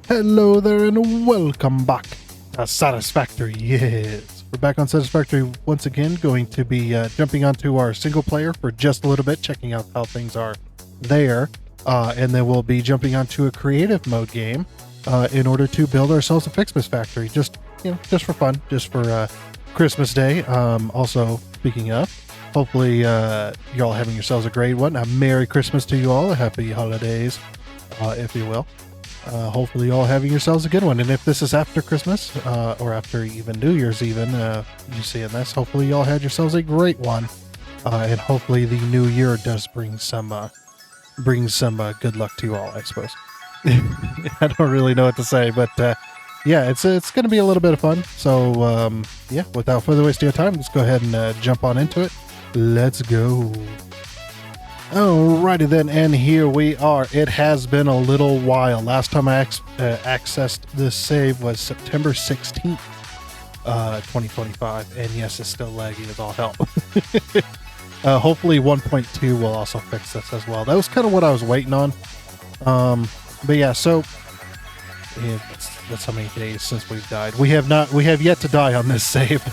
Hello there and welcome back to Satisfactory. Yes, we're back on Satisfactory once again, going to be jumping onto our single player for just a little bit, checking out how things are there, and then we'll be jumping onto a creative mode game in order to build ourselves a Ficsmas factory, just for fun, just for Christmas Day. Also, speaking of, hopefully you're all having yourselves a great one. A Merry Christmas to you all, a Happy Holidays, if you will. Hopefully you all having yourselves a good one. And if this is after Christmas, or after even New Year's even, you seeing this, hopefully you all had yourselves a great one. And hopefully the new year does bring some good luck to you all, I suppose. I don't really know what to say, but yeah, it's going to be a little bit of fun. So yeah, without further wasting of time, let's go ahead and jump on into it. Let's go. Alrighty then, and here we are. It has been a little while. Last time I accessed this save was September 16th, 2025, and yes, it's still laggy as all hell. Hopefully 1.2 will also fix this as well. That was kind of what I was waiting on. But yeah, so yeah, that's how many days since we've died. We have yet to die on this save.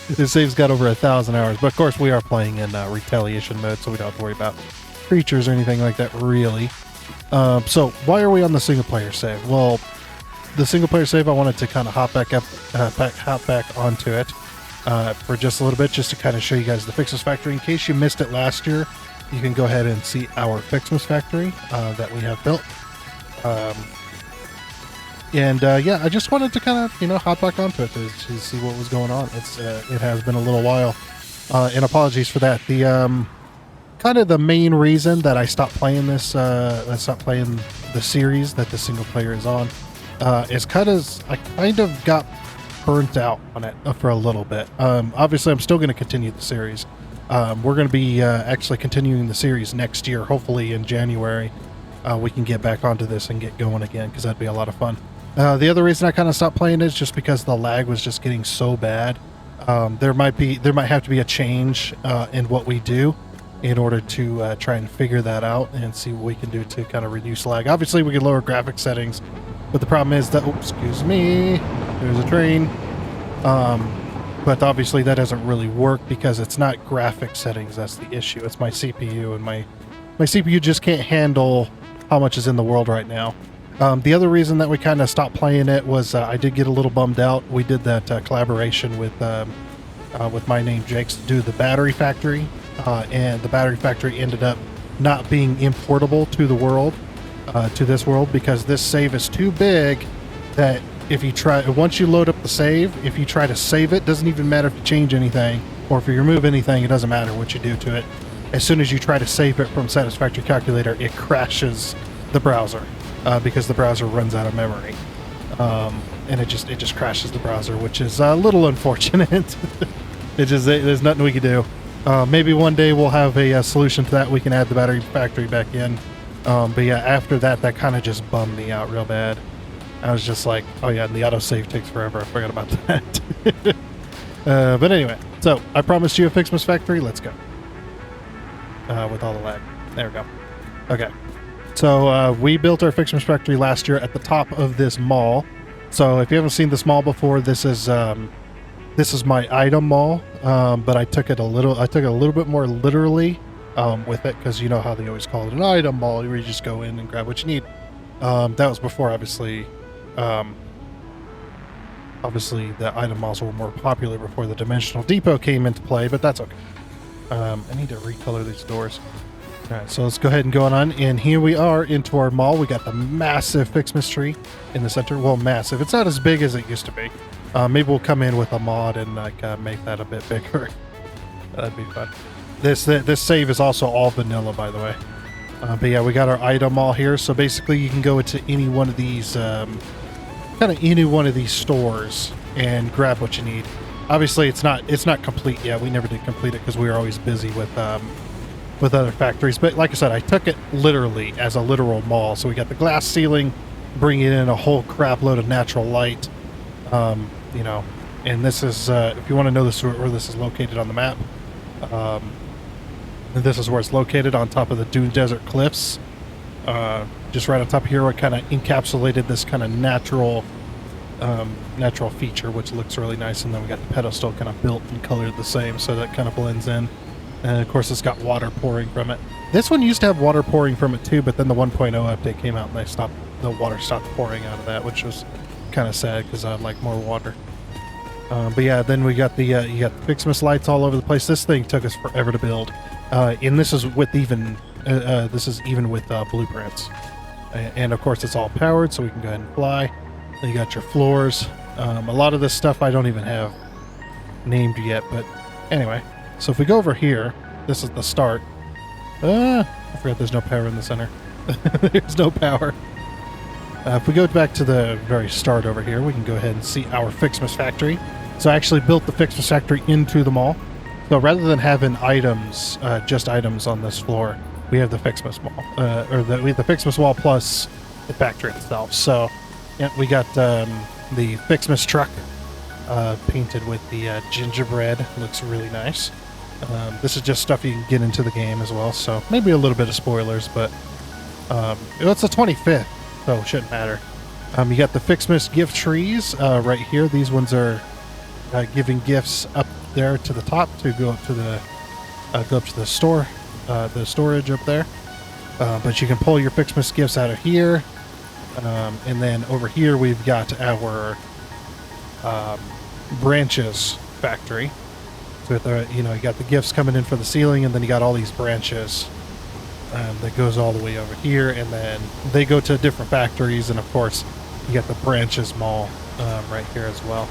This save's got over 1,000 hours, but of course we are playing in retaliation mode, so we don't have to worry about creatures or anything like that, really. So why are we on the single player save? Well, the single player save, I wanted to kind of hop back onto it for just a little bit, just to kind of show you guys the Ficsmas factory. In case you missed it last year, you can go ahead and see our Ficsmas factory that we have built. And yeah, I just wanted to kind of, hop back onto it to see what was going on. It has been a little while, and apologies for that. The kind of the main reason that I stopped playing this, I stopped playing the series that the single player is on, is because I kind of got burnt out on it for a little bit. Obviously, I'm still going to continue the series. We're going to be actually continuing the series next year. Hopefully in January, we can get back onto this and get going again, because that'd be a lot of fun. The other reason I kind of stopped playing is just because the lag was just getting so bad. There might have to be a change in what we do in order to try and figure that out and see what we can do to kind of reduce lag. Obviously, we can lower graphic settings, but the problem is that, excuse me, there's a train. But obviously that doesn't really work because it's not graphic settings that's the issue. It's my CPU, and my CPU just can't handle how much is in the world right now. The other reason that we kind of stopped playing it was I did get a little bummed out. We did that collaboration with my name Jake's to do the battery factory, and the battery factory ended up not being importable to the world, to this world, because this save is too big that once you load up the save, if you try to save it, doesn't even matter if you change anything or if you remove anything, it doesn't matter what you do to it. As soon as you try to save it from Satisfactory Calculator, it crashes the browser. Because the browser runs out of memory, and it just crashes the browser, which is a little unfortunate. There's nothing we can do. Maybe one day we'll have a solution to that. We can add the battery factory back in. But yeah, after that kind of just bummed me out real bad. I was just like, oh yeah, and the autosave takes forever. I forgot about that. But anyway, so I promised you a Ficsmas factory. Let's go. With all the lag. There we go. Okay. So we built our Ficsmas factory last year at the top of this mall. So if you haven't seen this mall before, this is my item mall, but I took it a little bit more literally with it, because you know how they always call it an item mall, where you just go in and grab what you need. That was before, obviously the item malls were more popular before the Dimensional Depot came into play, but that's okay. I need to recolor these doors. Alright, so let's go ahead and go on, and here we are into our mall. We got the massive Ficsmas tree in the center. Well, massive. It's not as big as it used to be. Maybe we'll come in with a mod and make that a bit bigger. That'd be fun. This save is also all vanilla, by the way. But yeah, we got our item mall here. So basically, you can go into any one of these, stores and grab what you need. Obviously, it's not complete yet. We never did complete it because we were always busy with other factories, but like I said, I took it literally as a literal mall. So we got the glass ceiling, bringing in a whole crap load of natural light, and this is if you want to know where this is located on the map, this is where it's located, on top of the Dune Desert Cliffs, just right on top here, what kind of encapsulated this kind of natural feature, which looks really nice. And then we got the pedestal kind of built and colored the same, so that kind of blends in. And of course, it's got water pouring from it. This one used to have water pouring from it too, but then the 1.0 update came out and the water stopped pouring out of that, which was kind of sad because I'd like more water. But yeah, then we got you got the Ficsmas lights all over the place. This thing took us forever to build, and this is with even with blueprints. And of course, it's all powered, so we can go ahead and fly. Then you got your floors. A lot of this stuff I don't even have named yet, but anyway. So if we go over here, this is the start. I forgot there's no power in the center. There's no power. If we go back to the very start over here, we can go ahead and see our Ficsmas factory. So I actually built the Ficsmas factory into the mall. So rather than having items, just items on this floor, we have the Ficsmas mall, we have the Ficsmas wall plus the factory itself. So yeah, we got the Ficsmas truck painted with the gingerbread. Looks really nice. This is just stuff you can get into the game as well, so maybe a little bit of spoilers, but it's the 25th, so it shouldn't matter. You got the Ficsmas gift trees right here. These ones are giving gifts up there to the top to go up to the store, the storage up there. But you can pull your Ficsmas gifts out of here, and then over here we've got our branches factory. So you got the gifts coming in for the ceiling, and then you got all these branches that goes all the way over here, and then they go to different factories, and of course you got the branches mall right here as well.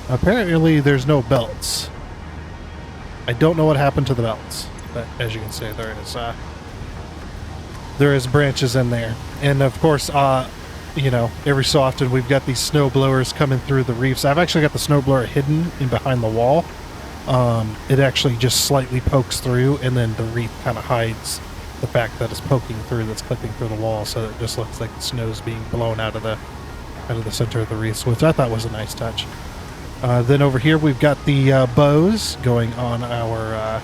Apparently there's no belts. I don't know what happened to the belts, but as you can see, there is branches in there, and of course every so often we've got these snow blowers coming through the reefs. I've actually got the snow blower hidden in behind the wall. It actually just slightly pokes through, and then the reef kind of hides the fact that it's poking through, that's clipping through the wall, so it just looks like the snow's being blown out of the center of the reefs, which I thought was a nice touch. Then over here we've got the bows going on our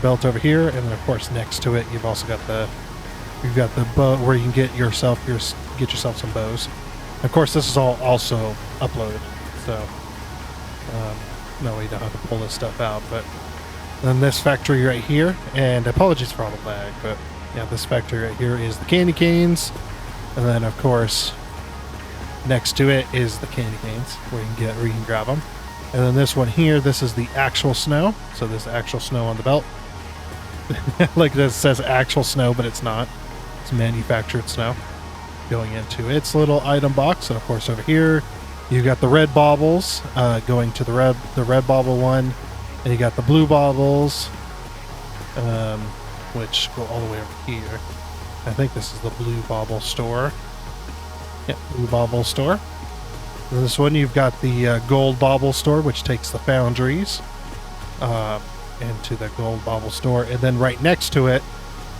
belt over here, and then of course next to it you've also got the bow where you can get yourself some bows. Of course, this is all also uploaded, so no, we don't have to pull this stuff out. But then this factory right here, and apologies for all the lag, but yeah, this factory right here is the candy canes, and then of course next to it is the candy canes where you can grab them. And then this one here, this is the actual snow. So there's actual snow on the belt. Like this says actual snow, but it's not. It's manufactured snow going into its little item box. And of course over here you got the red baubles going to the red bauble one, and you got the blue baubles which go all the way over here. I think this is the blue bauble store. Yep, blue bauble store. And this one you've got the gold bauble store, which takes the foundries into the gold bauble store, and then right next to it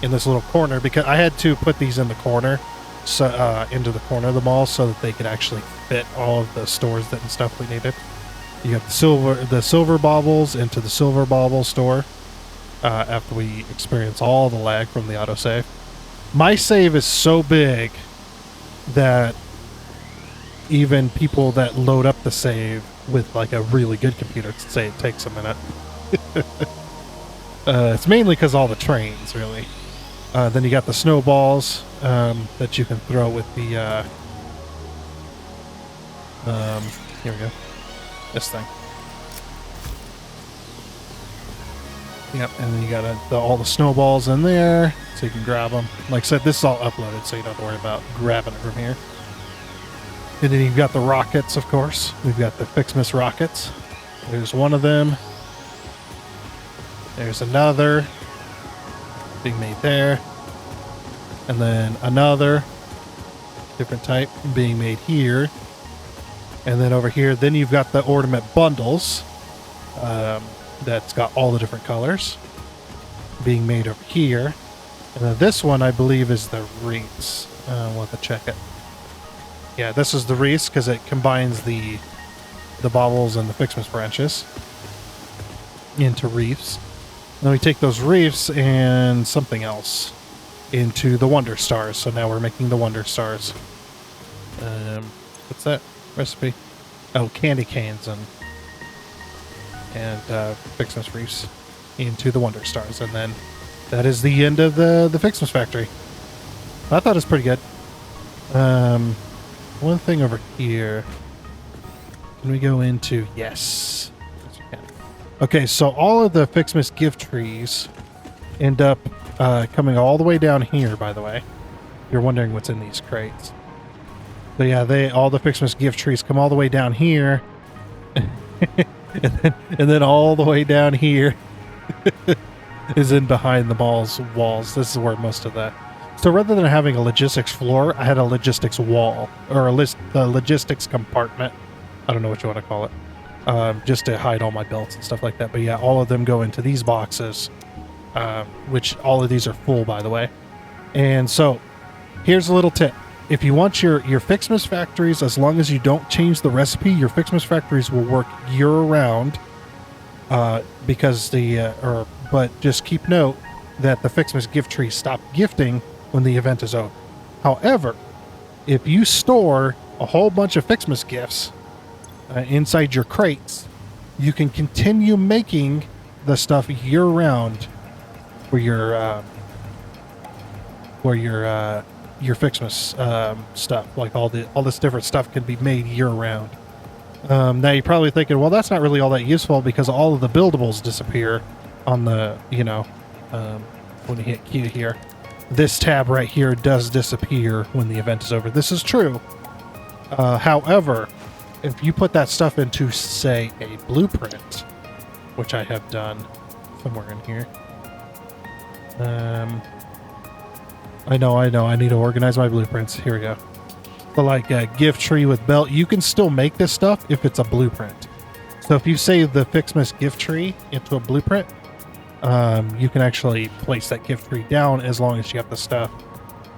in this little corner, because I had to put these in the corner, so into the corner of the mall so that they could actually fit all of the stores and stuff we needed. You got the silver baubles into the silver bauble store after we experience all the lag from the autosave. My save is so big that even people that load up the save with like a really good computer say it takes a minute. It's mainly because all the trains, really. Then you got the snowballs that you can throw with the here we go, this thing. Yep, and then you got all the snowballs in there, so you can grab them. Like I said, this is all uploaded, so you don't have to worry about grabbing it from here. And then you've got the rockets, of course. We've got the Ficsmas rockets. There's one of them. There's another being made there. And then another different type being made here. And then over here, then you've got the ornament bundles. That's got all the different colors being made over here. And then this one, I believe, is the wreaths. We'll have to check it. Yeah, this is the wreaths because it combines the baubles and the Ficsmas branches into wreaths. Then we take those wreaths and something else. into the Wonder Stars. So now we're making the Wonder Stars. What's that recipe? Oh, candy canes and Ficsmas reefs into the Wonder Stars, and then that is the end of the Ficsmas factory. I thought it was pretty good. One thing over here. Can we go into? Yes. Yes, we can. Okay, so all of the Ficsmas gift trees end up coming all the way down here, by the way. If you're wondering what's in these crates. So yeah, all the Ficsmas gift trees come all the way down here. and then all the way down here is in behind the mall's walls. This is where most of that. So rather than having a logistics floor, I had a logistics wall, or the logistics compartment. I don't know what you want to call it. Just to hide all my belts and stuff like that. But yeah, all of them go into these boxes, which all of these are full, by the way. And so here's a little tip. If you want your Ficsmas factories, as long as you don't change the recipe, your Ficsmas factories will work year-round. Because but just keep note that the Ficsmas gift trees stop gifting when the event is over. However, if you store a whole bunch of Ficsmas gifts inside your crates, you can continue making the stuff year-round for your Ficsmas stuff. Like all this different stuff can be made year-round. Now you're probably thinking, well, that's not really all that useful because all of the buildables disappear on the, when you hit Q here. This tab right here does disappear when the event is over. This is true. However, if you put that stuff into, say, a blueprint, which I have done somewhere in here. I know. I need to organize my blueprints. Here we go. So like a gift tree with belt, you can still make this stuff if it's a blueprint. So if you save the Ficsmas gift tree into a blueprint, you can actually place that gift tree down as long as you have the stuff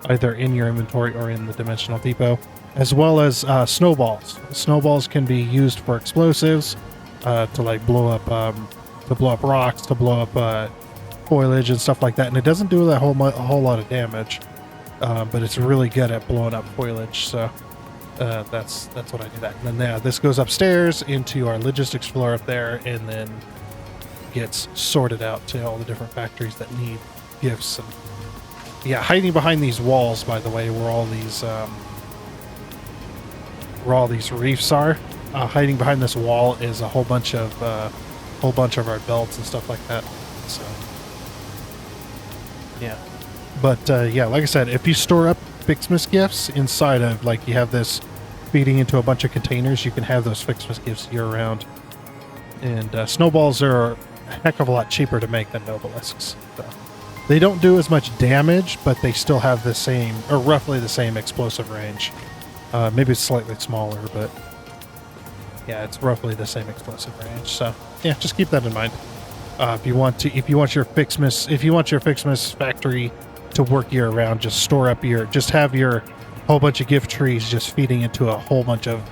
either in your inventory or in the dimensional depot, as well as snowballs. Snowballs can be used for explosives, to like blow up rocks, to blow up foliage and stuff like that. And it doesn't do a whole lot of damage, but it's really good at blowing up foliage. So that's what I do that. And then this goes upstairs into our logistics floor up there, and then gets sorted out to all the different factories that need gifts. And yeah, hiding behind these walls, by the way, where all these reefs are, hiding behind this wall is a whole bunch of our belts and stuff like that. So yeah, but yeah, like I said, if you store up Ficsmas gifts inside of, like, you have this feeding into a bunch of containers, you can have those Ficsmas gifts year round. And snowballs are a heck of a lot cheaper to make than Nobelisks. So they don't do as much damage, but they still have the same, or roughly the same explosive range. Maybe it's slightly smaller, but yeah, it's roughly the same explosive range. So yeah, just keep that in mind. If you want your Ficsmas factory to work year round, just have your whole bunch of gift trees just feeding into a whole bunch of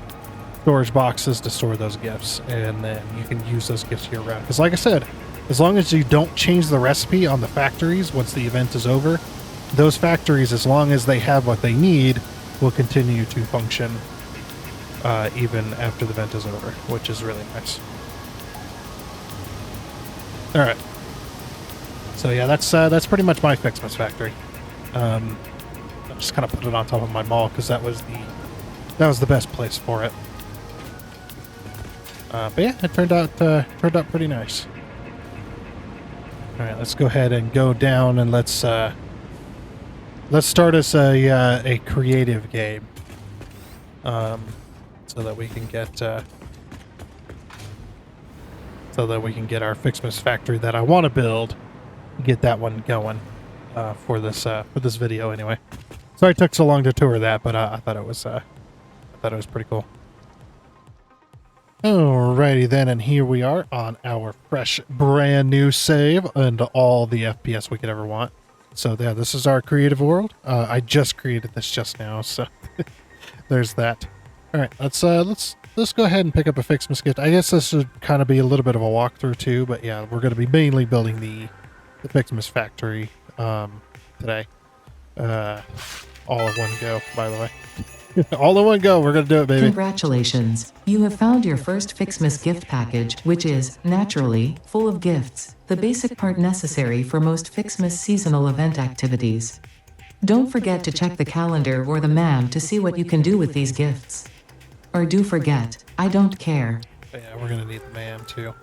storage boxes to store those gifts, and then you can use those gifts year round. Because like I said, as long as you don't change the recipe on the factories once the event is over, those factories, as long as they have what they need, will continue to function even after the event is over, which is really nice. All right. So yeah, that's pretty much my Ficsmas factory. I just kind of put it on top of my mall because that was the best place for it. But yeah, it turned out pretty nice. All right, let's go ahead and go down and let's start us a creative game, so that we can get our Ficsmas factory that I want to build, get that one going for this video anyway. Sorry it took so long to tour that, but I thought it was pretty cool. Alrighty then, and here we are on our fresh, brand new save and all the FPS we could ever want. So yeah, this is our creative world. I just created this just now, so there's that. All right, let's go ahead and pick up a Ficsmas gift. I guess this should kind of be a little bit of a walkthrough too, but yeah, we're going to be mainly building the Ficsmas factory today. all in one go, by the way. All in one go. We're going to do it, baby. Congratulations! You have found your first Ficsmas gift package, which is, naturally, full of gifts, the basic part necessary for most Ficsmas seasonal event activities. Don't forget to check the calendar or the MAM to see what you can do with these gifts. Or do forget, I don't care. Yeah, we're going to need the MAM too.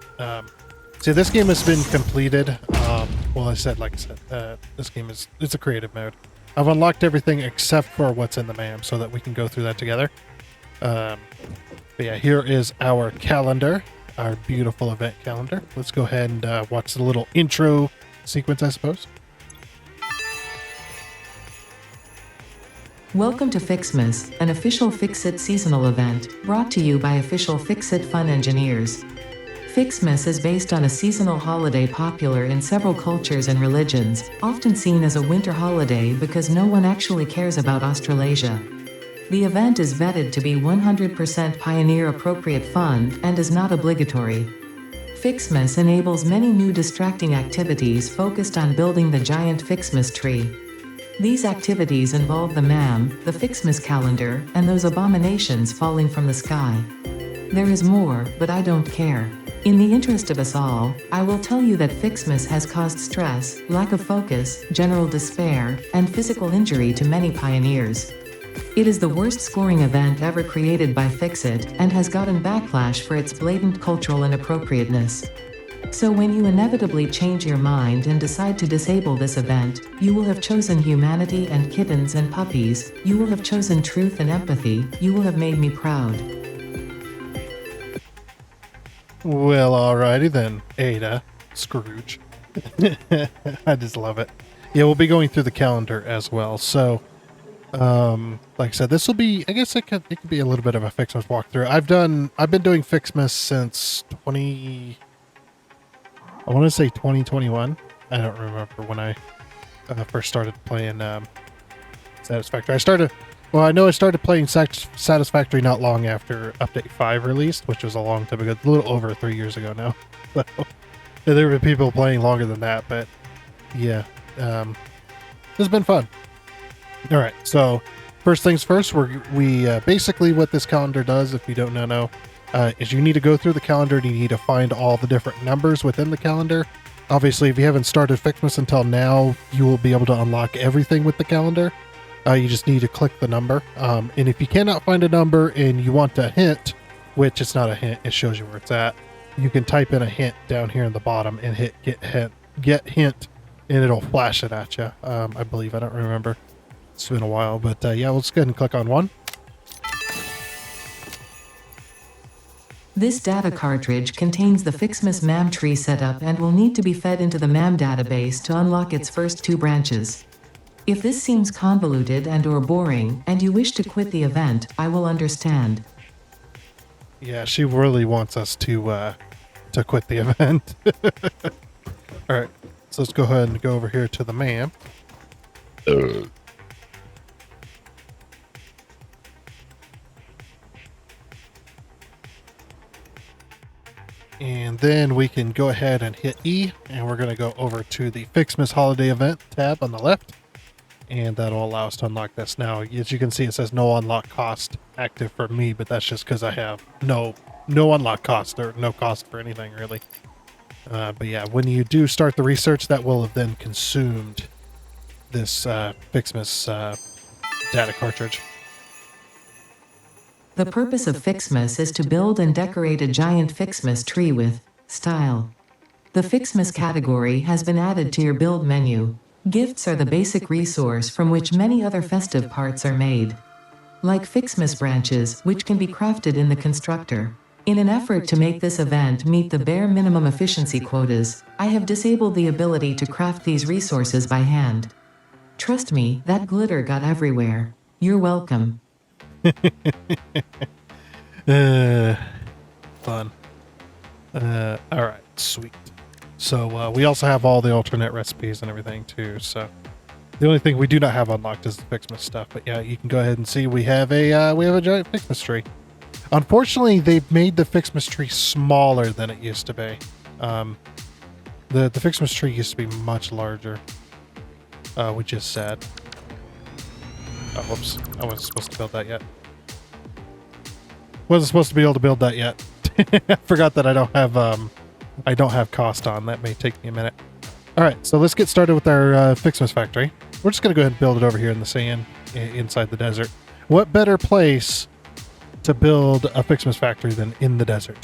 See, this game has been completed. Well, like I said, this game it's a creative mode. I've unlocked everything except for what's in the MAM so that we can go through that together. But yeah, here is our calendar, our beautiful event calendar. Let's go ahead and watch the little intro sequence, I suppose. Welcome to Ficsmas, an official Fix-It seasonal event, brought to you by official Fix-It Fun engineers. Ficsmas is based on a seasonal holiday popular in several cultures and religions, often seen as a winter holiday because no one actually cares about Australasia. The event is vetted to be 100% pioneer-appropriate fun and is not obligatory. Ficsmas enables many new distracting activities focused on building the giant Ficsmas tree. These activities involve the MAM, the Ficsmas calendar, and those abominations falling from the sky. There is more, but I don't care. In the interest of us all, I will tell you that Ficsmas has caused stress, lack of focus, general despair, and physical injury to many pioneers. It is the worst scoring event ever created by Fix-It, and has gotten backlash for its blatant cultural inappropriateness. So when you inevitably change your mind and decide to disable this event, you will have chosen humanity and kittens and puppies, you will have chosen truth and empathy, you will have made me proud. Well, alrighty then, Ada Scrooge. I just love it. Yeah, we'll be going through the calendar as well. So, like I said, this will be, I guess it could be a little bit of a Ficsmas walkthrough. I've been doing Ficsmas since I want to say 2021. I don't remember when I first started playing Satisfactory. I know I started playing Satisfactory not long after Update 5 released, which was a long time ago, a little over 3 years ago now. So, there have been people playing longer than that, but yeah, this has been fun. All right, so first things first, we basically what this calendar does, if you don't know, is you need to go through the calendar and you need to find all the different numbers within the calendar. Obviously, if you haven't started Ficsmas until now, you will be able to unlock everything with the calendar. You just need to click the number. And if you cannot find a number and you want a hint, which it's not a hint, it shows you where it's at, you can type in a hint down here in the bottom and hit get hint, and it'll flash it at you. I believe. I don't remember. It's been a while, but yeah, let's go ahead and click on one. This data cartridge contains the Ficsmas MAM tree setup and will need to be fed into the MAM database to unlock its first 2 branches. If this seems convoluted and/or boring, and you wish to quit the event, I will understand. Yeah, she really wants us to quit the event. All right, so let's go ahead and go over here to the MAM. And then we can go ahead and hit E, and we're going to go over to the Ficsmas Holiday Event tab on the left. And that'll allow us to unlock this. Now, as you can see, it says no unlock cost active for me, but that's just because I have no unlock cost or no cost for anything, really. But yeah, when you do start the research, that will have then consumed this Ficsmas data cartridge. The purpose of Ficsmas is to build and decorate a giant Ficsmas tree with style. The Ficsmas category has been added to your build menu. Gifts are the basic resource from which many other festive parts are made. Like Ficsmas branches, which can be crafted in the constructor. In an effort to make this event meet the bare minimum efficiency quotas, I have disabled the ability to craft these resources by hand. Trust me, that glitter got everywhere. You're welcome. Fun. Alright, sweet. So we also have all the alternate recipes and everything too. So the only thing we do not have unlocked is the Ficsmas stuff. But yeah, you can go ahead and see we have a giant Ficsmas tree. Unfortunately, they've made the Ficsmas tree smaller than it used to be. The Ficsmas tree used to be much larger, which is sad. Oh, whoops. I wasn't supposed to build that yet. Wasn't supposed to be able to build that yet. I forgot that I don't have cost on. That may take me a minute. All right, so let's get started with our Ficsmas factory. We're just going to go ahead and build it over here in the sand inside the desert. What better place to build a Ficsmas factory than in the desert?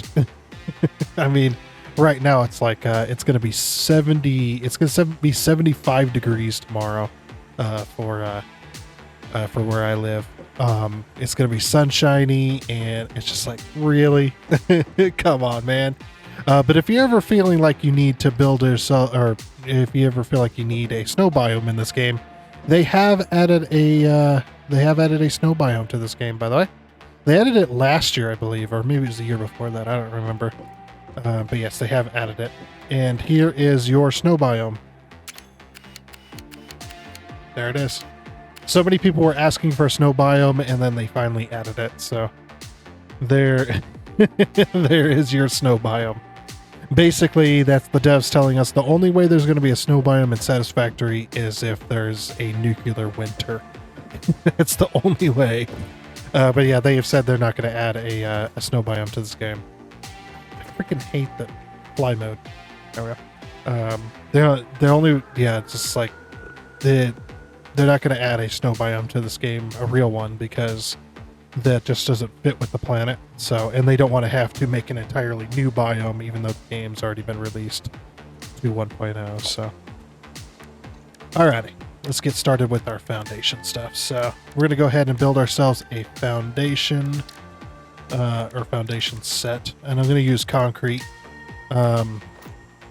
I mean, right now it's like it's going to be 70. It's going to be 75 degrees tomorrow for where I live. It's going to be sunshiny, and it's just like, really? Come on, man. But if you're ever feeling like you need to build or if you ever feel like you need a snow biome in this game, they have added a snow biome to this game, by the way. They added it last year, I believe, or maybe it was the year before that. I don't remember. But yes, they have added it. And here is your snow biome. There it is. So many people were asking for a snow biome, and then they finally added it. So there, there is your snow biome. Basically, that's the devs telling us the only way there's going to be a snow biome in Satisfactory is if there's a nuclear winter. It's the only way. But yeah, they have said they're not going to add a snow biome to this game. I freaking hate the fly mode. There we go. They're only, yeah, it's just like they're not going to add a snow biome to this game, a real one, because that just doesn't fit with the planet. So, and they don't want to have to make an entirely new biome, even though the game's already been released to 1.0. So, alrighty, let's get started with our foundation stuff. So, we're going to go ahead and build ourselves a foundation, or foundation set, and I'm going to use concrete. Oh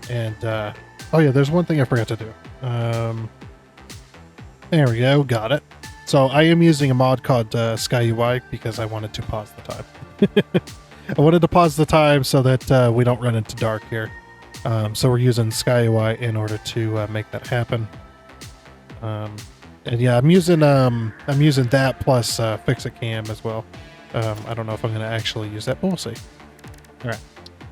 yeah, there's one thing I forgot to do. There we go, got it. So I am using a mod called Sky UI because I wanted to pause the time. I wanted to pause the time so that we don't run into dark here. So we're using Sky UI in order to make that happen. And yeah, I'm using that plus Fixit Cam as well. I don't know if I'm going to actually use that, but we'll see. All right.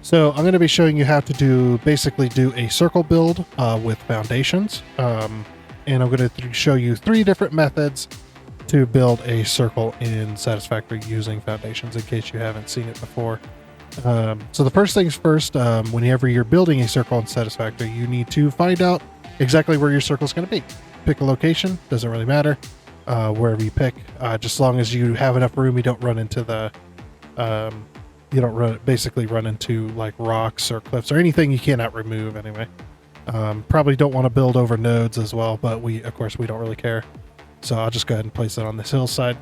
So I'm going to be showing you how to basically do a circle build with foundations. And I'm going to show you 3 different methods to build a circle in Satisfactory using foundations, in case you haven't seen it before. So the first things first, whenever you're building a circle in Satisfactory, you need to find out exactly where your circle is going to be. Pick a location, doesn't really matter, wherever you pick, just as long as you have enough room, you don't run into the, basically run into like rocks or cliffs or anything you cannot remove anyway. Probably don't want to build over nodes as well, but of course we don't really care. So I'll just go ahead and place it on this hillside.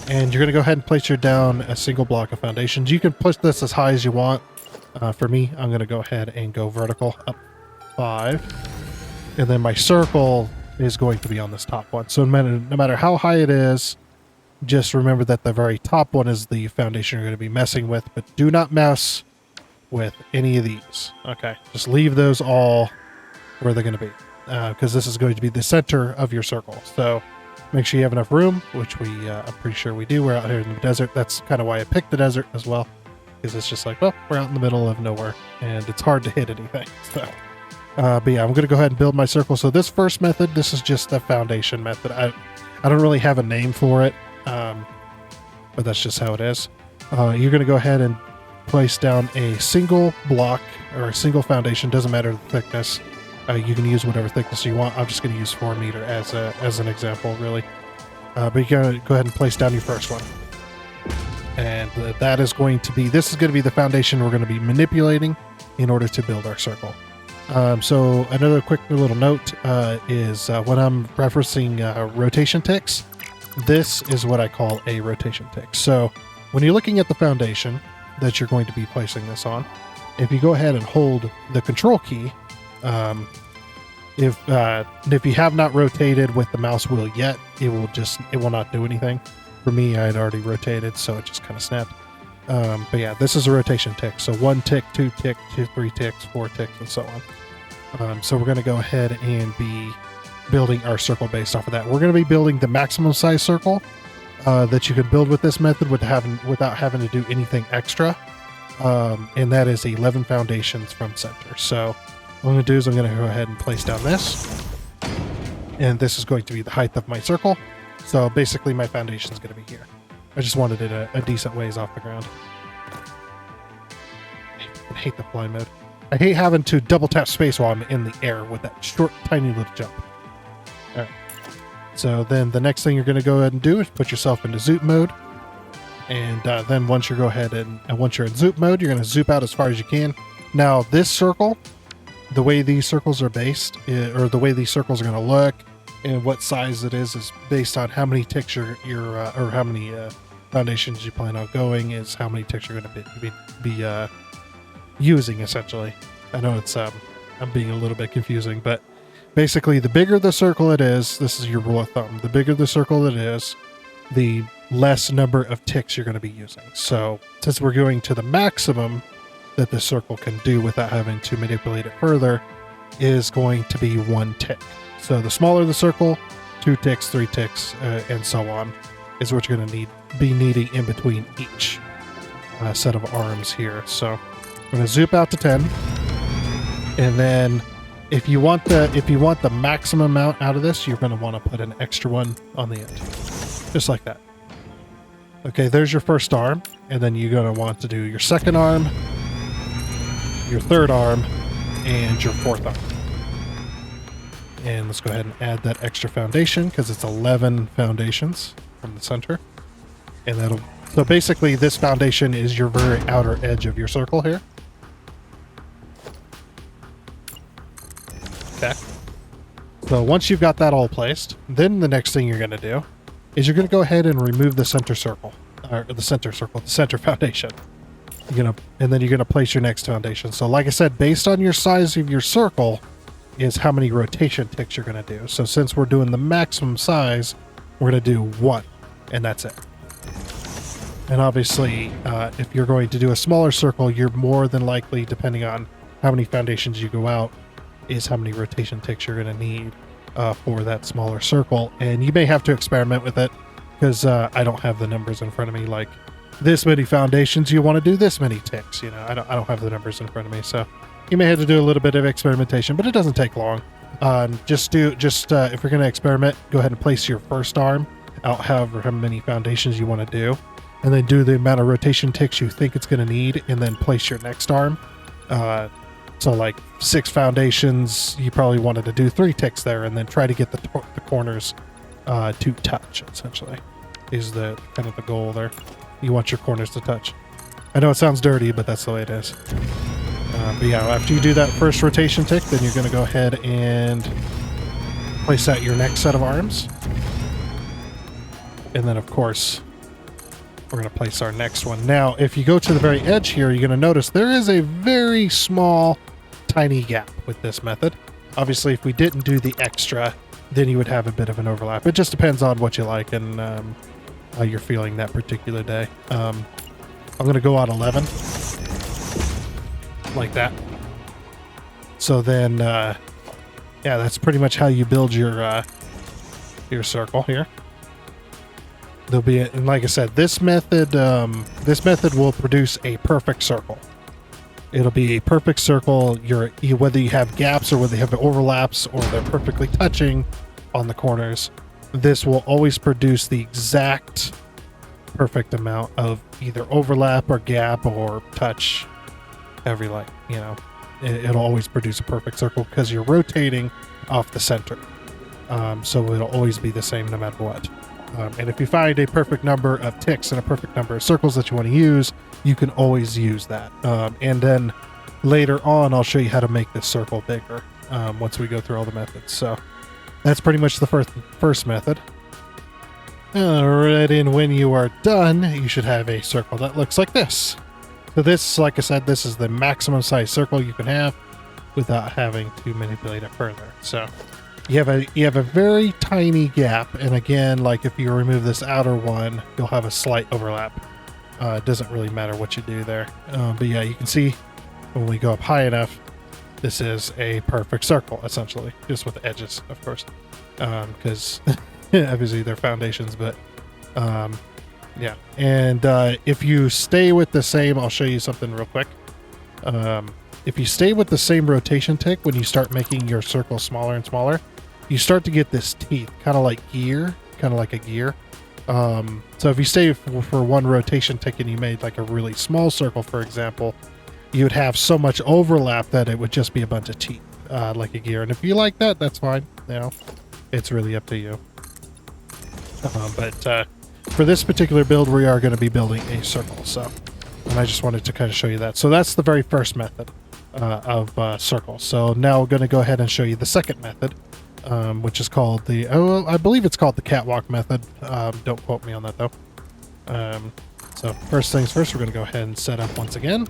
And you're going to go ahead and place down a single block of foundations. You can push this as high as you want. For me, I'm going to go ahead and go vertical up 5. And then my circle is going to be on this top one. So no matter how high it is, just remember that the very top one is the foundation you're going to be messing with, but do not mess with any of these. Okay, just leave those all where they're going to be, because this is going to be the center of your circle. So make sure you have enough room, which I'm pretty sure we do. We're out here in the desert. That's kind of why I picked the desert as well, because it's just like, well, we're out in the middle of nowhere and it's hard to hit anything. So but yeah, I'm going to go ahead and build my circle. So this first method, this is just the foundation method. I don't really have a name for it, but that's just how it is. You're going to go ahead and place down a single block or a single foundation, doesn't matter the thickness. You can use whatever thickness you want. I'm just going to use 4 meter as an example, really. But you're going to go ahead and place down your first one. And this is going to be the foundation we're going to be manipulating in order to build our circle. So another quick little note is when I'm referencing rotation ticks, this is what I call a rotation tick. So when you're looking at the foundation that you're going to be placing this on, if you go ahead and hold the control key, if you have not rotated with the mouse wheel yet, it will not do anything. For me, I had already rotated, so it just kind of snapped. But yeah, this is a rotation tick. So 1 tick, 2 tick, 3 ticks, 4 ticks, and so on. So we're going to go ahead and be building our circle based off of that. We're going to be building the maximum size circle that you can build with this method without having to do anything extra. And that is 11 foundations from center. So what I'm going to do is I'm going to go ahead and place down this. And this is going to be the height of my circle. So basically my foundation is going to be here. I just wanted it a decent ways off the ground. I hate the fly mode. I hate having to double tap space while I'm in the air with that short, tiny little jump. All right. So then the next thing you're going to go ahead and do is put yourself into zoop mode. And then once you go ahead and once you're in zoop mode, you're going to zoop out as far as you can. Now this circle, the way these circles are based, or the way these circles are going to look, and what size it is based on how many ticks or how many foundations you plan on going, is how many ticks you're going to be using, essentially. I know it's I'm being a little bit confusing, but basically the bigger the circle it is, this is your rule of thumb, the bigger the circle it is, the less number of ticks you're going to be using. So since we're going to the maximum that the circle can do without having to manipulate it further, is going to be 1 tick. So the smaller the circle, 2 ticks, 3 ticks, and so on, is what you're going to be needing in between each set of arms here. So I'm going to zoop out to 10, and then if you want the maximum amount out of this, you're going to want to put an extra one on the end, just like that. Okay, there's your first arm, and then you're going to want to do your second arm, your third arm, and your fourth arm. And let's go ahead and add that extra foundation, because it's 11 foundations from the center. And so basically this foundation is your very outer edge of your circle here. Okay. So once you've got that all placed, then the next thing you're going to do is you're going to go ahead and remove the center circle, or the center foundation. And then you're going to place your next foundation. So like I said, based on your size of your circle is how many rotation ticks you're going to do. So since we're doing the maximum size, we're going to do 1, and that's it. And obviously, if you're going to do a smaller circle, you're more than likely, depending on how many foundations you go out, is how many rotation ticks you're going to need for that smaller circle. And you may have to experiment with it, because I don't have the numbers in front of me. Like, this many foundations, you want to do this many ticks. I don't have the numbers in front of me, so you may have to do a little bit of experimentation, but it doesn't take long. If you're going to experiment, go ahead and place your first arm out however how many foundations you want to do, and then do the amount of rotation ticks you think it's going to need, and then place your next arm. So like 6 foundations, you probably wanted to do 3 ticks there, and then try to get the corners to touch, essentially, is the kind of the goal there. You want your corners to touch. I know it sounds dirty, but that's the way it is. But yeah, after you do that first rotation tick, then you're going to go ahead and place out your next set of arms. And then, of course, we're going to place our next one. Now, if you go to the very edge here, you're going to notice there is a very small, tiny gap with this method. Obviously, if we didn't do the extra, then you would have a bit of an overlap. It just depends on what you like and how you're feeling that particular day. I'm going to go on 11. Like that. So then, yeah, that's pretty much how you build your circle here. There'll be, and like I said, this method will produce a perfect circle. It'll be a perfect circle. Whether you have gaps or whether you have overlaps or they're perfectly touching on the corners, this will always produce the exact perfect amount of either overlap or gap or touch. Every light, it'll always produce a perfect circle because you're rotating off the center. So it'll always be the same no matter what. And if you find a perfect number of ticks and a perfect number of circles that you want to use, you can always use that. And then later on, I'll show you how to make this circle bigger once we go through all the methods. So that's pretty much the first method. Alright, and when you are done, you should have a circle that looks like this. So this, like I said, this is the maximum size circle you can have without having to manipulate it further. So you have a very tiny gap, and again, like if you remove this outer one, you'll have a slight overlap. It doesn't really matter what you do there. But yeah, you can see when we go up high enough, this is a perfect circle, essentially, just with edges, of course, because obviously they're foundations, but yeah. And if you stay with the same, I'll show you something real quick. If you stay with the same rotation tick when you start making your circle smaller and smaller, you start to get this teeth, kind of like gear, kind of like a gear. So if you stay for one rotation tick and you made like a really small circle, for example, you would have so much overlap that it would just be a bunch of teeth, like a gear. And if you like that, that's fine. You know, it's really up to you. But for this particular build, we are going to be building a circle. So, and I just wanted to kind of show you that. So that's the very first method of circles. So now we're going to go ahead and show you the second method, which is called I believe it's called the catwalk method. Don't quote me on that though. So first things first, we're going to go ahead and set up once again.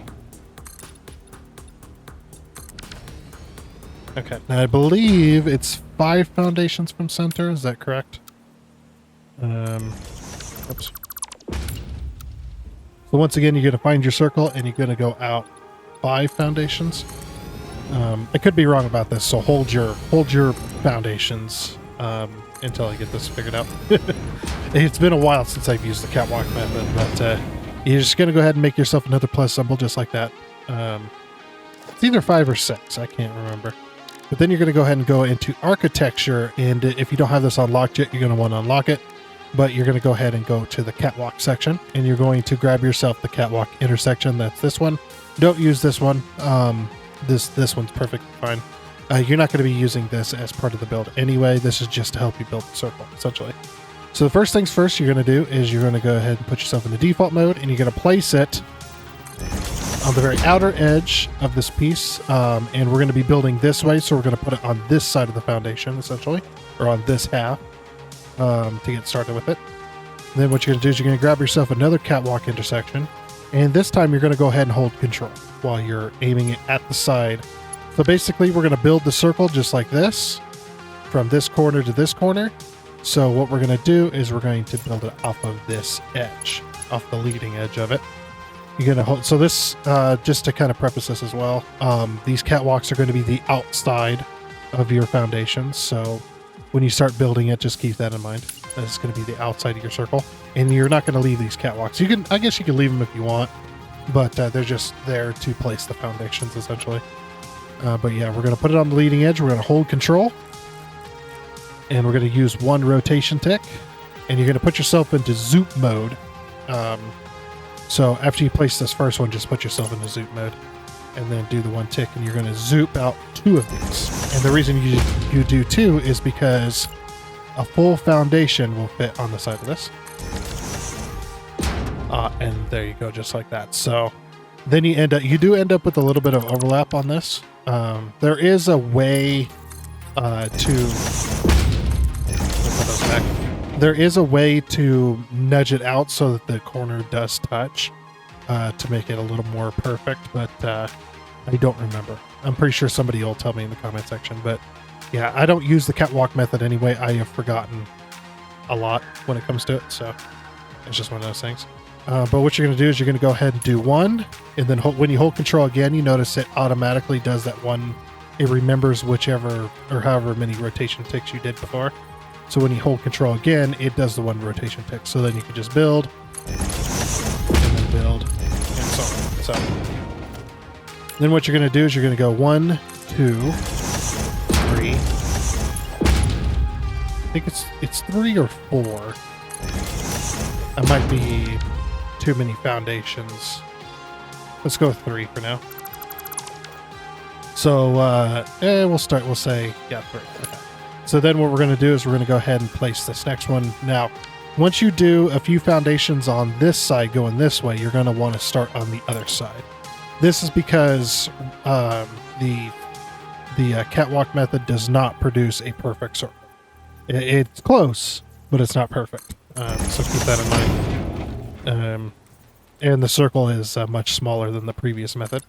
Okay, now I believe it's 5 foundations from center. Is that correct? Oops. So once again, you're going to find your circle and you're going to go out 5 foundations. I could be wrong about this, so hold your foundations until I get this figured out. It's been a while since I've used the catwalk method, but you're just going to go ahead and make yourself another plus symbol just like that. It's either 5 or 6, I can't remember. But then you're going to go ahead and go into architecture, and if you don't have this unlocked yet, you're going to want to unlock it. But you're going to go ahead and go to the catwalk section, and you're going to grab yourself the catwalk intersection. That's this one. Don't use this one. This one's perfectly fine. You're not going to be using this as part of the build anyway. This is just to help you build the circle, essentially. So the first things first you're going to do is you're going to go ahead and put yourself in the default mode, and you're going to place it on the very outer edge of this piece, and we're going to be building this way, so we're going to put it on this side of the foundation, essentially, or on this half, to get started with it. And then what you're going to do is you're going to grab yourself another catwalk intersection, and this time you're going to go ahead and hold control while you're aiming it at the side. So basically, we're going to build the circle just like this, from this corner to this corner. So what we're going to do is we're going to build it off of this edge, off the leading edge of it. You're going to hold, so this, just to kind of preface this as well, these catwalks are going to be the outside of your foundations. So when you start building it, just keep that in mind. That it's going to be the outside of your circle, and you're not going to leave these catwalks. You can, I guess you can leave them if you want, but they're just there to place the foundations, essentially. But yeah, we're going to put it on the leading edge. We're going to hold control, and we're going to use 1 rotation tick, and you're going to put yourself into zoop mode. So after you place this first one, just put yourself into zoop mode, and then do the 1 tick, and you're going to zoop out 2 of these. And the reason you do 2 is because a full foundation will fit on the side of this. And there you go, just like that. So then you do end up with a little bit of overlap on this. There is a way There is a way to nudge it out so that the corner does touch, to make it a little more perfect, but I don't remember. I'm pretty sure somebody will tell me in the comment section, but yeah, I don't use the catwalk method anyway. I have forgotten a lot when it comes to it, so it's just one of those things. But what you're going to do is you're going to go ahead and do 1, and then when you hold control again, you notice it automatically does that 1. It remembers whichever or however many rotation ticks you did before. So when you hold control again, it does the 1 rotation tick. So then you can just build, and then build, and so on. So then what you're going to do is you're going to go 1, 2, 3. I think it's 3 or 4. I might be too many foundations. Let's go with 3 for now. So we'll say, yeah, 3. Okay. So then what we're going to do is we're going to go ahead and place this next one. Now, once you do a few foundations on this side going this way, you're going to want to start on the other side. This is because the catwalk method does not produce a perfect circle. It's close, but it's not perfect. So keep that in mind. And the circle is much smaller than the previous method.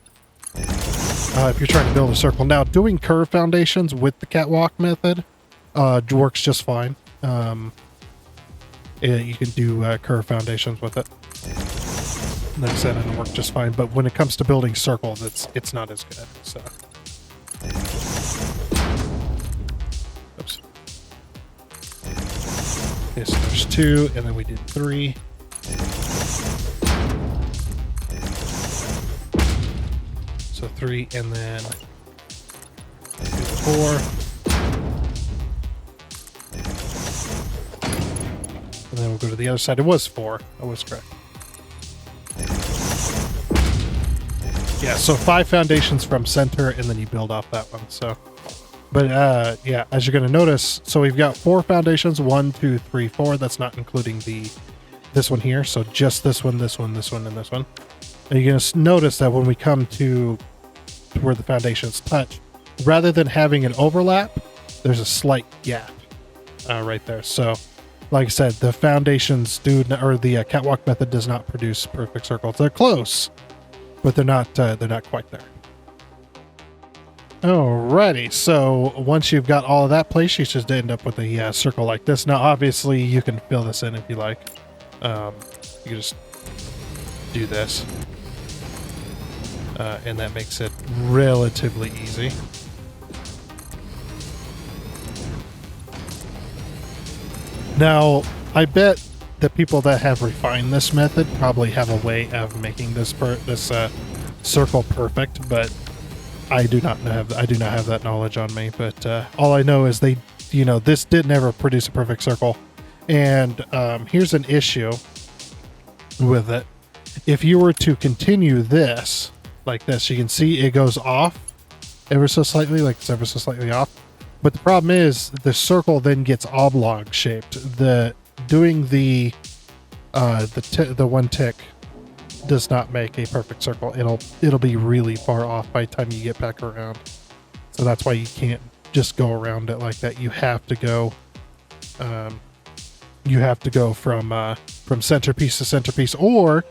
If you're trying to build a circle. Now, doing curve foundations with the catwalk method works just fine. You can do curve foundations with it. Like I said, it'll work just fine. But when it comes to building circles, it's not as good. So, oops. Okay, so there's 2, and then we did 3. So 3, and then 4. then we'll go to the other side. It was 4. I was correct. Yeah, so 5 foundations from center, and then you build off that one. So, but yeah, as you're going to notice, so we've got 4 foundations, 1, 2, 3, 4. That's not including this one here. So just this one, this one, this one, and this one. And you're going to notice that when we come to where the foundations touch, rather than having an overlap, there's a slight gap right there. So, like I said, the foundations or the catwalk method does not produce perfect circles. They're close, but they're not quite there. Alrighty, so once you've got all of that placed, you should end up with a circle like this. Now, obviously, you can fill this in if you like. You can just do this. And that makes it relatively easy. Now, I bet the people that have refined this method probably have a way of making this circle perfect, but I do not have that knowledge on me. But all I know is this did never produce a perfect circle, and here's an issue with it. If you were to continue this like this, you can see it goes off ever so slightly, like it's ever so slightly off. But the problem is the circle then gets oblong shaped. Doing the one tick does not make a perfect circle. It'll be really far off by the time you get back around. So that's why you can't just go around it like that. You have to go. From centerpiece to centerpiece, or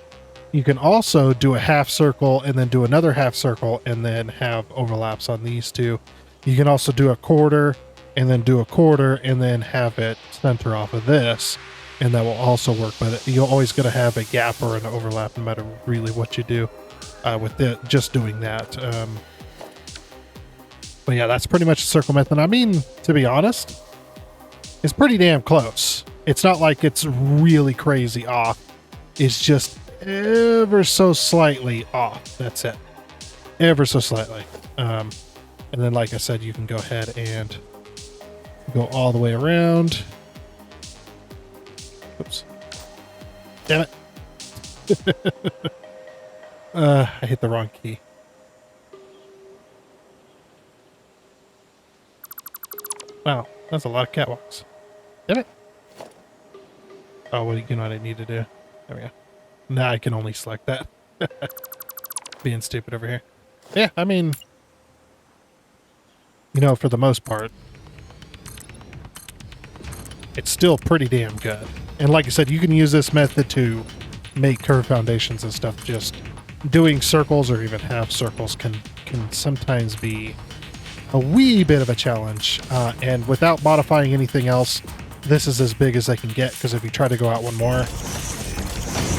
you can also do a half circle and then do another half circle and then have overlaps on these two. You can also do a quarter and then do a quarter and then have it center off of this, and that will also work. But you're always going to have a gap or an overlap no matter really what you do with just doing that. But yeah, that's pretty much the circle method. I mean, to be honest, it's pretty damn close. It's not like it's really crazy off. It's just ever so slightly off. That's it. Ever so slightly. And then, like I said, you can go ahead and go all the way around. Oops. Damn it. I hit the wrong key. Wow, that's a lot of catwalks. Damn it. Oh, what you know what I need to do? There we go. Now I can only select that. Being stupid over here. Yeah, I mean, for the most part, it's still pretty damn good. And like I said, you can use this method to make curved foundations and stuff. Just doing circles or even half circles can sometimes be a wee bit of a challenge. And without modifying anything else, this is as big as they can get, because if you try to go out one more,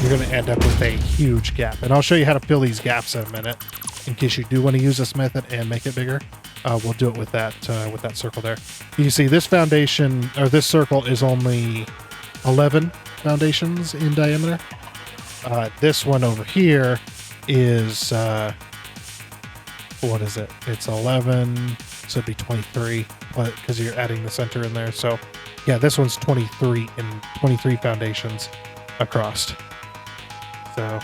you're going to end up with a huge gap. And I'll show you how to fill these gaps in a minute, in case you do want to use this method and make it bigger. We'll do it with that circle there. You can see this foundation, or this circle, is only 11 foundations in diameter. This one over here is, what is it? It's 11, so it'd be 23, because you're adding the center in there. So yeah, this one's 23 and 23 foundations across. So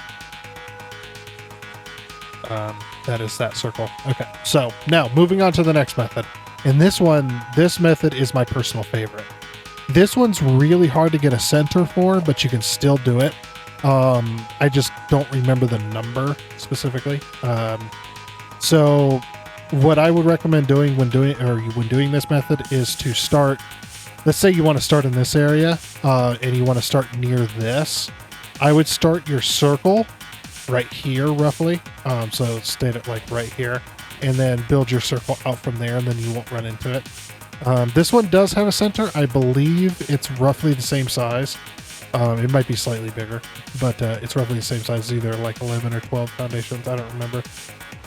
that is that circle. Okay, so now moving on to the next method. And this method is my personal favorite. This one's really hard to get a center for, but you can still do it. I just don't remember the number specifically. So what I would recommend doing when doing this method is to start. Let's say you want to start in this area, and you want to start near this. I would start your circle right here, roughly. So state it like right here, and then build your circle out from there, and then you won't run into it. This one does have a center. I believe it's roughly the same size. It might be slightly bigger, but it's roughly the same size, either like 11 or 12 foundations. I don't remember.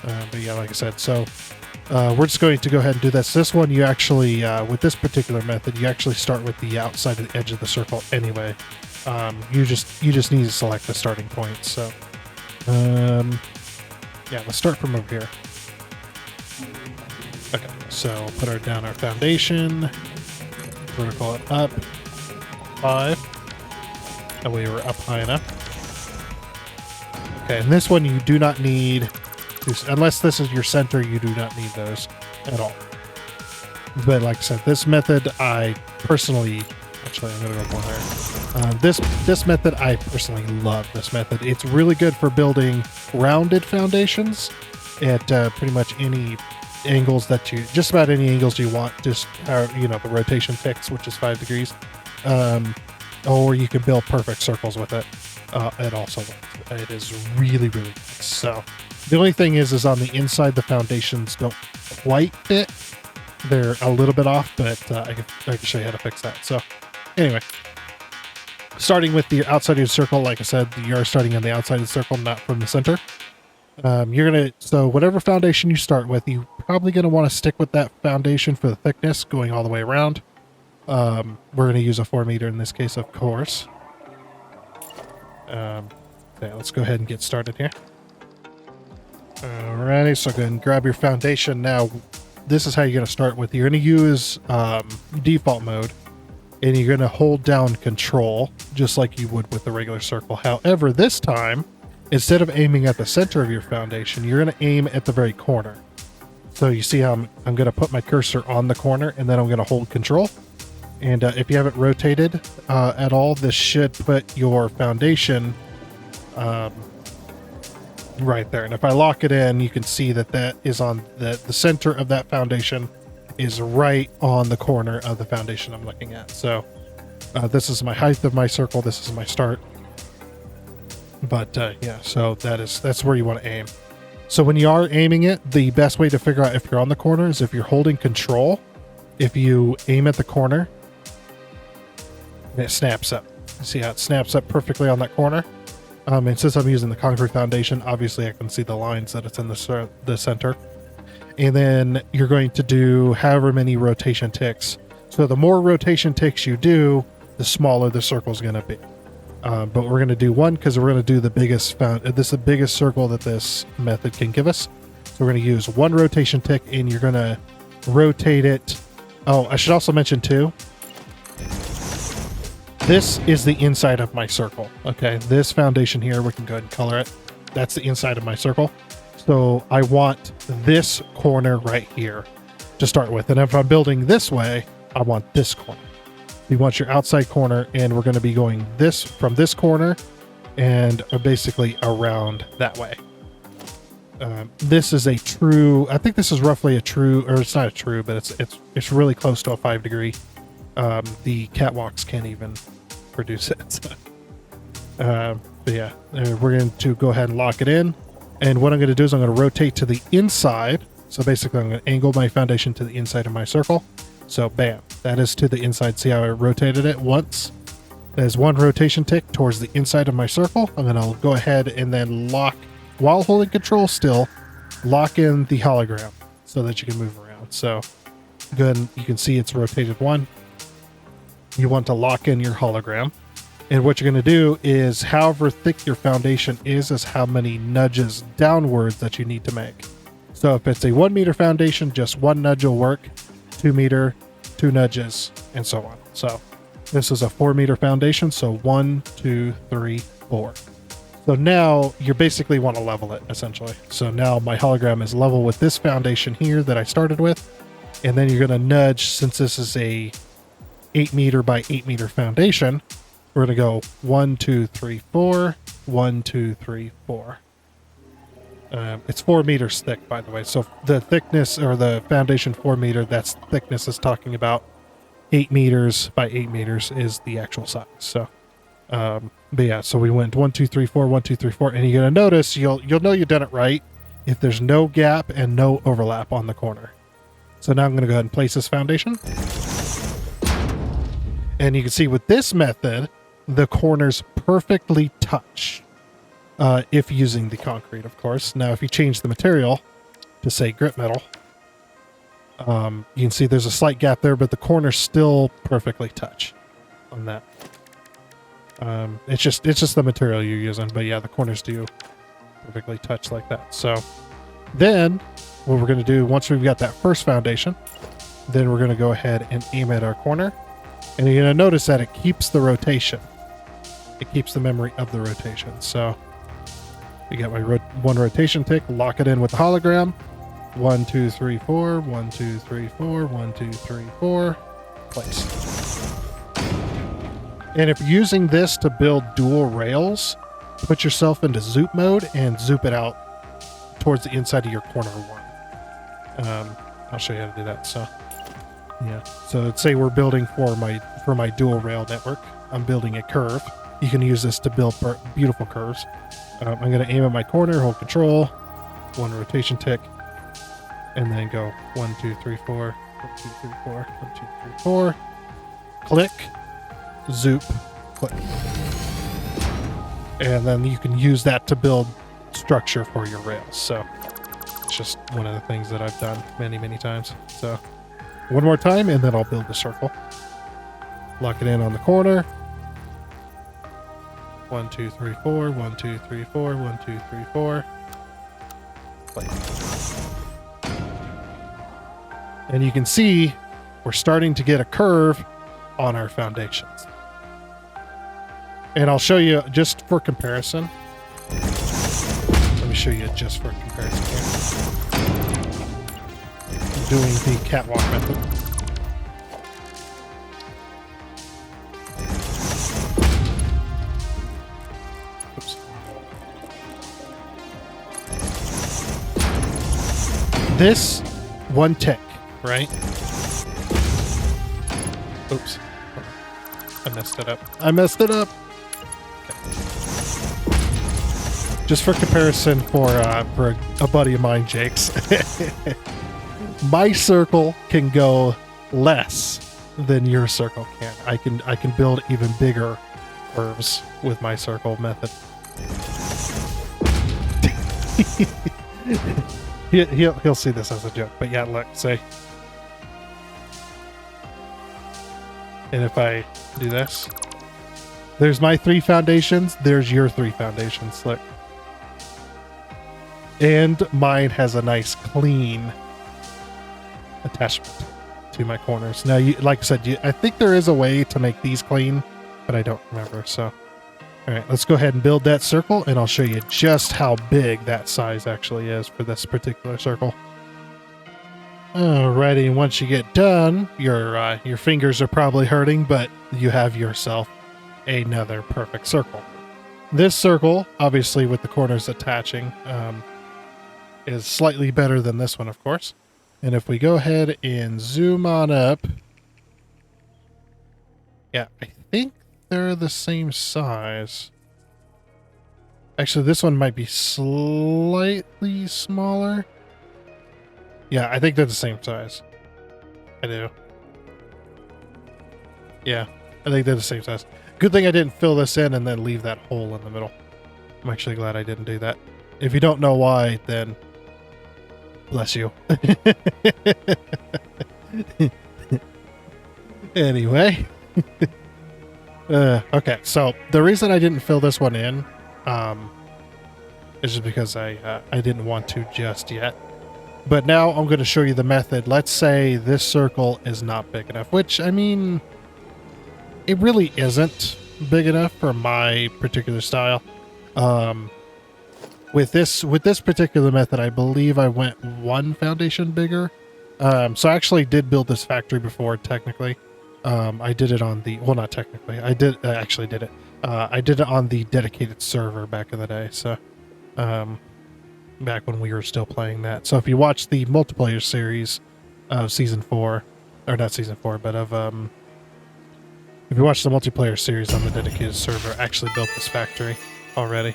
But yeah, like I said, so we're just going to go ahead and do this. This one, you actually, with this particular method, you actually start with the outside of the edge of the circle anyway. You just need to select the starting point. So, yeah, let's start from over here. Okay, so put down our foundation, vertical it up, 5. That way we're up high enough. Okay, and this one you do not need, unless this is your center, you do not need those at all. But like I said, this method I personally, actually I'm going to go more higher. This method, I personally love this method. It's really good for building rounded foundations at pretty much any angles that you, just about any angles you want, just the rotation fix, which is 5 degrees, or you can build perfect circles with it. It also works. It is really, really good. So the only thing is on the inside, the foundations don't quite fit. They're a little bit off, but I can show you how to fix that. So anyway, starting with the outside of your circle, like I said, you're starting on the outside of the circle, not from the center. So whatever foundation you start with, you're probably going to want to stick with that foundation for the thickness going all the way around. We're going to use a 4 meter in this case, of course. Okay, let's go ahead and get started here. Alrighty, so go ahead and grab your foundation. Now, this is how you're going to start with. You're going to use default mode, and you're going to hold down control, just like you would with the regular circle. However, this time, instead of aiming at the center of your foundation, you're going to aim at the very corner. So you see how I'm going to put my cursor on the corner, and then I'm going to hold control. And if you haven't rotated at all, this should put your foundation right there. And if I lock it in, you can see that is on the center of that foundation is right on the corner of the foundation I'm looking at. So this is my height of my circle. This is my start. But yeah, so that's where you want to aim. So when you are aiming it, the best way to figure out if you're on the corner is if you're holding control. If you aim at the corner, and it snaps up. You see how it snaps up perfectly on that corner? And since I'm using the concrete foundation, obviously I can see the lines that it's in the center. And then you're going to do however many rotation ticks. So the more rotation ticks you do, the smaller the circle is going to be. But we're going to do one because we're going to do the biggest this is the biggest circle that this method can give us. So we're going to use one rotation tick, and you're going to rotate it. Oh, I should also mention too, this is the inside of my circle. Okay, this foundation here, we can go ahead and color it. That's the inside of my circle. So I want this corner right here to start with. And if I'm building this way, I want this corner. You want your outside corner, and we're going to be going from this corner and basically around that way. This is a true, I think this is roughly a true, or it's not a true, but it's really close to a 5 degree. The catwalks can't even produce it. But yeah, we're going to go ahead and lock it in. And what I'm going to do is I'm going to rotate to the inside. So basically I'm going to angle my foundation to the inside of my circle. So bam, that is to the inside. See how I rotated it once? There's one rotation tick towards the inside of my circle. I'm going to go ahead and then lock, while holding control still, lock in the hologram so that you can move around. So good, you can see it's rotated one. You want to lock in your hologram. And what you're going to do is however thick your foundation is how many nudges downwards that you need to make. So if it's a 1 meter foundation, just one nudge will work. 2 meter, 2 nudges, and so on. So this is a 4 meter foundation. So 1, 2, 3, 4. So now you basically want to level it essentially. So now my hologram is level with this foundation here that I started with. And then you're going to nudge, since this is a 8 meter by 8 meter foundation, we're going to go 1, 2, 3, 4, 1, 2, 3, 4. It's 4 meters thick, by the way. So the thickness, or the foundation 4 meter, that's thickness is talking about 8 meters by 8 meters is the actual size. So, but yeah, so we went 1, 2, 3, 4, 1, 2, 3, 4, and you're gonna notice you'll know you've done it right if there's no gap and no overlap on the corner. So now I'm gonna go ahead and place this foundation, and you can see with this method, the corners perfectly touch. If using the concrete, of course. Now, if you change the material to, say, grip metal, you can see there's a slight gap there, but the corners still perfectly touch on that. It's just the material you're using, but yeah, the corners do perfectly touch like that. So then what we're going to do, once we've got that first foundation, then we're going to go ahead and aim at our corner, and you're going to notice that it keeps the rotation. it keeps the memory of the rotation. So we got my one rotation tick, lock it in with the hologram. 1, 2, 3, 4, 1, 2, 3, 4, 1, 2, 3, 4, place. And if you're using this to build dual rails, put yourself into zoop mode and zoop it out towards the inside of your corner one. I'll show you how to do that. So yeah, so let's say we're building for my dual rail network. I'm building a curve. You can use this to build beautiful curves. I'm going to aim at my corner, hold control, one rotation tick, and then go 1, 2, 3, 4, 1, 2, 3, 4, 1, 2, 3, 4, click, zoop, click. And then you can use that to build structure for your rails. So it's just one of the things that I've done many, many times. So one more time, and then I'll build the circle. Lock it in on the corner. 1, 2, 3, 4, 1, 2, 3, 4, 1, 2, 3, 4. Play. And you can see we're starting to get a curve on our foundations. And I'll show you just for comparison. Let me show you just for comparison here. I'm doing the catwalk method. Oops. This one tick, right? Oops. I messed it up. I messed it up. Just for comparison, for a buddy of mine, Jake's, my circle can go less than your circle can. I can build even bigger curves with my circle method. he'll see this as a joke, but yeah, look, say. And if I do this, there's my 3 foundations. There's your 3 foundations. Look. And mine has a nice clean attachment to my corners. Now, like I said, I think there is a way to make these clean, but I don't remember. So, all right, let's go ahead and build that circle, and I'll show you just how big that size actually is for this particular circle. Alrighty, and once you get done, your fingers are probably hurting, but you have yourself another perfect circle. This circle, obviously with the corners attaching, is slightly better than this one, of course. And if we go ahead and zoom on up, yeah, I think they're the same size. Actually, this one might be slightly smaller. Yeah, I think they're the same size. I do. Yeah, I think they're the same size. Good thing I didn't fill this in and then leave that hole in the middle. I'm actually glad I didn't do that. If you don't know why, then bless you. Anyway. Okay, so the reason I didn't fill this one in is just because I didn't want to just yet. But now I'm going to show you the method. Let's say this circle is not big enough, which, I mean, it really isn't big enough for my particular style. With this particular method, I believe I went 1 foundation bigger. So I actually did build this factory before, technically. I did it on the, well, not technically. I actually did it. I did it on the dedicated server back in the day. So, back when we were still playing that. So if you watch the multiplayer series of season 4, or not season 4, but of, if you watch the multiplayer series on the dedicated server, I actually built this factory already.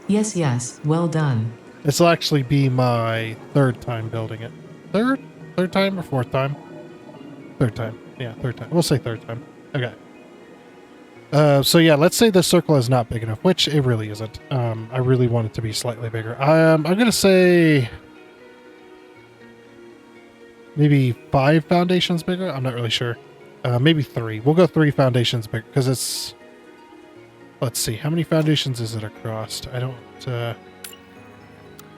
Yes, yes, well done. This will actually be my 3rd time building it. Third time or 4th time? 3rd time. Yeah, 3rd time. We'll say 3rd time. Okay. So yeah, let's say the circle is not big enough, which it really isn't. I really want it to be slightly bigger. I'm going to say maybe 5 foundations bigger. I'm not really sure. Maybe 3. We'll go 3 foundations bigger because it's, let's see, how many foundations is it across? I don't,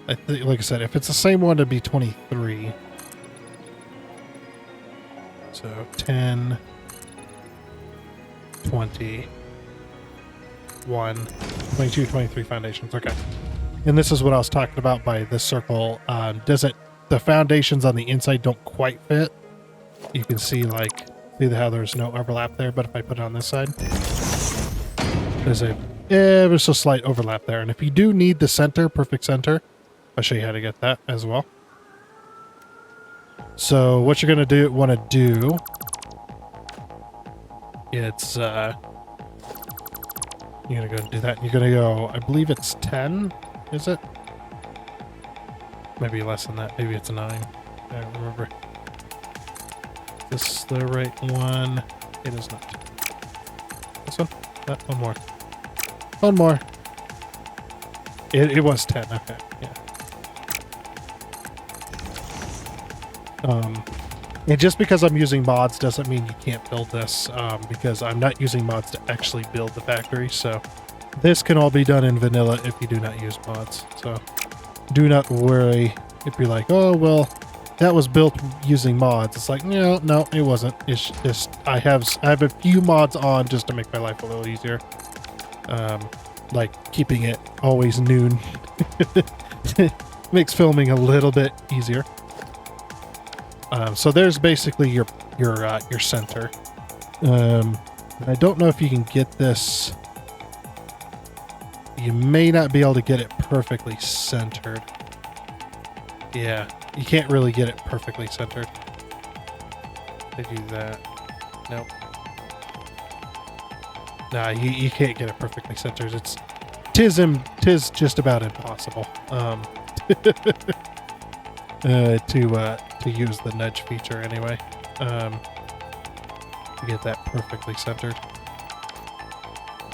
I think, like I said, if it's the same one, it'd be 23. So 10, 20, 21, 22, 23 foundations. Okay. And this is what I was talking about by this circle. The foundations on the inside don't quite fit. You can see how there's no overlap there, but if I put it on this side, there's a ever so slight overlap there. And if you do need the center, perfect center, I'll show you how to get that as well. So what you're going to want to do, it's, you're going to go do that. You're going to go, I believe it's 10, is it? Maybe less than that. Maybe it's 9. I don't remember. Is this the right one? It is not. This one? One more. One more. It was 10. Okay. Yeah. And just because I'm using mods doesn't mean you can't build this, because I'm not using mods to actually build the factory. So this can all be done in vanilla if you do not use mods. So do not worry if you're like, oh, well, that was built using mods. It's like, no, it wasn't. It's just, I have a few mods on just to make my life a little easier. Like keeping it always noon makes filming a little bit easier. So there's basically your center. I don't know if you can get this. You may not be able to get it perfectly centered. Yeah, you can't really get it perfectly centered. They do that. Nope. Nah, you can't get it perfectly centered. Tis just about impossible. To use the nudge feature anyway, to get that perfectly centered.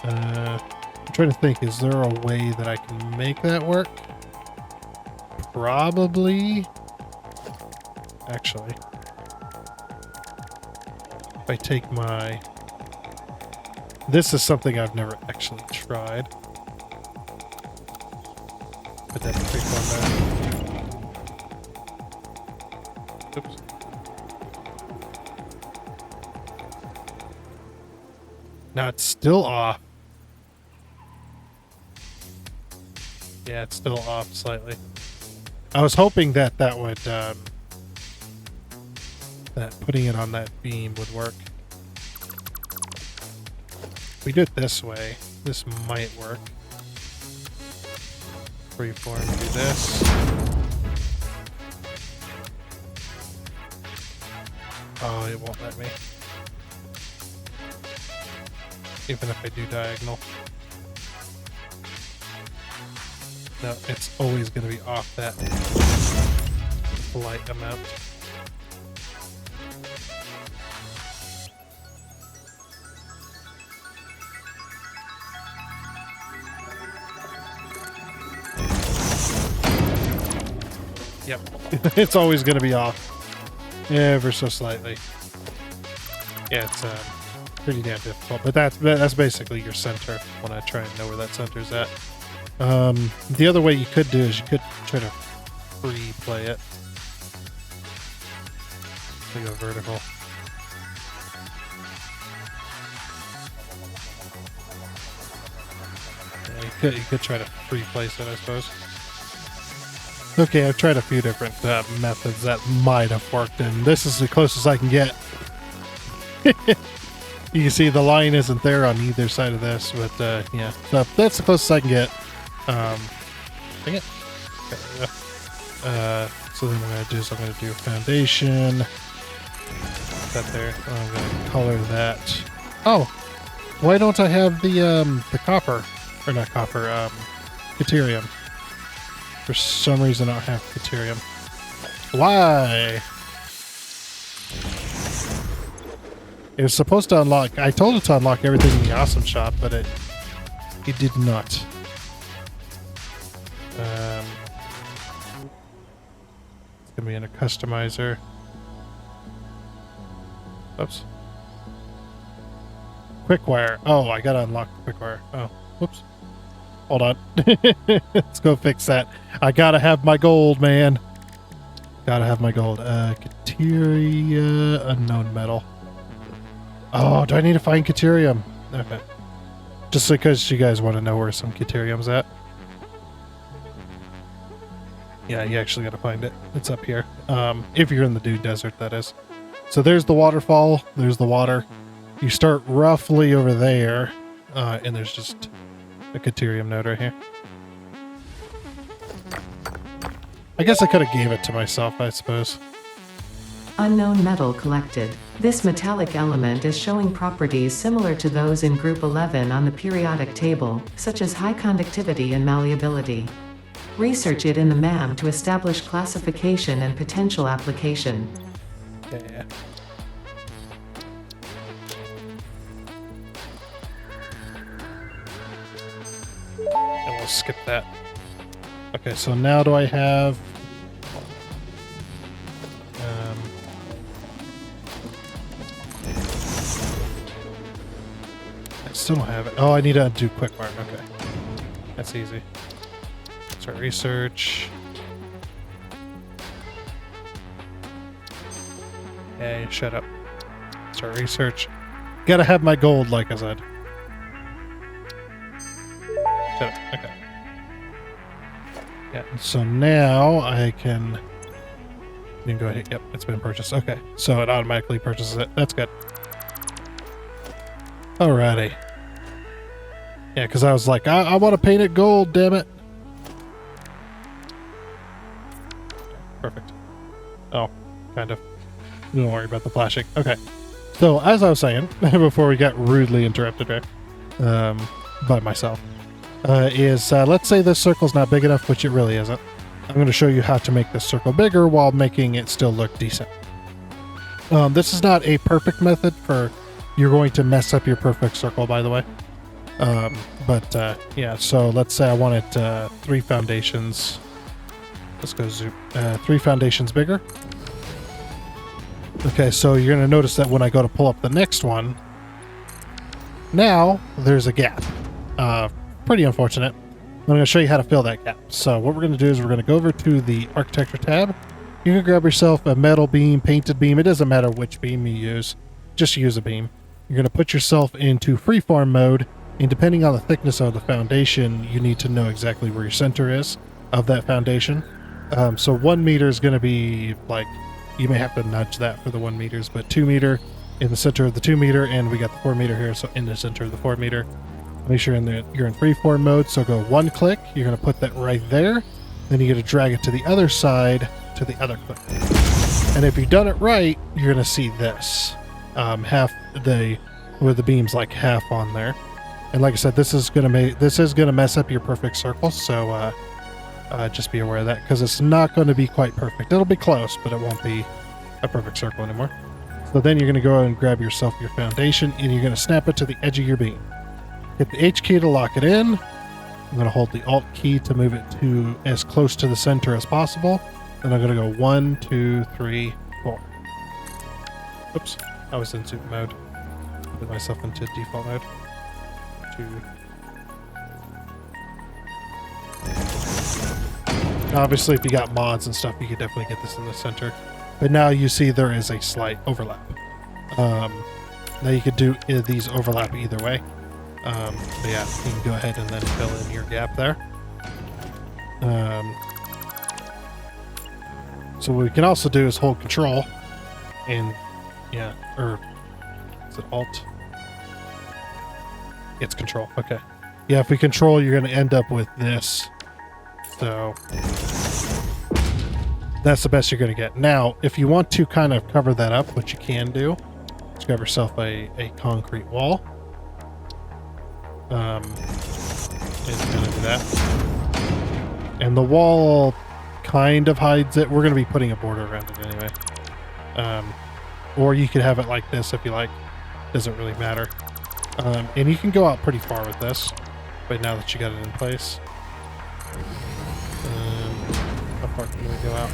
I'm trying to think, is there a way that I can make that work? Probably. Actually, if I take my... This is something I've never actually tried. Put that quick on there. Oops. Now it's still off. Yeah, it's still off slightly. I was hoping that would, that putting it on that beam would work. If we do it this way, this might work. Freeform, do this. Oh, it won't let me. Even if I do diagonal. No, it's always going to be off that light amount. Yep, it's always going to be off. Ever so slightly. Yeah, it's pretty damn difficult, but that's basically your center when I try and know where that center's at. The other way you could do is you could try to free play it. So go vertical. Yeah, you could try to free place it, I suppose. Okay, I've tried a few different methods that might have worked, and this is the closest I can get. You can see the line isn't there on either side of this, but yeah, so that's the closest I can get. Dang it. Okay, so then what I'm going to do is I'm going to do foundation. That there. I'm going to color that. Oh, why don't I have the copper, or not copper, Caterium? For some reason I don't have Caterium. Why? It was supposed to unlock. I told it to unlock everything in the awesome shop, but it did not. It's gonna be in a customizer. Oops. Quick wire. Oh, I gotta unlock the quick wire. Oh, whoops. Hold on. Let's go fix that. I gotta have my gold, man. Gotta have my gold. Cateria, unknown metal. Oh, do I need to find Caterium? Okay. Just because you guys want to know where some Caterium's at. Yeah, you actually got to find it. It's up here. If you're in the Dude Desert, that is. So there's the waterfall. There's the water. You start roughly over there, and there's just a Caterium node right here. I guess I could have gave it to myself, I suppose. Unknown metal collected. This metallic element is showing properties similar to those in Group 11 on the periodic table, such as high conductivity and malleability. Research it in the MAM to establish classification and potential application. Yeah. And we'll skip that. Okay, so now do I have... I still don't have it. Oh, I need to do quick mark. Okay. That's easy. Start research. Hey, shut up. Start research. Gotta have my gold, like I said. Shut up. Okay. Yeah, so now I can... You can go ahead. Yep, it's been purchased. Okay, so it automatically purchases it. That's good. Alrighty. Yeah, because I was like, I want to paint it gold, damn it. Perfect. Oh, kind of. Don't worry about the flashing. Okay. So, as I was saying, before we got rudely interrupted, right? By myself, let's say this circle's not big enough, which it really isn't. I'm going to show you how to make this circle bigger while making it still look decent. This is not a perfect method for... You're going to mess up your perfect circle, by the way. Yeah, so let's say I wanted 3 foundations. Let's go zoom. 3 foundations bigger. Okay, so you're going to notice that when I go to pull up the next one, now there's a gap. Pretty unfortunate. I'm going to show you how to fill that gap. So what we're going to do is we're going to go over to the architecture tab. You can grab yourself a metal beam, painted beam. It doesn't matter which beam you use. Just use a beam. You're going to put yourself into freeform mode, and depending on the thickness of the foundation, you need to know exactly where your center is of that foundation. So 1 meter is going to be like, you may have to nudge that for the 1 meters, but 2 meter in the center of the 2 meter, and we got the 4 meter here, so in the center of the 4 meter. Make sure you're in freeform mode, so go 1 click. You're going to put that right there. Then you're going to drag it to the other side to the other click. And if you've done it right, you're going to see this. Where the beam's like half on there. And like I said, this is gonna mess up your perfect circle, so just be aware of that, because it's not going to be quite perfect. It'll be close, but it won't be a perfect circle anymore. So then you're going to go and grab yourself your foundation, and you're going to snap it to the edge of your beam. Hit the H key to lock it in. I'm going to hold the Alt key to move it to as close to the center as possible. Then I'm going to go 1, 2, 3, 4. Oops, I was in zoom mode. Put myself into default mode. 2. Obviously, if you got mods and stuff, you could definitely get this in the center. But now you see there is a slight overlap. Now you could do these overlap either way. But yeah, you can go ahead and then fill in your gap there. So what we can also do is hold Control and, yeah, or is it Alt? It's Control, okay. Yeah, if we Control, you're going to end up with this. So that's the best you're going to get. Now, if you want to kind of cover that up, what you can do is grab yourself a concrete wall. It's going to do that. And the wall kind of hides it. We're going to be putting a border around it anyway. Or you could have it like this if you like. Doesn't really matter. And you can go out pretty far with this. But now that you got it in place. How far can we go out?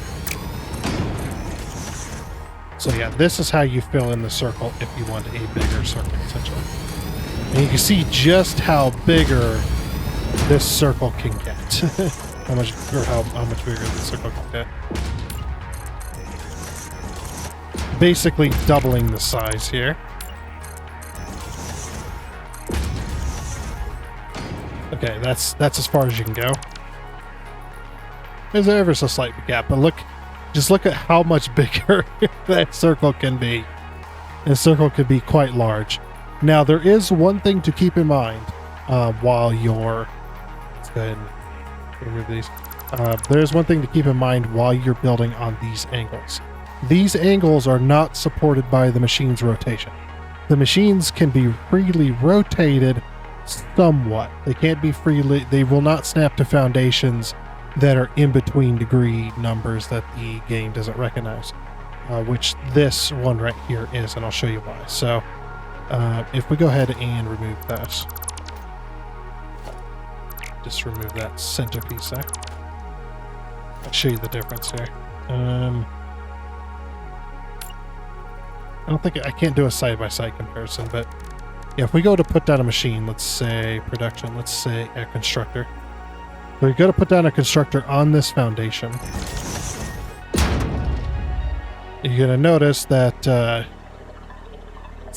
So yeah, this is how you fill in the circle if you want a bigger circle, essentially. And you can see just how bigger this circle can get. how much bigger this circle can get. Basically doubling the size here. Okay, that's as far as you can go. There's ever so slight gap, but just look at how much bigger that circle can be. The circle could be quite large. Now, there is one thing to keep in mind while you're... Let's go ahead and remove these. There's one thing to keep in mind while you're building on these angles. These angles are not supported by the machine's rotation. The machines can be freely rotated somewhat. They can't be freely... They will not snap to foundations that are in between degree numbers that the game doesn't recognize, which this one right here is, and I'll show you why. So if we go ahead and remove this, just remove that centerpiece there. I'll show you the difference here. I don't think I can't do a side-by-side comparison, but yeah, if we go to put down a machine, let's say production, let's say a constructor. So you got to put down a constructor on this foundation. You're going to notice that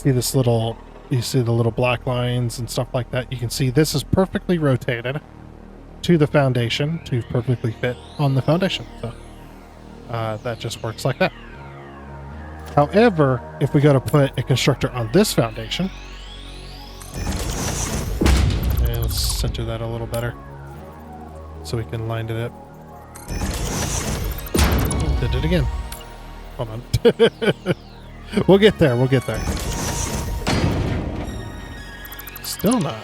you see the little black lines and stuff like that. You can see this is perfectly rotated to the foundation to perfectly fit on the foundation. So that just works like that. However, if we go to put a constructor on this foundation, and let's center that a little better so we can line it up. Did it again. Hold on. We'll get there. We'll get there. Still not.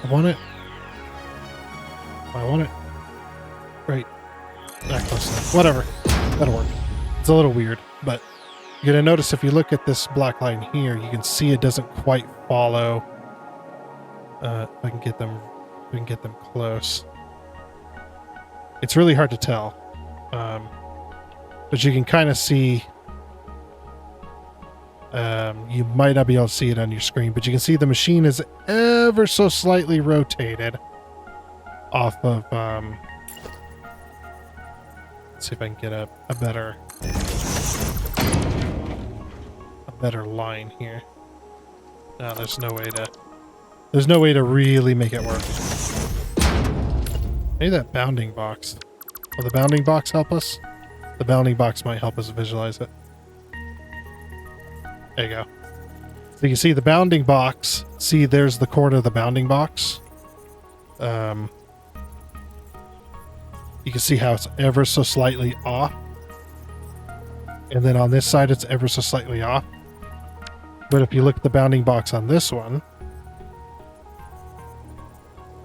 I want it. I want it. Right. That close enough. Whatever. That'll work. It's a little weird, but you're going to notice if you look at this black line here, you can see it doesn't quite follow. If I can get them, we can get them close. It's really hard to tell. But you can kind of see, you might not be able to see it on your screen, but you can see the machine is ever so slightly rotated off of, let's see if I can get a better line here. No, there's no way to really make it work. Maybe that bounding box. Will the bounding box help us? The bounding box might help us visualize it. There you go. So you can see the bounding box. See, there's the corner of the bounding box. You can see how it's ever so slightly off. And then on this side, it's ever so slightly off. But if you look at the bounding box on this one,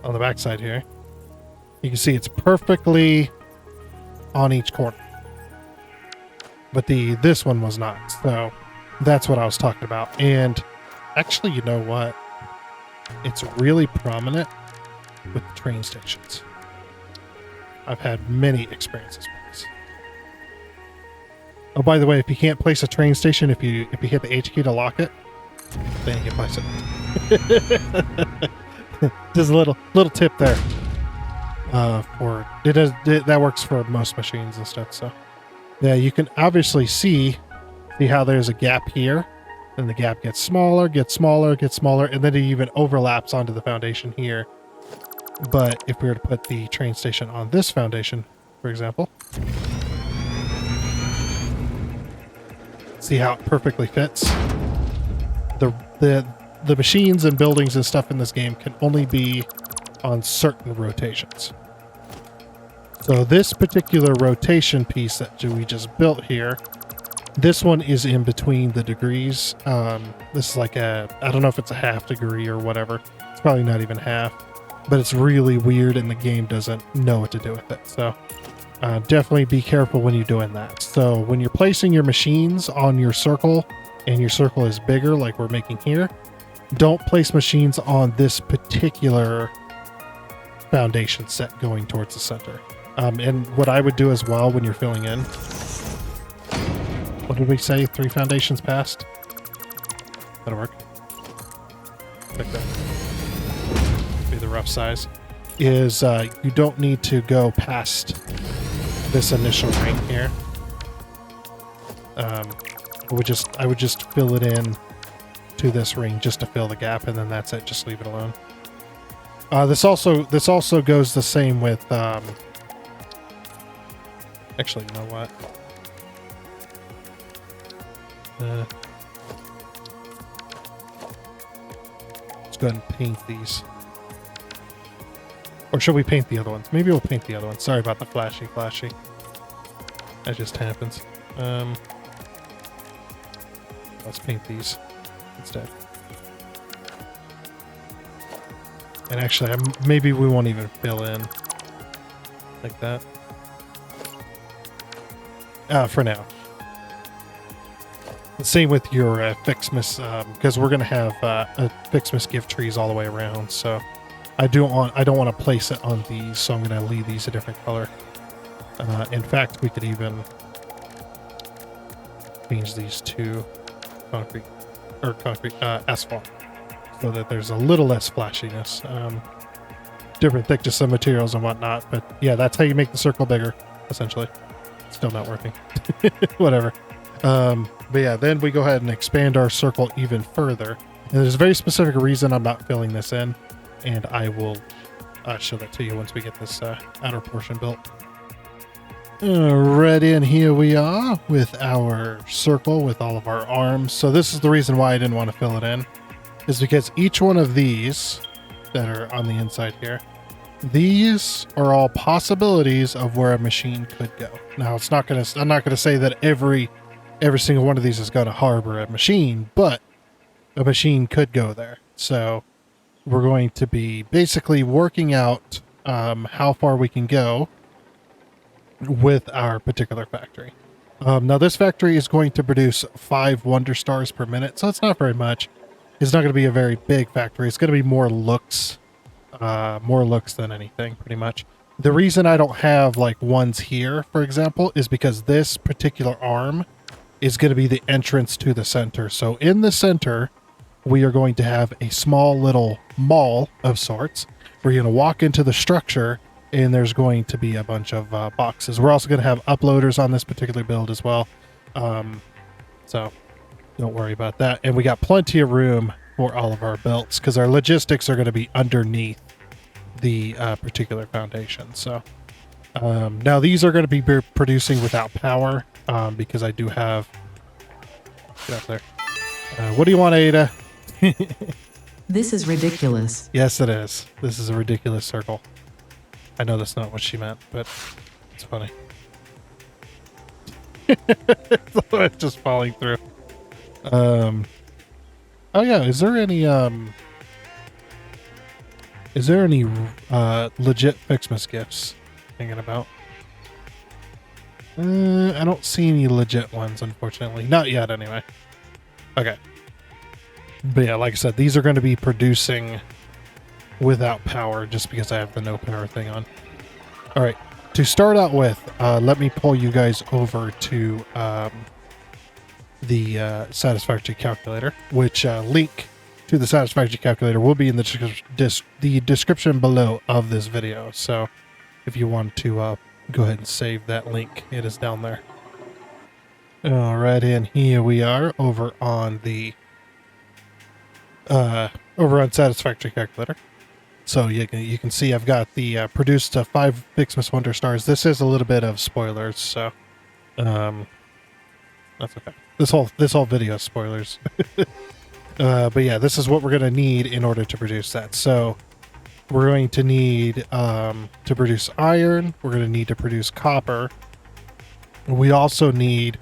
on the back side here, you can see it's perfectly on each corner. But this one was not. So that's what I was talking about. And actually, you know what? It's really prominent with the train stations. I've had many experiences with this. Oh, by the way, if you can't place a train station, if you hit the H key to lock it, then you can place it. Just a little tip there. That works for most machines and stuff. So yeah, you can obviously see how there's a gap here, and the gap gets smaller, and then it even overlaps onto the foundation here. But if we were to put the train station on this foundation, for example, see how it perfectly fits? The machines and buildings and stuff in this game can only be on certain rotations. So this particular rotation piece that we just built here, this one is in between the degrees. This is like I don't know if it's a half degree or whatever. It's probably not even half. But it's really weird and the game doesn't know what to do with it. So definitely be careful when you're doing that. So when you're placing your machines on your circle and your circle is bigger like we're making here, don't place machines on this particular foundation set going towards the center. And what I would do as well when you're filling in, what did we say? 3 foundations past? That'll work. Like that. The rough size is you don't need to go past this initial ring here. I would just fill it in to this ring just to fill the gap, and then that's it. Just leave it alone. This also goes the same with. Actually, you know what? Let's go ahead and paint these. Or should we paint the other ones? Maybe we'll paint the other ones. Sorry about the flashy. That just happens. Let's paint these instead. And actually, maybe we won't even fill in like that. For now. The same with your Ficsmas, because we're going to have a Ficsmas gift trees all the way around. So I don't want to place it on these, so I'm going to leave these a different color. In fact, we could even change these to asphalt, so that there's a little less flashiness. Different thickness of materials and whatnot, but yeah, that's how you make the circle bigger, essentially. Still not working. Whatever. But yeah, then we go ahead and expand our circle even further. And there's a very specific reason I'm not filling this in, and I will show that to you once we get this outer portion built. Alrighty, and here we are with our circle with all of our arms. So this is the reason why I didn't want to fill it in, is because each one of these that are on the inside here, these are all possibilities of where a machine could go. Now, I'm not gonna say that every single one of these is going to harbor a machine, but a machine could go there. So we're going to be basically working out how far we can go with our particular factory. Now, this factory is going to produce 5 Wonder Stars per minute, so it's not very much. It's not going to be a very big factory. It's going to be more looks than anything, pretty much. The reason I don't have like ones here, for example, is because this particular arm is going to be the entrance to the center. So in the center, we are going to have a small little mall of sorts. We're going to walk into the structure, and there's going to be a bunch of boxes. We're also going to have uploaders on this particular build as well. So don't worry about that. And we got plenty of room for all of our belts, because our logistics are going to be underneath the particular foundation. So now these are going to be producing without power, because I do have... Get up there. What do you want, Ada? This is ridiculous. Yes, it is. This is a ridiculous circle. I know that's not what she meant, but it's funny. It's just falling through. Oh yeah, is there any legit Ficsmas gifts hanging about? I don't see any legit ones, unfortunately. Not yet, anyway. Okay. But yeah, like I said, these are going to be producing without power, just because I have the no power thing on. All right. To start out with, let me pull you guys over to the Satisfactory calculator, which link to the Satisfactory calculator will be in the description below of this video. So if you want to go ahead and save that link, it is down there. All right, and here we are over on the Satisfactory calculator. So you can see I've got the produced 5 Ficsmas Wonder Stars. This is a little bit of spoilers, so that's okay. This whole video is spoilers. But yeah, this is what we're gonna need in order to produce that. So we're going to need to produce iron. We're going to need to produce copper. We also need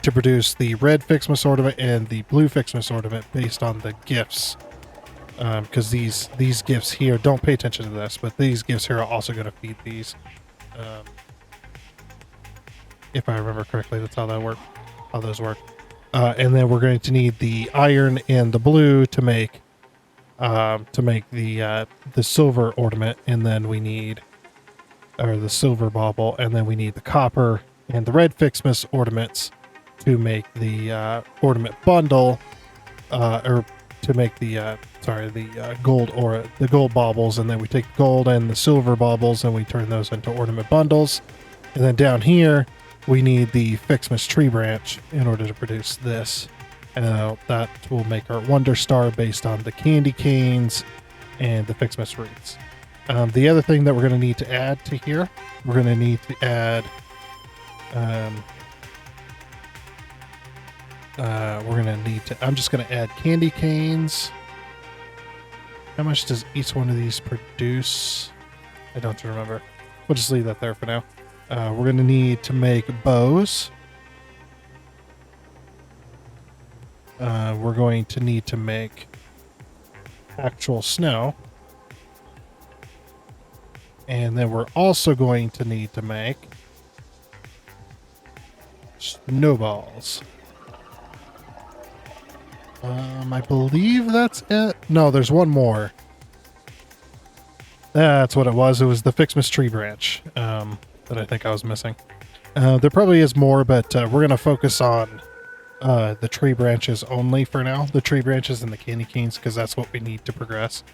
to produce the red Ficsmas ornament and the blue Ficsmas ornament based on the gifts. Because these gifts here, don't pay attention to this, but these gifts here are also going to feed these. If I remember correctly, that's how those work. And then we're going to need the iron and the blue to make the silver ornament, and then we need, or the silver bauble, and then we need the copper and the red Ficsmas ornaments to make the ornament bundle, or to make the gold baubles, and then we take the gold and the silver baubles and we turn those into ornament bundles. And then down here we need the Ficsmas tree branch in order to produce this. And that will make our Wonder Star based on the candy canes and the Ficsmas wreaths. The other thing that we're going to need to add to here, we're going to need to add, I'm just going to add candy canes. How much does each one of these produce? I don't remember. We'll just leave that there for now. We're going to need to make bows. We're going to need to make actual snow. And then we're also going to need to make snowballs. I believe that's it. No, there's one more. That's what it was. It was the Ficsmas tree branch that I think I was missing. There probably is more, but we're going to focus on the tree branches only for now. The tree branches and the candy canes, because that's what we need to progress.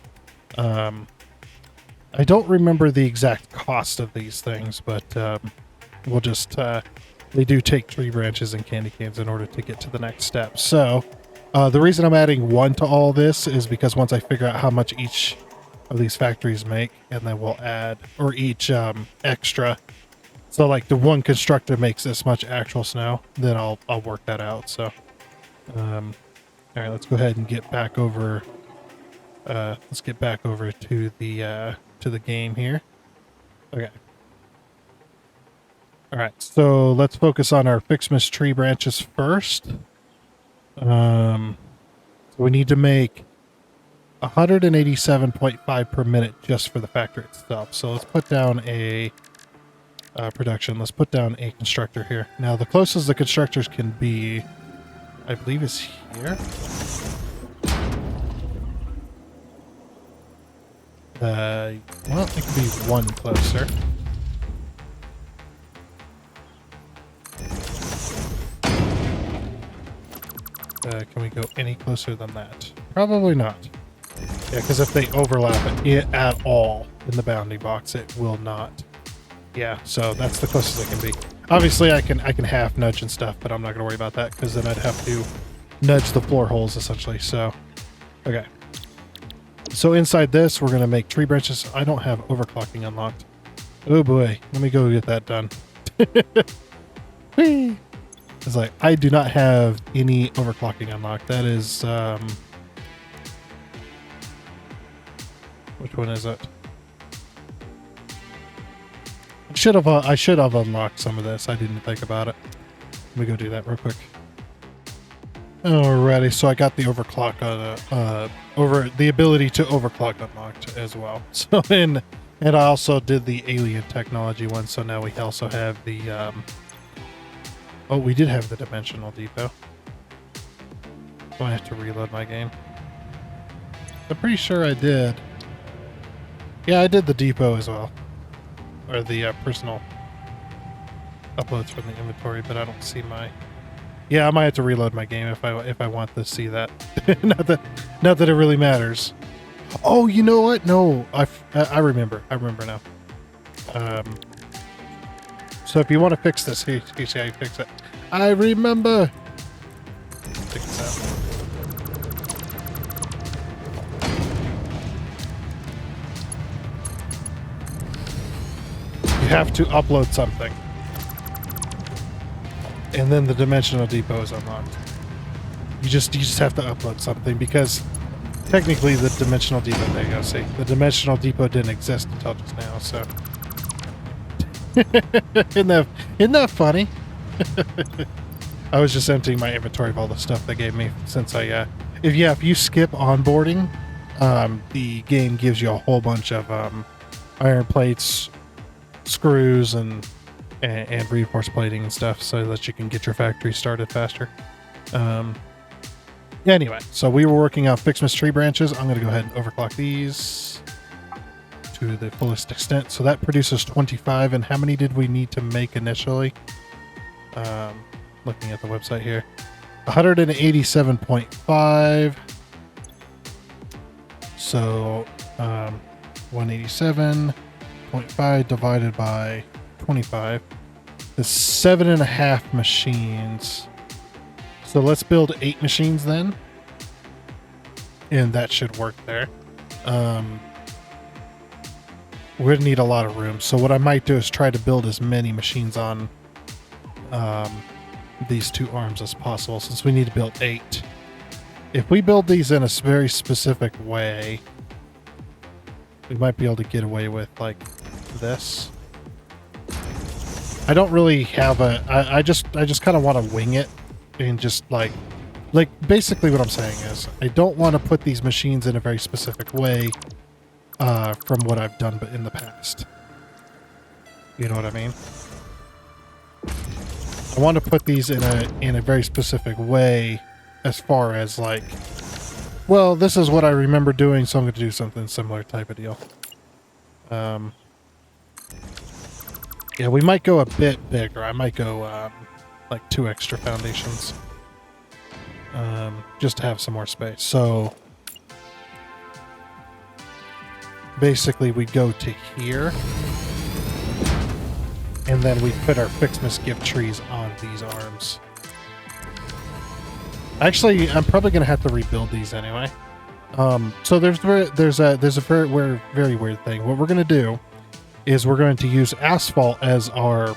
I don't remember the exact cost of these things, but we'll just... they do take tree branches and candy canes in order to get to the next step. So the reason I'm adding one to all this is because once I figure out how much each of these factories make, and then we'll add, or each extra. So like the one constructor makes this much actual snow, then I'll work that out. So all right, let's go ahead and get back over. Let's get back over to the game here. Okay. All right, so let's focus on our Ficsmas tree branches first. So we need to make 187.5 per minute just for the factory itself. So let's put down a production. Let's put down a constructor here. Now the closest the constructors can be, I believe, is here. Well, it could be one closer. Can we go any closer than that? Probably not. Yeah, because if they overlap it at all in the bounding box, it will not. Yeah, so that's the closest it can be. Obviously, I can half nudge and stuff, but I'm not going to worry about that because then I'd have to nudge the floor holes essentially. So, okay. So inside this, we're going to make tree branches. I don't have overclocking unlocked. Oh boy, let me go get that done. Whee! It's like, I do not have any overclocking unlocked. That is, which one is it? I should have unlocked some of this. I didn't think about it. Let me go do that real quick. Alrighty, so I got the overclock over the ability to overclock unlocked as well. So and I also did the alien technology one. So now we also have the oh, we did have the dimensional depot. So I have to reload my game. I'm pretty sure I did. Yeah, I did the depot as well, or the personal uploads from the inventory, but I don't see my. Yeah, I might have to reload my game if I want to see that. not that it really matters. Oh, you know what? No, I remember. I remember now. So if you want to fix this, here's how you fix it. I remember. Check this out. You have to upload something. And then the dimensional depot is unlocked. You just have to upload something because technically the dimensional depot, there you go, see, the dimensional depot didn't exist until just now, so. Isn't that funny? I was just emptying my inventory of all the stuff they gave me since if you skip onboarding, the game gives you a whole bunch of iron plates, screws, and reinforced plating and stuff so that you can get your factory started faster. Anyway, so we were working on Ficsmas tree branches. I'm going to go ahead and overclock these to the fullest extent. So that produces 25. And how many did we need to make initially? Looking at the website here. 187.5. So 187.5 divided by 25 is 7.5 machines. So let's build 8 machines then. And that should work there. We're gonna need a lot of room. So what I might do is try to build as many machines on these 2 arms as possible, since we need to build 8. If we build these in a very specific way, we might be able to get away with like this. I don't really have a. I just kind of want to wing it and just like basically what I'm saying is I don't want to put these machines in a very specific way from what I've done but in the past. You know what I mean? I want to put these in a very specific way as far as like, well, this is what I remember doing, so I'm going to do something similar type of deal. Yeah, we might go a bit bigger. I might go like 2 extra foundations. Just to have some more space. So basically we go to here. And then we put our Ficsmas gift trees on these arms. Actually, I'm probably going to have to rebuild these anyway. So there's a very weird thing. What we're going to do is we're going to use asphalt as our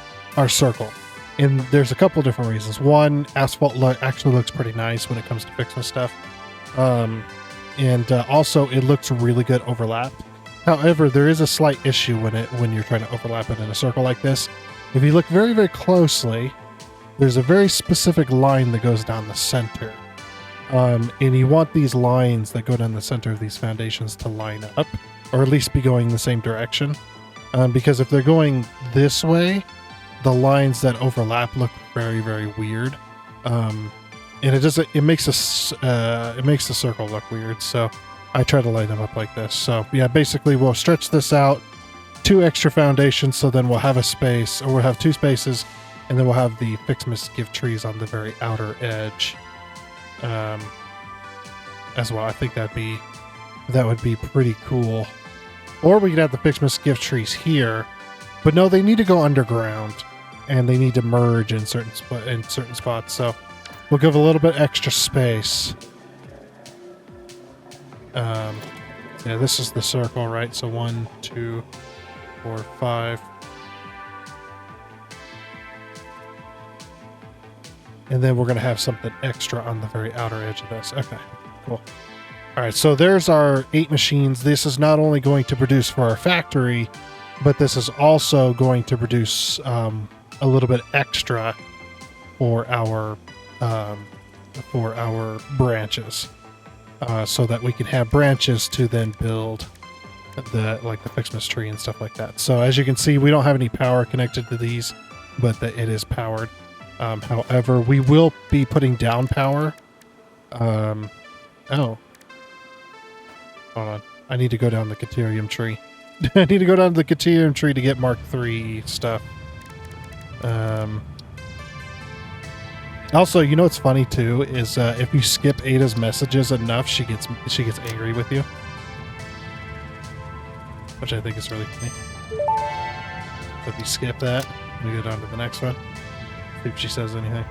circle. And there's a couple different reasons. One, asphalt actually looks pretty nice when it comes to Ficsmas stuff. And also it looks really good overlapped. However, there is a slight issue when you're trying to overlap it in a circle like this. If you look very, very closely, there's a very specific line that goes down the center. And you want these lines that go down the center of these foundations to line up, or at least be going the same direction. Because if they're going this way, the lines that overlap look very, very weird. And it makes the circle look weird. So I try to line them up like this. So yeah, basically we'll stretch this out 2 extra foundations. So then we'll have a space, or we'll have 2 spaces, and then we'll have the Ficsmas gift trees on the very outer edge. As well. I think that would be pretty cool. Or we could have the Ficsmas gift trees here, but no, they need to go underground, and they need to merge in certain spots. So we'll give a little bit extra space. Yeah, this is the circle, right? So 1, 2, 4, 5. And then we're going to have something extra on the very outer edge of this. Okay, cool. All right, so there's our 8 machines. This is not only going to produce for our factory, but this is also going to produce a little bit extra for our branches, so that we can have branches to then build the Ficsmas tree and stuff like that. So as you can see, we don't have any power connected to these, but it is powered. However, we will be putting down power. Oh. Hold on. I need to go down the Caterium tree. I need to go down to the Caterium tree to get Mark III stuff. Also, you know what's funny too is if you skip Ada's messages enough, she gets angry with you, which I think is really funny. So if you skip that, we go down to the next one. See if she says anything.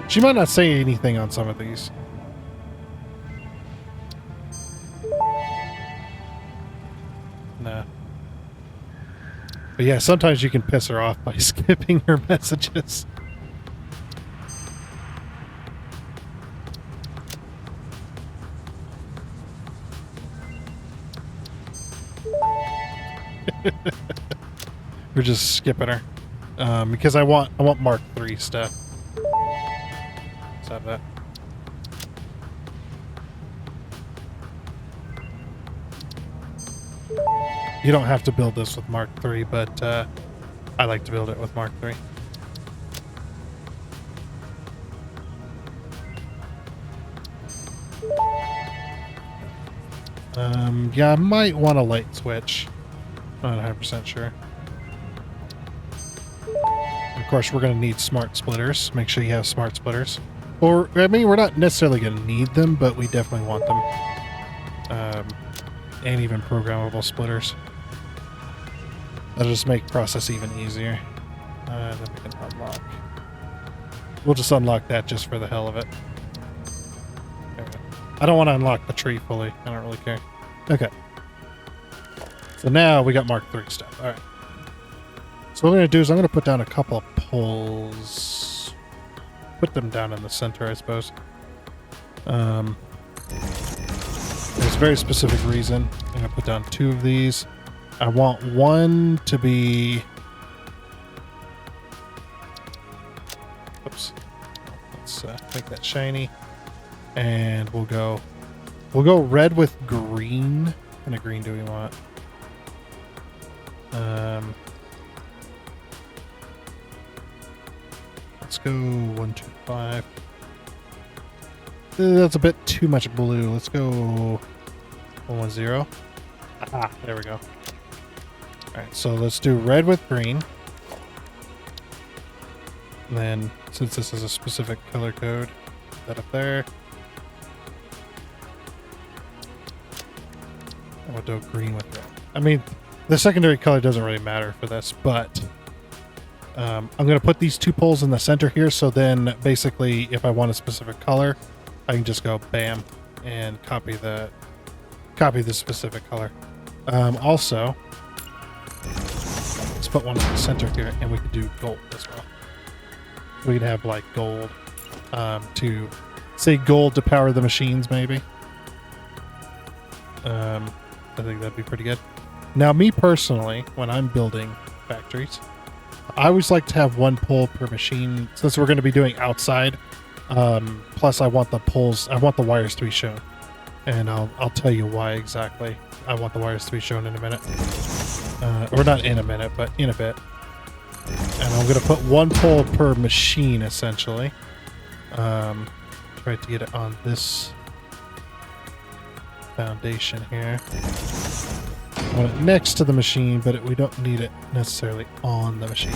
She might not say anything on some of these. Nah. But yeah, sometimes you can piss her off by skipping her messages. We're just skipping her. Because I want Mark III stuff. Let's have that. You don't have to build this with Mark III, but I like to build it with Mark III. Yeah, I might want a light switch. Not 100% sure. Of course, we're going to need smart splitters. Make sure you have smart splitters. Or, I mean, we're not necessarily going to need them, but we definitely want them. And even programmable splitters. That'll just make process even easier. Then we can unlock. We'll just unlock that just for the hell of it. There we go. I don't want to unlock the tree fully. I don't really care. Okay. So now we got Mark 3 stuff. All right. So what I'm going to do is I'm going to put down a couple of poles. Put them down in the center, I suppose. There's a very specific reason. I'm going to put down 2 of these. I want one to be... Oops. Let's make that shiny. And we'll go red with green. What kind of green do we want? Let's go 1, 2, 5. That's a bit too much blue. Let's go 1, 1, 0. Ah, there we go. Alright, so let's do red with green. And then, since this is a specific color code, put that up there. And we'll do green with red. I mean, the secondary color doesn't really matter for this, but I'm going to put these 2 poles in the center here, so then basically if I want a specific color, I can just go bam and copy the specific color. Also, let's put one in the center here, and we could do gold as well. We could have like gold to say gold to power the machines, maybe. I think that'd be pretty good. Now, me personally, when I'm building factories, I always like to have 1 pole per machine, since we're going to be doing outside. Plus, I want the poles, I want the wires to be shown, and I'll tell you why exactly I want the wires to be shown in a minute, or not in a minute, but in a bit. And I'm going to put 1 pole per machine, essentially. Try to get it on this foundation here. I want it next to the machine, but we don't need it necessarily on the machine.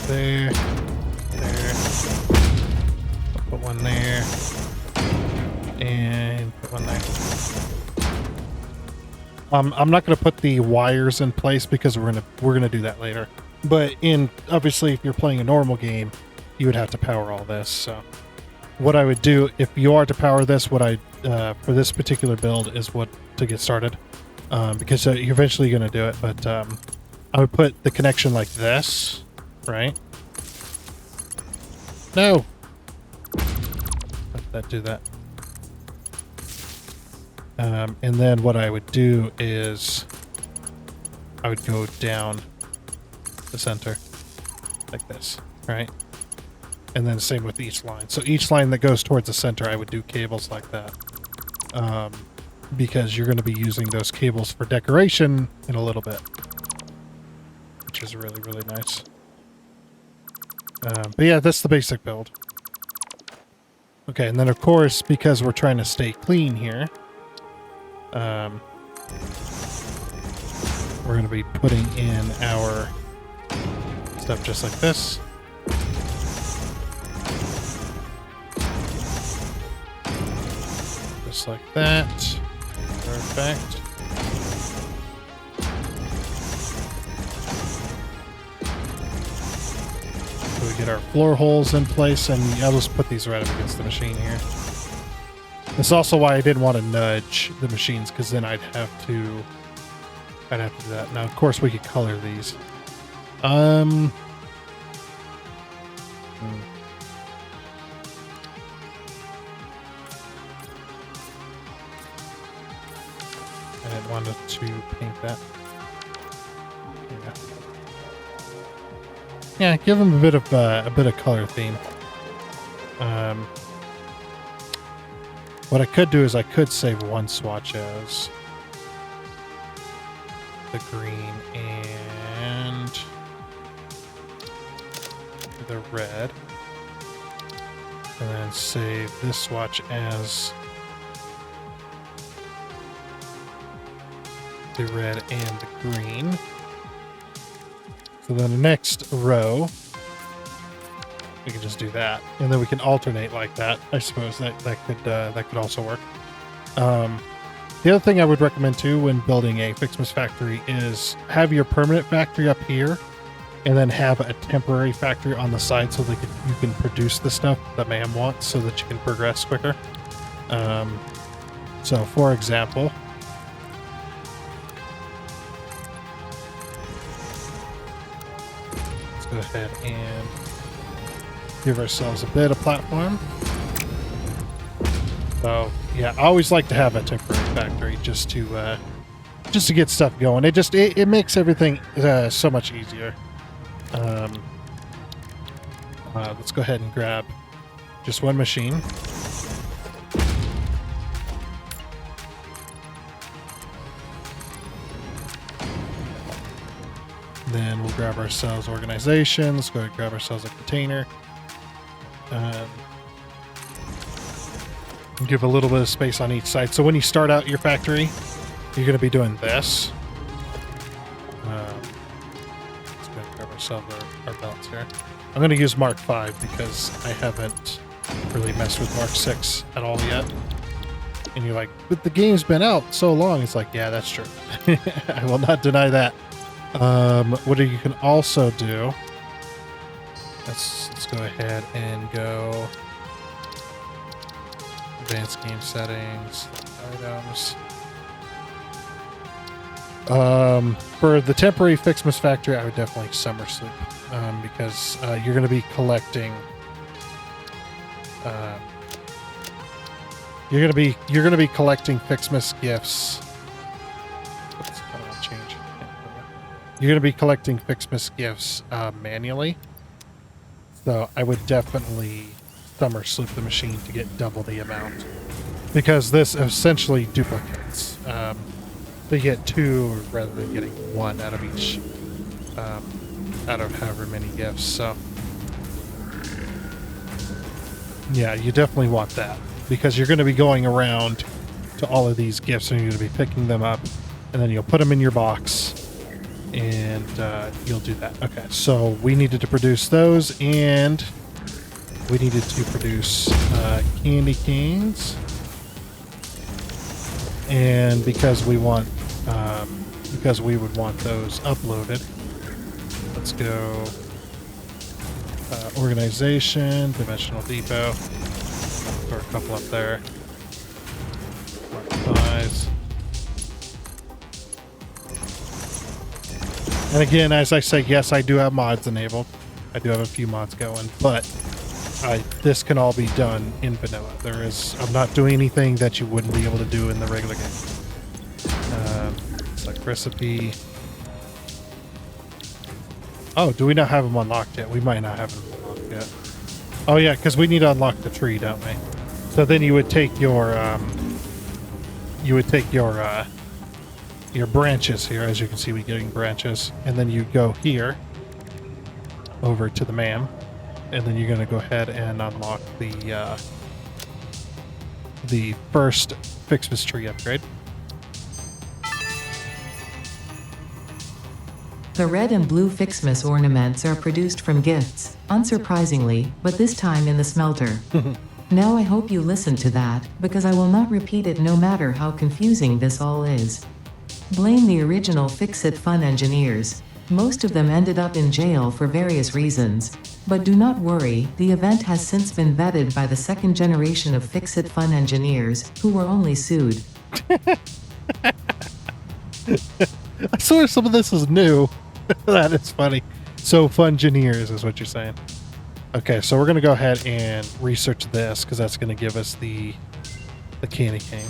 There, there. I'll put one there, and put one there. I'm not going to put the wires in place because we're gonna do that later. But obviously, if you're playing a normal game, you would have to power all this. So, what I would do if you are to power this, what I for this particular build is what to get started, because you're eventually going to do it. But I would put the connection like this, right? No. Let that do that. And then what I would do is I would go down the center like this, right? And then same with each line. So each line that goes towards the center, I would do cables like that. Because you're going to be using those cables for decoration in a little bit. Which is really, really nice. But yeah, that's the basic build. Okay, and then of course, because we're trying to stay clean here, we're going to be putting in our stuff just like this. Just like that. Perfect. So we get our floor holes in place, and I'll just put these right up against the machine here. That's also why I didn't want to nudge the machines, because then I'd have to do that. Now, of course, we could color these. I didn't want to paint that. Yeah, give them a bit of color theme. What I could do is I could save one swatch as the green and the red, and then save this swatch as the red and the green. So then the next row, we can just do that, and then we can alternate like that. I suppose that could also work. The other thing I would recommend too when building a Ficsmas factory is have your permanent factory up here and then have a temporary factory on the side so that you can produce the stuff that Mayhem wants so that you can progress quicker. So for example, let's go ahead and give ourselves a bit of platform. So yeah, I always like to have a temporary factory just to get stuff going. It makes everything so much easier. Let's go ahead and grab just one machine. Then we'll grab ourselves organization. Let's go ahead and grab ourselves a container. Give a little bit of space on each side. So when you start out your factory, you're going to be doing this. Let's go ahead and grab ourselves our belts here. I'm going to use Mark 5 because I haven't really messed with Mark 6 at all yet. And you're like, but the game's been out so long. It's like, yeah, that's true. I will not deny that. What you can also do, let's go ahead and go advanced game settings, items. For the temporary Ficsmas factory, I would definitely summer sleep, because you're going to be collecting. You're going to be collecting Ficsmas gifts. Oops, I don't want to change. You're going to be collecting Ficsmas gifts manually. So I would definitely summer sleep the machine to get double the amount, because this essentially duplicates. So you get 2 rather than getting 1 out of each, out of however many gifts. So yeah, you definitely want that, because you're going to be going around to all of these gifts and you're going to be picking them up, and then you'll put them in your box. And you'll do that. Okay, so we needed to produce those, and we needed to produce candy canes. And because we want, because we would want those uploaded, let's go organization, dimensional depot. Throw a couple up there. Size. And again, as I say, yes, I do have mods enabled. I do have a few mods going, but this can all be done in vanilla. I'm not doing anything that you wouldn't be able to do in the regular game. It's like recipe. Oh, do we not have them unlocked yet? We might not have them unlocked yet. Oh yeah, because we need to unlock the tree, don't we? So then you would take your branches here. As you can see, we're getting branches, and then you go here over to the MAM, and then you're going to go ahead and unlock the first Ficsmas tree upgrade. The red and blue Ficsmas ornaments are produced from gifts, unsurprisingly, but this time in the smelter. Now I hope you listen to that, because I will not repeat it no matter how confusing this all is. Blame the original Fix-It Fun engineers. Most of them ended up in jail for various reasons. But do not worry, the event has since been vetted by the second generation of Fix-It Fun engineers, who were only sued. I swear some of this is new. That is funny. So Fungineers is what you're saying. Okay, so we're going to go ahead and research this, because that's going to give us the candy cane.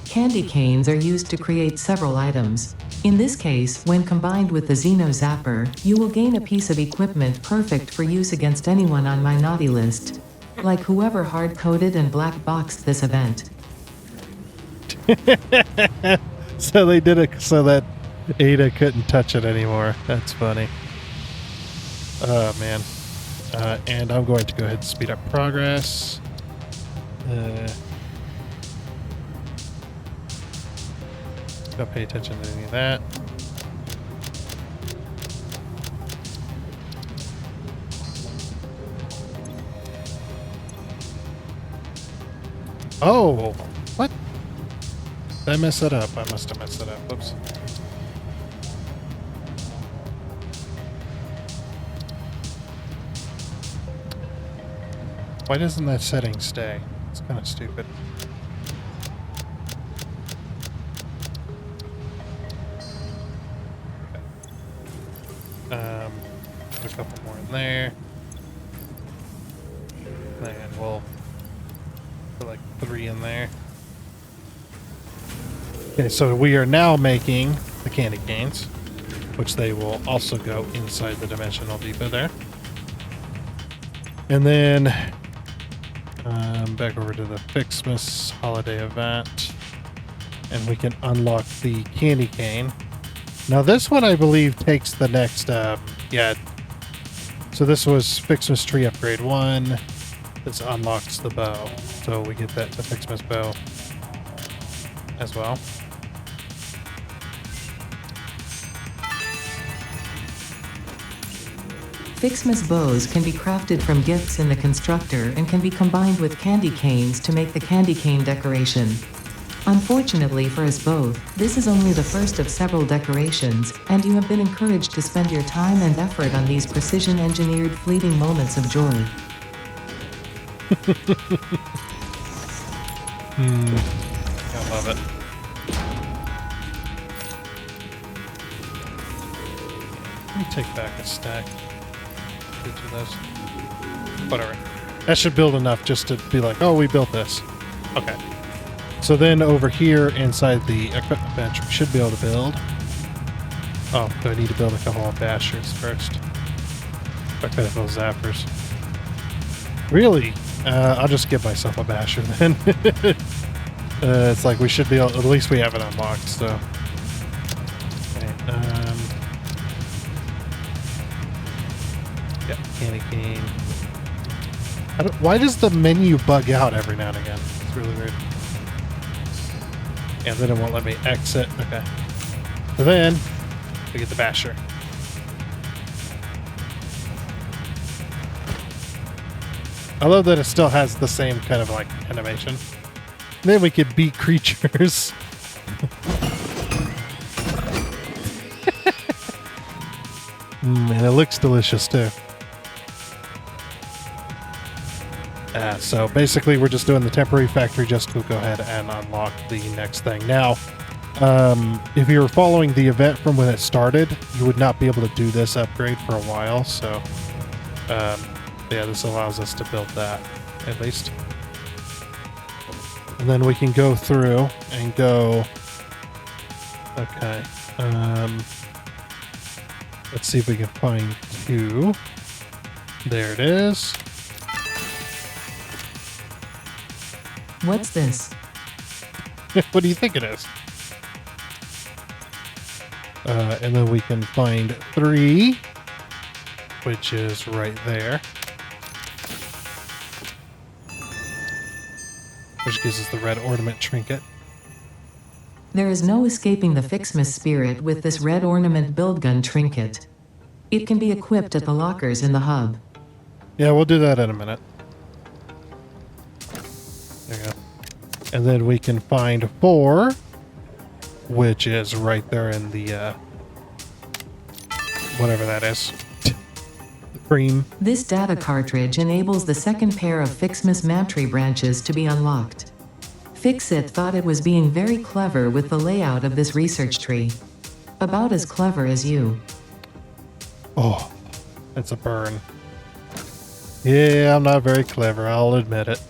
Candy canes are used to create several items. In this case, when combined with the Xeno Zapper, you will gain a piece of equipment perfect for use against anyone on my naughty list. Like whoever hard-coded and black-boxed this event. So they did it so that Ada couldn't touch it anymore. That's funny. Oh, man. And I'm going to go ahead and speed up progress. Don't pay attention to any of that. Oh, what? Did I mess that up? I must have messed it up. Whoops. Why doesn't that setting stay? It's kind of stupid. Put a couple more in there. And we'll put like 3 in there. Okay, so we are now making the candy canes, which they will also go inside the dimensional depot there. And then back over to the Ficsmas holiday event, and we can unlock the candy cane. Now this one I believe takes the next, yeah. So this was Ficsmas tree upgrade 1. This unlocks the bow, so we get that the Ficsmas bow as well. Ficsmas bows can be crafted from gifts in the constructor and can be combined with candy canes to make the candy cane decoration. Unfortunately for us both, this is only the first of several decorations, and you have been encouraged to spend your time and effort on these precision-engineered fleeting moments of joy. I love it. Let me take back a stack. Each of those. Whatever. That should build enough just to be like, oh, we built this. Okay. So then over here inside the equipment bench, we should be able to build. Oh, do I need to build a couple of bashers first? I could have those zappers. Really? I'll just give myself a basher then. It's like we should be able, at least we have it unlocked, so. Okay, yeah, candy cane. Why does the menu bug out every now and again? It's really weird. And then it won't let me exit. Okay. So then we get the basher. I love that it still has the same kind of like animation. Then we could beat creatures. And it looks delicious too. So basically we're just doing the temporary factory just to go ahead and unlock the next thing. Now, if you were following the event from when it started, you would not be able to do this upgrade for a while. So, yeah, this allows us to build that, at least. And then we can go through and go... Okay. Let's see if we can find 2. There it is. What's this? What do you think it is? And then we can find 3, which is right there. Which gives us the red ornament trinket. There is no escaping the Ficsmas spirit with this red ornament build gun trinket. It can be equipped at the lockers in the hub. Yeah, we'll do that in a minute. There you go. And then we can find 4, which is right there in the, whatever that is. The cream. This data cartridge enables the second pair of Ficsmas Mantry branches to be unlocked. Fixit thought it was being very clever with the layout of this research tree. About as clever as you. Oh, that's a burn. Yeah, I'm not very clever, I'll admit it.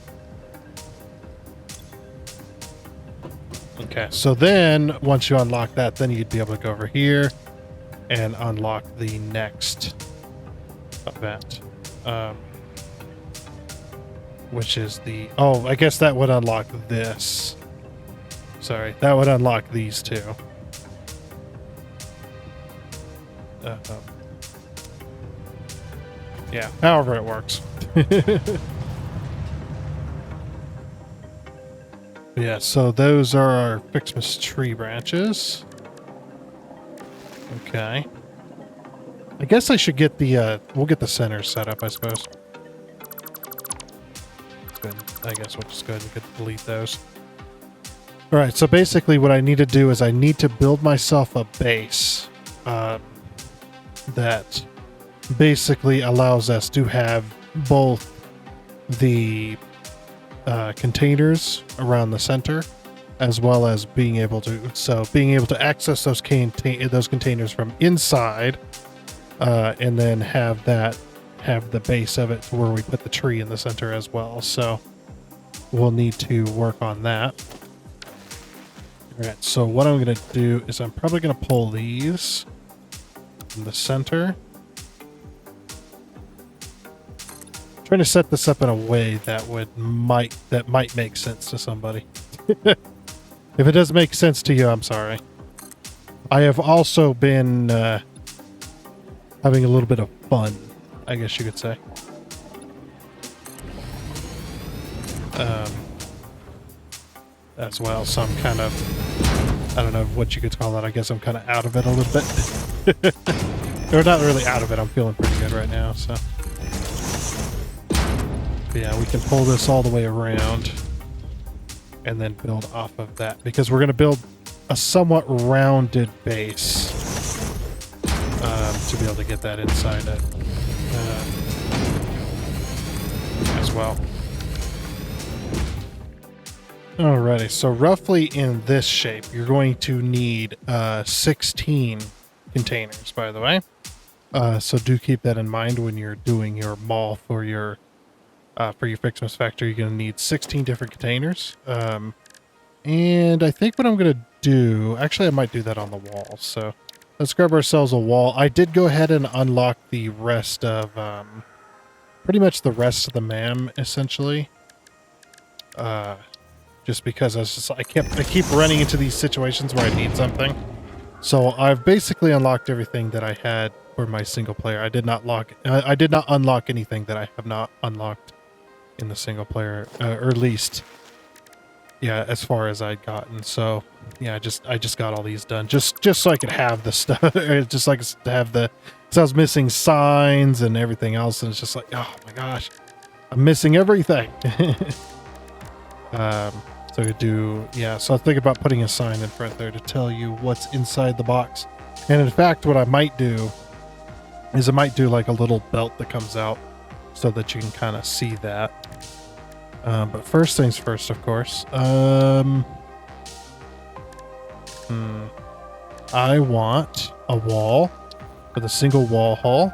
Okay, so then once you unlock that, then you'd be able to go over here and unlock the next event. Which is the... Oh, I guess that would unlock this. Sorry, that would unlock these 2. Yeah, however it works. Yeah, so those are our Ficsmas tree branches. Okay. I guess I should get the, we'll get the center set up, I suppose. Good. I guess we'll just go ahead and delete those. All right, so basically what I need to do is I need to build myself a base that basically allows us to have both the containers around the center, as well as being able to access those containers from inside, and then have the base of it to where we put the tree in the center as well. So we'll need to work on that. All right, so what I'm going to do is I'm probably going to pull these from the center. I'm trying to set this up in a way that might make sense to somebody. If it doesn't make sense to you, I'm sorry. I have also been having a little bit of fun, I guess you could say. As well, so I'm kind of, I don't know what you could call that. I guess I'm kind of out of it a little bit. Or not really out of it. I'm feeling pretty good right now, so. But yeah, we can pull this all the way around and then build off of that, because we're going to build a somewhat rounded base to be able to get that inside it as well. Alrighty, so roughly in this shape, you're going to need 16 containers, by the way. So do keep that in mind when you're doing your mall for your Ficsmas factory. You're going to need 16 different containers. And I think what I'm going to do, actually I might do that on the wall. So let's grab ourselves a wall. I did go ahead and unlock the rest of, pretty much the rest of the MAM, essentially. Just because I keep running into these situations where I need something. So I've basically unlocked everything that I had for my single player. I did not unlock anything that I have not unlocked in the single player, or at least, yeah, as far as I'd gotten. So yeah, I just got all these done just so I could have the stuff, just like to have the. So I was missing signs and everything else, and it's just like, oh my gosh, I'm missing everything. So I could do, yeah, so I think about putting a sign in front there to tell you what's inside the box. And in fact, what I might do is I might do like a little belt that comes out so that you can kind of see that. But first things first, of course. I want a wall with a single wall hall.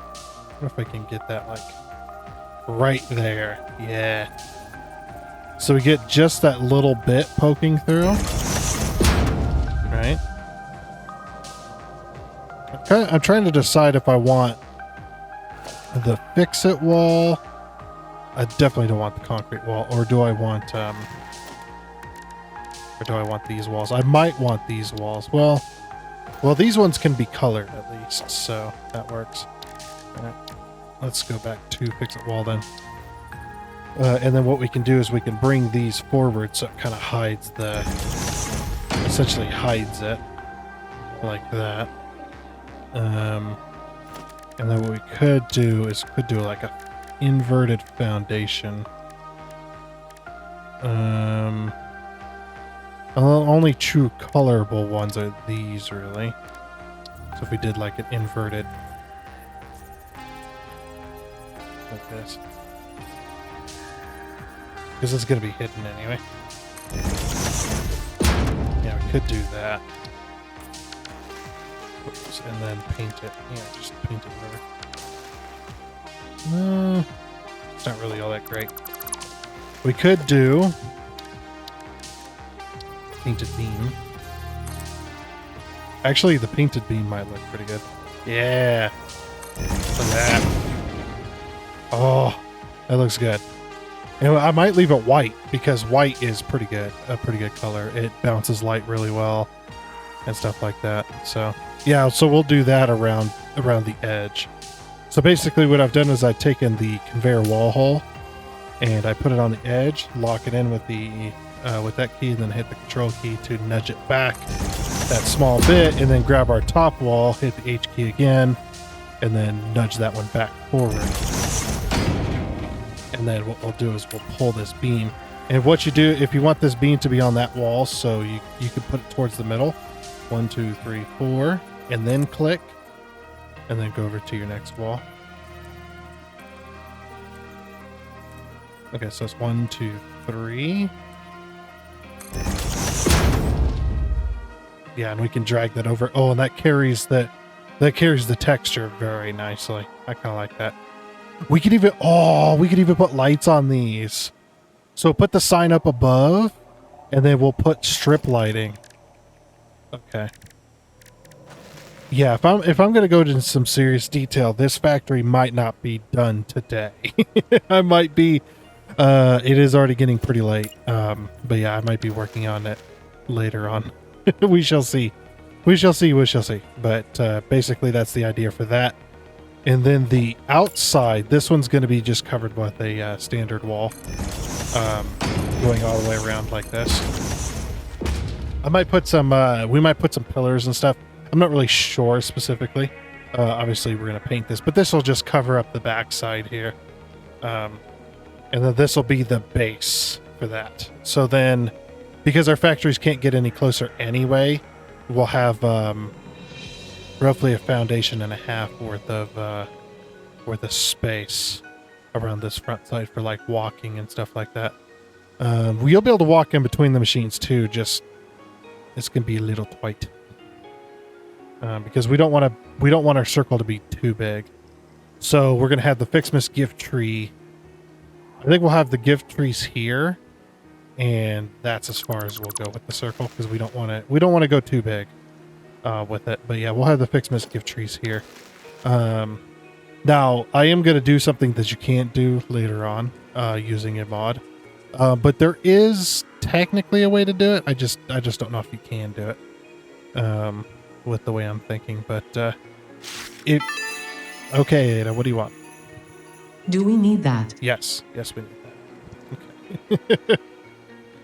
I wonder if I can get that like right there. Yeah. So we get just that little bit poking through. Right. I'm trying to decide if I want the fix-it wall. I definitely don't want the concrete wall. Or do I want these walls? I might want these walls. Well, these ones can be colored at least, so that works. All right. Let's go back to fix-it wall then. And then what we can do is we can bring these forward so it kind of essentially hides it like that. And then what we could do is like a inverted foundation. Only true colorable ones are these, really. So if we did like an inverted like this. Because it's going to be hidden anyway. Yeah, we could do that. Oops, and then paint it. Yeah, just paint it over. It's not really all that great. We could do painted beam. Actually, the painted beam might look pretty good. Yeah. Look at that. Oh, that looks good. And I might leave it white because white is pretty good, a pretty good color. It bounces light really well and stuff like that. So yeah, so we'll do that around the edge. So basically what I've done is I've taken the conveyor wall hole and I put it on the edge, lock it in with that key, and then hit the control key to nudge it back that small bit, and then grab our top wall, hit the H key again, and then nudge that one back forward. And then what we'll do is we'll pull this beam. And what you do, if you want this beam to be on that wall, so you can put it towards the middle. 1, 2, 3, 4, and then click, and then go over to your next wall. Okay, so it's 1, 2, 3. Yeah, and we can drag that over. Oh, and that carries the texture very nicely. I kind of like that. We could even put lights on these. So put the sign up above, and then we'll put strip lighting. Okay. Yeah, if I'm gonna go into some serious detail, this factory might not be done today. I might be. It is already getting pretty late. But yeah, I might be working on it later on. We shall see. We shall see. We shall see. But basically, that's the idea for that. And then the outside, this one's going to be just covered with a standard wall, going all the way around like this. I might put some, we might put some pillars and stuff. I'm not really sure specifically. Obviously, we're going to paint this, but this will just cover up the backside here. And then this will be the base for that. So then, because our factories can't get any closer anyway, we'll have roughly a foundation and a half worth of space around this front side for like walking and stuff like that. You'll be able to walk in between the machines too. Just it's gonna be a little tight because we don't want our circle to be too big. So we're gonna have the Ficsmas gift tree. I think we'll have the gift trees here, and that's as far as we'll go with the circle because we don't want to go too big with it. But yeah, we'll have the Ficsmas gift trees here. Now I am going to do something that you can't do later on using a mod, but there is technically a way to do it. I just don't know if you can do it with the way I'm thinking. But okay, Ada, what do you want? Do we need that? Yes, we need that. Okay.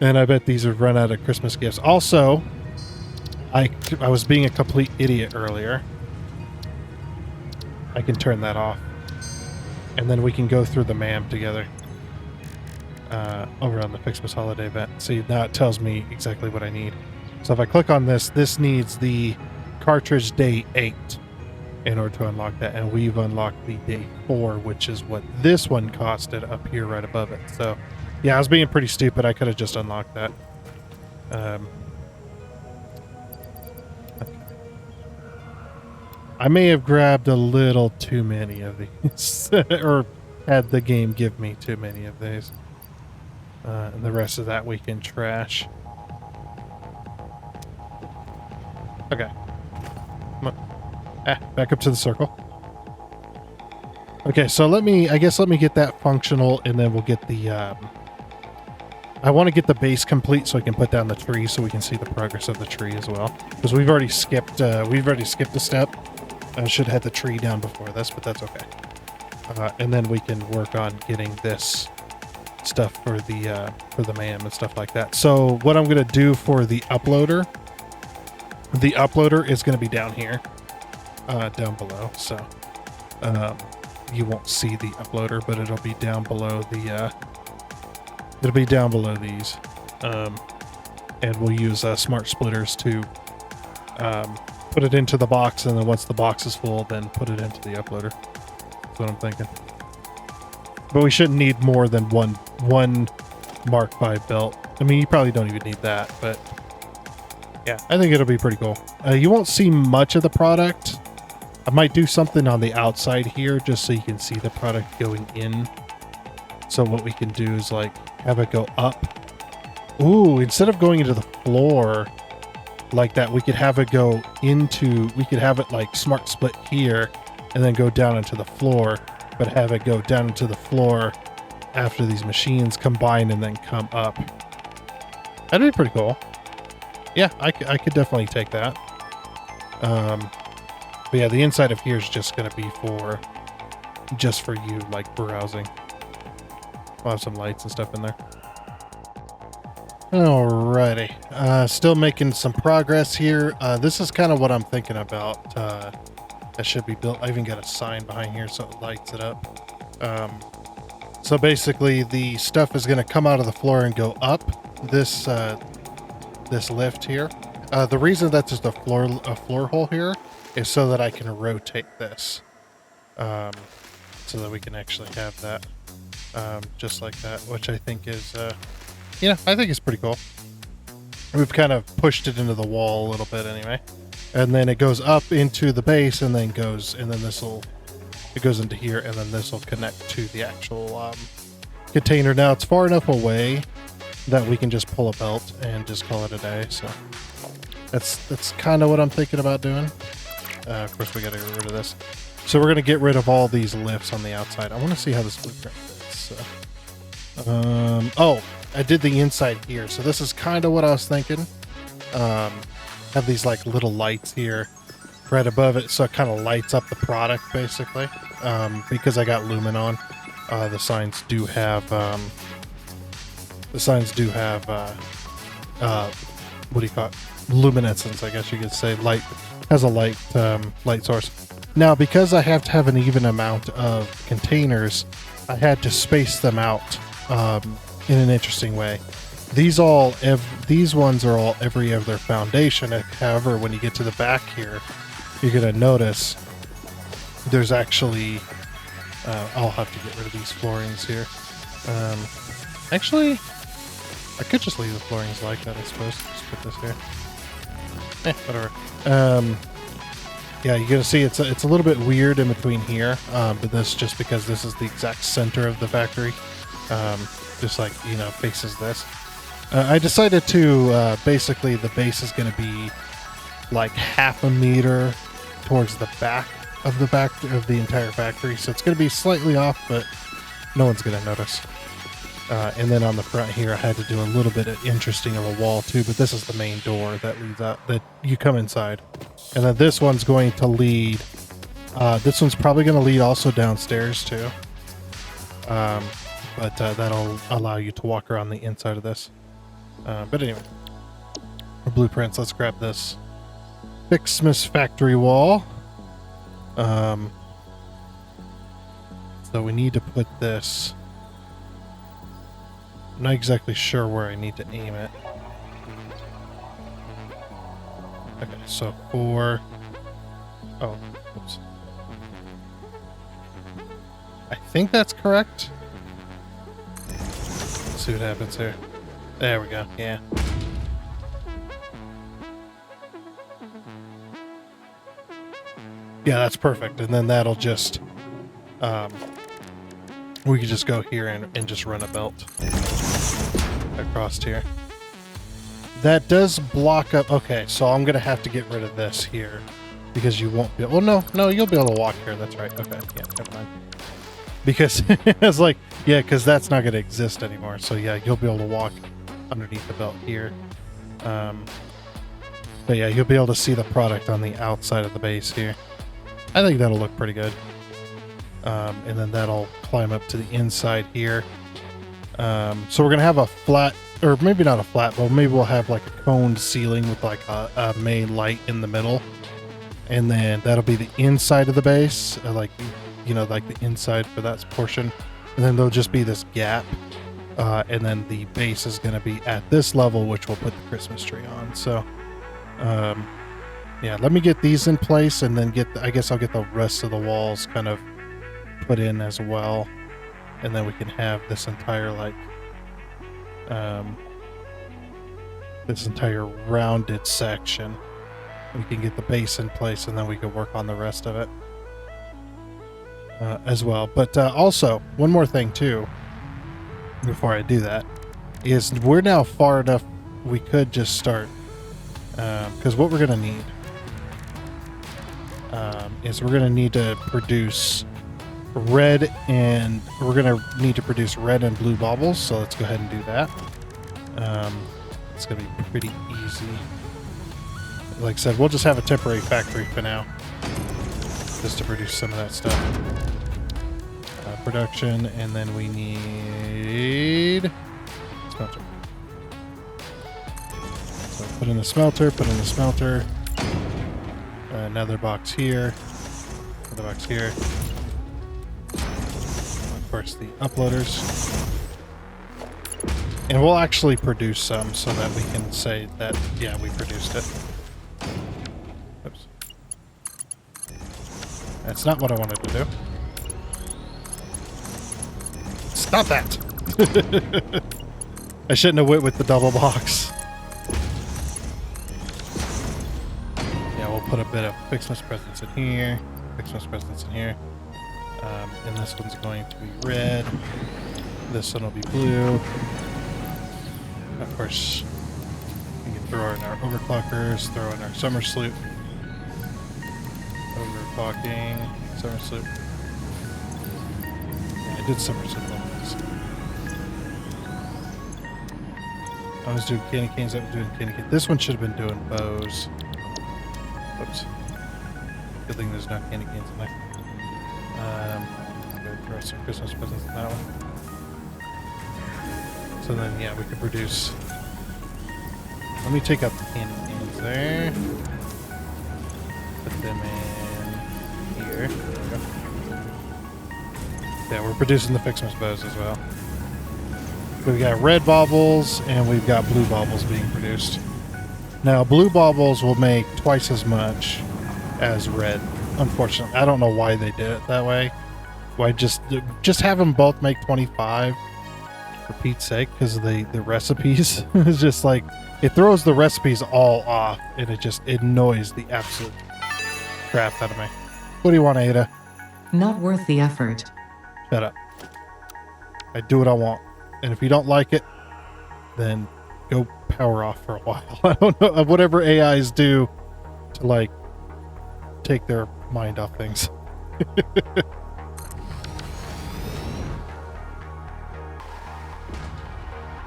And I bet these have run out of Christmas gifts. Also, I was being a complete idiot earlier. I can turn that off. And then we can go through the MAM together. Over on the Ficsmas holiday event. See, now it tells me exactly what I need. So if I click on this, this needs the cartridge day 8 in order to unlock that. And we've unlocked the day 4, which is what this one costed up here right above it. So yeah, I was being pretty stupid. I could have just unlocked that. Okay. I may have grabbed a little too many of these. Or had the game give me too many of these. And the rest of that we can trash. Okay. Come on. Back up to the circle. Okay, so let me get that functional, and then we'll get the, I want to get the base complete so I can put down the tree so we can see the progress of the tree as well. Because we've already skipped a step. I should have had the tree down before this, but that's okay. And then we can work on getting this stuff for the MAM and stuff like that. So what I'm going to do for the uploader is going to be down here, down below. So you won't see the uploader, but it'll be down below the it'll be down below these, and we'll use smart splitters to put it into the box, and then once the box is full, then put it into the uploader. That's what I'm thinking. But we shouldn't need more than one Mark V belt. I mean, you probably don't even need that, but yeah, I think it'll be pretty cool. You won't see much of the product. I might do something on the outside here just so you can see the product going in. So what we can do is like have it go up. Ooh, instead of going into the floor like that, we could have it go into, we could have it like smart split here and then go down into the floor, but have it go down into the floor after these machines combine and then come up. That'd be pretty cool. Yeah, I could definitely take that. But yeah, the inside of here is just going to be just for you, like browsing. We'll have some lights and stuff in there. Alrighty. Still making some progress here. This is kind of what I'm thinking about. That should be built. I even got a sign behind here so it lights it up. So basically, the stuff is going to come out of the floor and go up this this lift here. The reason that there's a floor hole here is so that I can rotate this, so that we can actually have that just like that, which I think is, I think it's pretty cool. We've kind of pushed it into the wall a little bit anyway, and then it goes up into the base, and then it goes into here, and then this will connect to the actual container. Now it's far enough away that we can just pull a belt and just call it a day. So that's kind of what I'm thinking about doing. Of course, we got to get rid of this. So we're going to get rid of all these lifts on the outside. I want to see how this blueprint fits. Oh, I did the inside here. So this is kind of what I was thinking. Have these like little lights here right above it, so it kind of lights up the product basically. Because I got lumen on, the signs do have what do you call it? Luminescence, I guess you could say. Light has a light source. Now, because I have to have an even amount of containers, I had to space them out in an interesting way. These ones are all every other foundation. However, when you get to the back here, you're gonna notice there's actually I'll have to get rid of these floorings here. Actually, I could just leave the floorings like that, I suppose. Just put this here. Whatever. Yeah, you're gonna see it's a little bit weird in between here, but that's just because this is the exact center of the factory. Just like, faces this. I decided to basically the base is gonna be like half a meter towards the back of the entire factory, so it's gonna be slightly off, but no one's gonna notice. And then on the front here, I had to do a little bit of interesting of a wall too, but this is the main door that leads out, that you come inside. And then this one's going to lead, this one's probably going to lead also downstairs too. But that'll allow you to walk around the inside of this. But anyway, for blueprints, let's grab this Ficsmas factory wall. So we need to put this, I'm not exactly sure where I need to aim it. Okay, so oops. I think that's correct. Let's see what happens here. There we go, yeah. Yeah, that's perfect. And then that'll just, we could just go here and just run a belt across here. That does block up. Okay, so I'm gonna have to get rid of this here because you won't be. Well, no, you'll be able to walk here. That's right. Okay, yeah, never mind. Because it's like, yeah, because that's not gonna exist anymore. So yeah, you'll be able to walk underneath the belt here. But yeah, you'll be able to see the product on the outside of the base here. I think that'll look pretty good. And then that'll climb up to the inside here. So we're gonna have a flat, or maybe not a flat, but maybe we'll have like a coned ceiling with like a main light in the middle, and then that'll be the inside of the base, like the inside for that portion, and then there'll just be this gap, and then the base is gonna be at this level, which we'll put the Christmas tree on. So, yeah, let me get these in place, and then I guess I'll get the rest of the walls kind of put in as well. And then we can have this entire this entire rounded section. We can get the base in place, and then we can work on the rest of it as well. But also, one more thing too, before I do that, is we're now far enough we could just start, because what we're going to need is we're going to need to produce red and blue baubles. So let's go ahead and do that. It's gonna be pretty easy. Like I said, we'll just have a temporary factory for now, just to produce some of that stuff. Production, and then we need smelter. So put in the smelter, another box here, another box here. of course, the uploaders. And we'll actually produce some so that we can say that, yeah, we produced it. Oops. That's not what I wanted to do. Stop that! I shouldn't have went with the double box. Yeah, we'll put a bit of Ficsmas presents in here. Ficsmas presents in here. And this one's going to be red. This one will be blue. Of course, we can throw in our overclockers, throw in our summer sloop. Overclocking, summer sloop. Yeah, I did summer sloop on this. I was doing candy canes, I was doing candy canes. This one should have been doing bows. Whoops. Good thing there's no candy canes in there. Go throw some Christmas presents in that one. So then, yeah, we could produce. Let me take out the candy canes there. Put them in here. There we go. Yeah, we're producing the Ficsmas bows as well. We've got red baubles and we've got blue baubles being produced. Now, blue baubles will make twice as much as red. Unfortunately, I don't know why they did it that way. Why just have them both make 25? For Pete's sake, because of the recipes. It's just like, it throws the recipes all off, and it just annoys the absolute crap out of me. What do you want, Ada? Not worth the effort. Shut up. I do what I want. And if you don't like it, then go power off for a while. I don't know, whatever AIs do to, like, take their mind off things.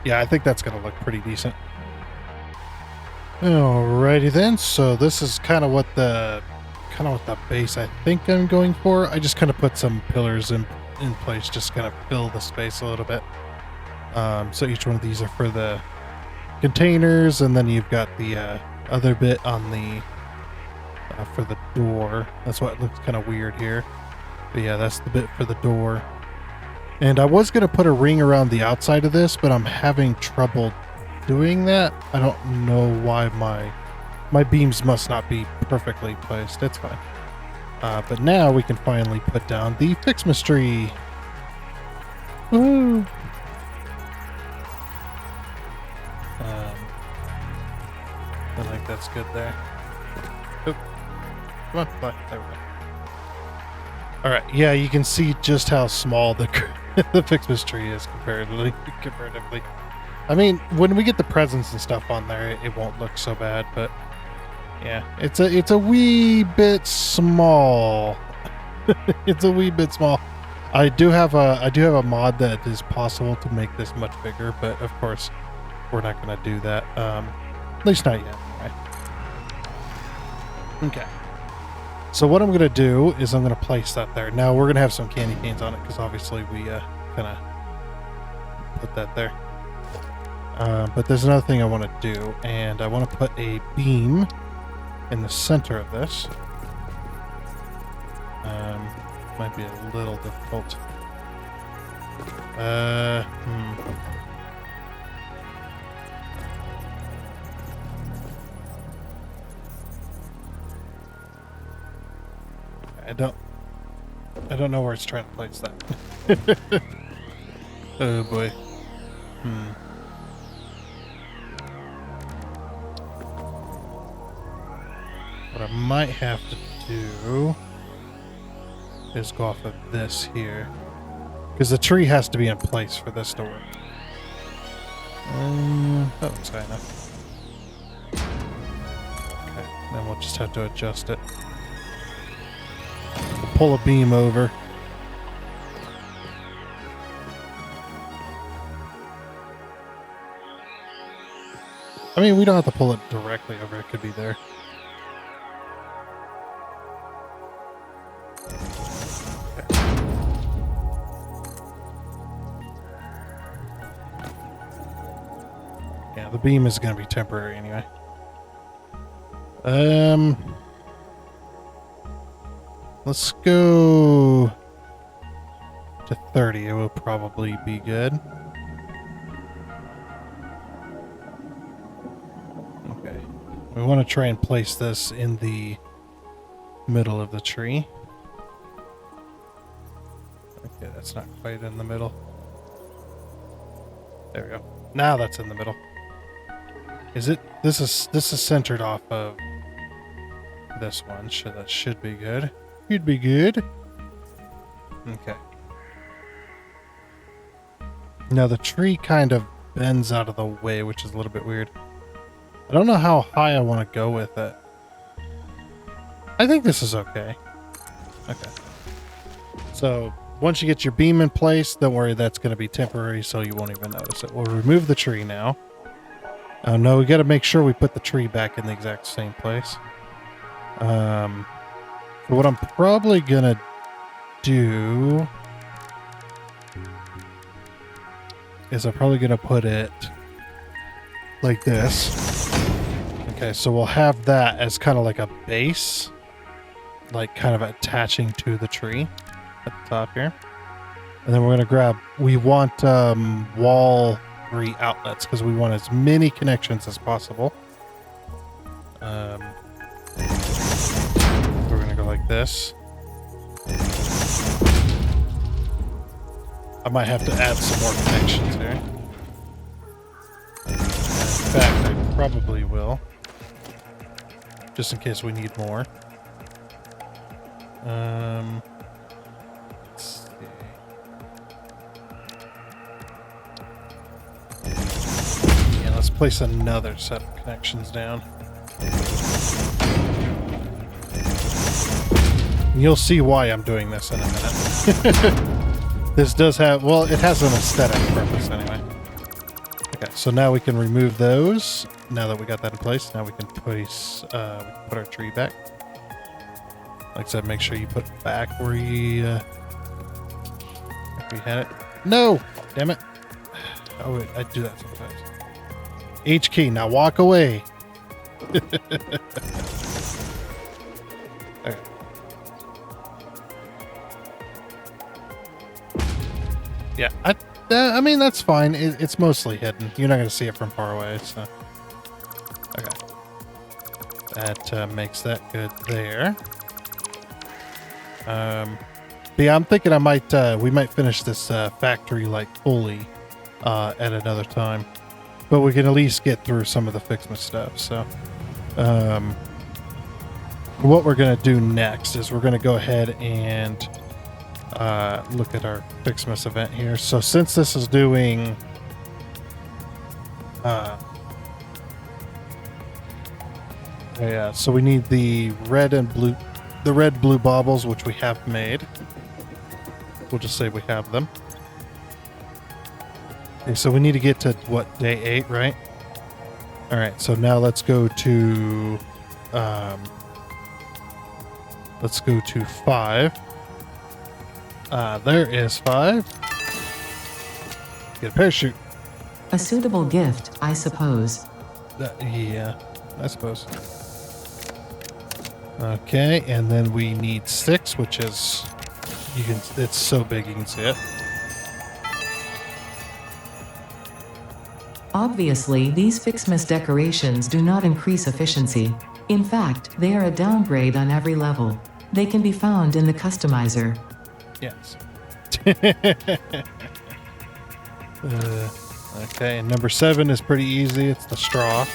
Yeah, I think that's going to look pretty decent. Alrighty then, so this is kind of what the base I think I'm going for. I just kind of put some pillars in place, just kind of fill the space a little bit. So each one of these are for the containers, and then you've got the other bit on the for the door. That's why it looks kind of weird here. But yeah, that's the bit for the door. And I was going to put a ring around the outside of this, but I'm having trouble doing that. I don't know why my beams must not be perfectly placed. It's fine. But now we can finally put down the Ficsmas tree. Woo! I think that's good there. Oh, come on, fly. There we go. All right, yeah, you can see just how small the Ficsmas tree is comparatively. I mean, when we get the presents and stuff on there, it won't look so bad, but yeah, it's a wee bit small. It's a wee bit small. I do have a mod that is possible to make this much bigger, but of course, we're not going to do that. At least not yet. Anyway. Okay. So what I'm going to do is I'm going to place that there. Now we're going to have some candy canes on it because obviously we kind of put that there. But there's another thing I want to do, and I want to put a beam in the center of this. Might be a little difficult. I don't know where it's trying to place that. Oh boy. What I might have to do is go off of this here, because the tree has to be in place for this to work. That looks high enough. Okay, then we'll just have to adjust it. We'll pull a beam over. I mean, we don't have to pull it directly over. It could be there. Yeah, the beam is going to be temporary anyway. Let's go to 30, it will probably be good. Okay. We want to try and place this in the middle of the tree. Okay, that's not quite in the middle. There we go. Now that's in the middle. Is it? This is centered off of this one, so that should be good. Should be good. Okay. Now the tree kind of bends out of the way, which is a little bit weird. I don't know how high I want to go with it. I think this is okay. Okay. So once you get your beam in place, don't worry, that's going to be temporary, so you won't even notice it. We'll remove the tree now. Oh no, we got to make sure we put the tree back in the exact same place. So what I'm probably going to do is I'm probably going to put it like this. Okay, so we'll have that as kind of like a base, like kind of attaching to the tree at the top here. And then we're going to grab, we want wall 3 outlets because we want as many connections as possible. We're going to go like this. I might have to add some more connections here. In fact, I probably will. Just in case we need more. Let's see. Yeah, let's place another set of connections down. You'll see why I'm doing this in a minute. This does have, well, it has an aesthetic purpose anyway. Okay, so now we can remove those. Now that we got that in place, now we can place, put our tree back. Like I said, make sure you put it back where you had it. No! Damn it. Oh, wait, I do that sometimes. H key, now walk away. Okay. Yeah, I mean, that's fine. It's mostly hidden. You're not going to see it from far away, so. Okay. That makes that good there. Yeah, I'm thinking I might, we might finish this factory, like, fully at another time. But we can at least get through some of the Ficsmas stuff, so. What we're going to do next is we're going to go ahead and look at our Ficsmas event here. So since this is doing yeah, so we need the red blue baubles, which we have made. We'll just say we have them. Okay, so we need to get to what, day 8, right? All right, so now let's go to 5. There is 5. Get a parachute. A suitable gift, I suppose. Yeah, I suppose. Okay, and then we need 6, which is, it's so big you can see it. Obviously, these Ficsmas decorations do not increase efficiency. In fact, they are a downgrade on every level. They can be found in the customizer. Yes. Okay, and number 7 is pretty easy. It's the straw.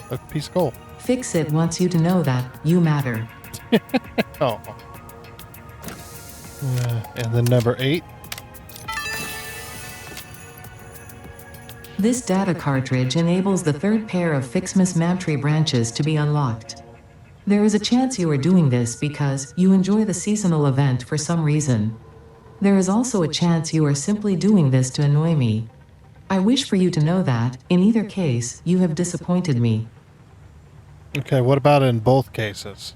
A piece of coal. Fix-It wants you to know that you matter. Oh. And then number 8. This data cartridge enables the third pair of Ficsmas Mantry branches to be unlocked. There is a chance you are doing this because you enjoy the seasonal event for some reason. There is also a chance you are simply doing this to annoy me. I wish for you to know that, in either case, you have disappointed me. Okay, what about in both cases?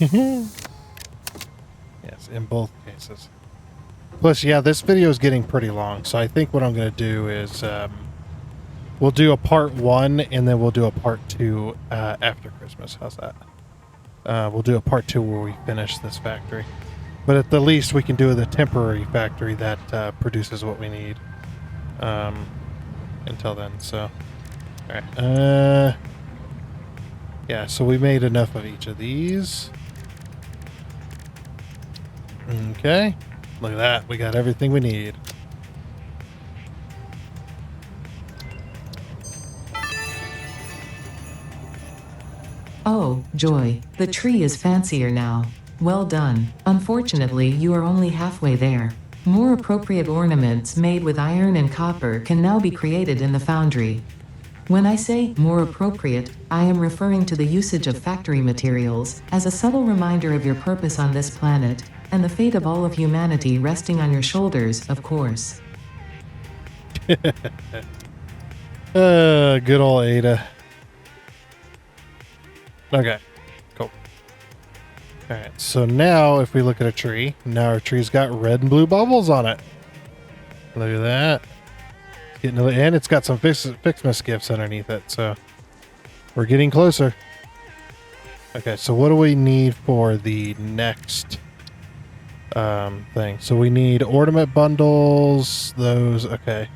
Yes, in both cases. Plus, yeah, this video is getting pretty long, so I think what I'm going to do is we'll do a part 1 and then we'll do a part 2 after Christmas. How's that? We'll do a part 2 where we finish this factory. But at the least, we can do the temporary factory that produces what we need until then. So, all right. Yeah, so we made enough of each of these. Okay. Look at that. We got everything we need. Oh, joy. The tree is fancier now. Well done. Unfortunately, you are only halfway there. More appropriate ornaments made with iron and copper can now be created in the foundry. When I say more appropriate, I am referring to the usage of factory materials as a subtle reminder of your purpose on this planet and the fate of all of humanity resting on your shoulders, of course. Good old Ada. Okay, cool. Alright, so now if we look at a tree, now our tree's got red and blue bubbles on it. Look at that. And it's got some Ficsmas gifts underneath it, so we're getting closer. Okay, so what do we need for the next thing? So we need ornament bundles, those, okay.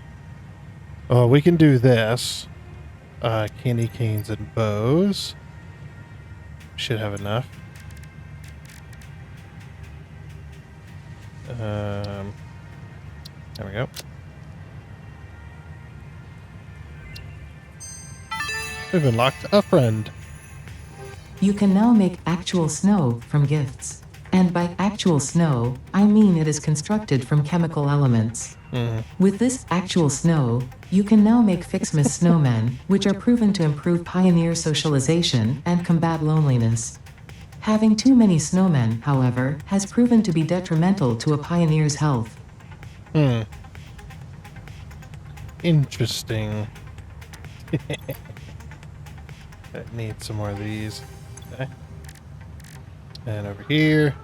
Oh, we can do this. Candy canes and bows. Should have enough. There we go. We've unlocked a friend. You can now make actual snow from gifts. And by actual snow, I mean it is constructed from chemical elements. With this actual snow, you can now make Ficsmas snowmen, which are proven to improve pioneer socialization and combat loneliness. Having too many snowmen, however, has proven to be detrimental to a pioneer's health. Interesting. I need some more of these. Okay. And over here.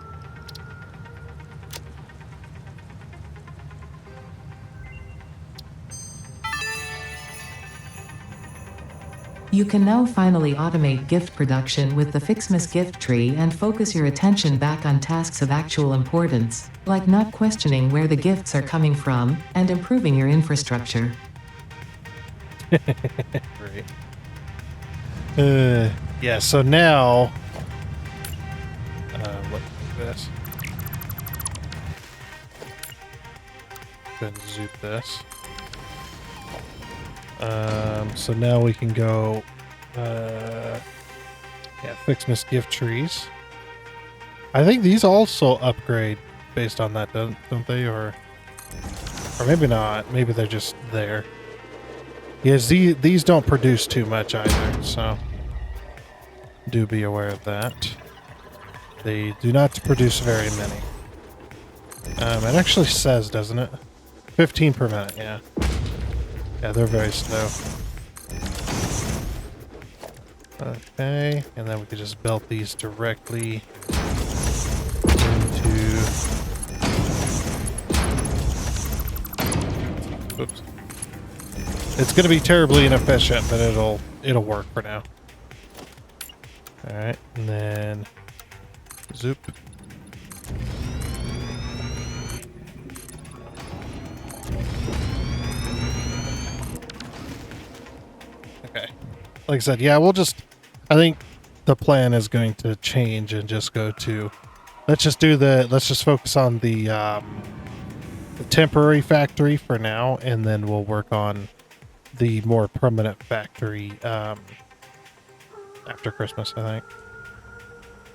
You can now finally automate gift production with the Ficsmas gift tree and focus your attention back on tasks of actual importance, like not questioning where the gifts are coming from and improving your infrastructure. Great. Yeah, so now look at this. Go ahead and zoop this. So now we can go, yeah, Ficsmas gift trees. I think these also upgrade based on that, don't they? Or maybe not. Maybe they're just there. Yes, these don't produce too much either, so do be aware of that. They do not produce very many. It actually says, doesn't it? 15 per minute, yeah. Yeah, they're very slow. Okay, and then we could just belt these directly into... Oops. It's going to be terribly inefficient, but it'll work for now. Alright, and then... Zoop. Okay. Like I said, yeah, we'll just... I think the plan is going to change and just go to... Let's just focus on the temporary factory for now, and then we'll work on the more permanent factory after Christmas, I think.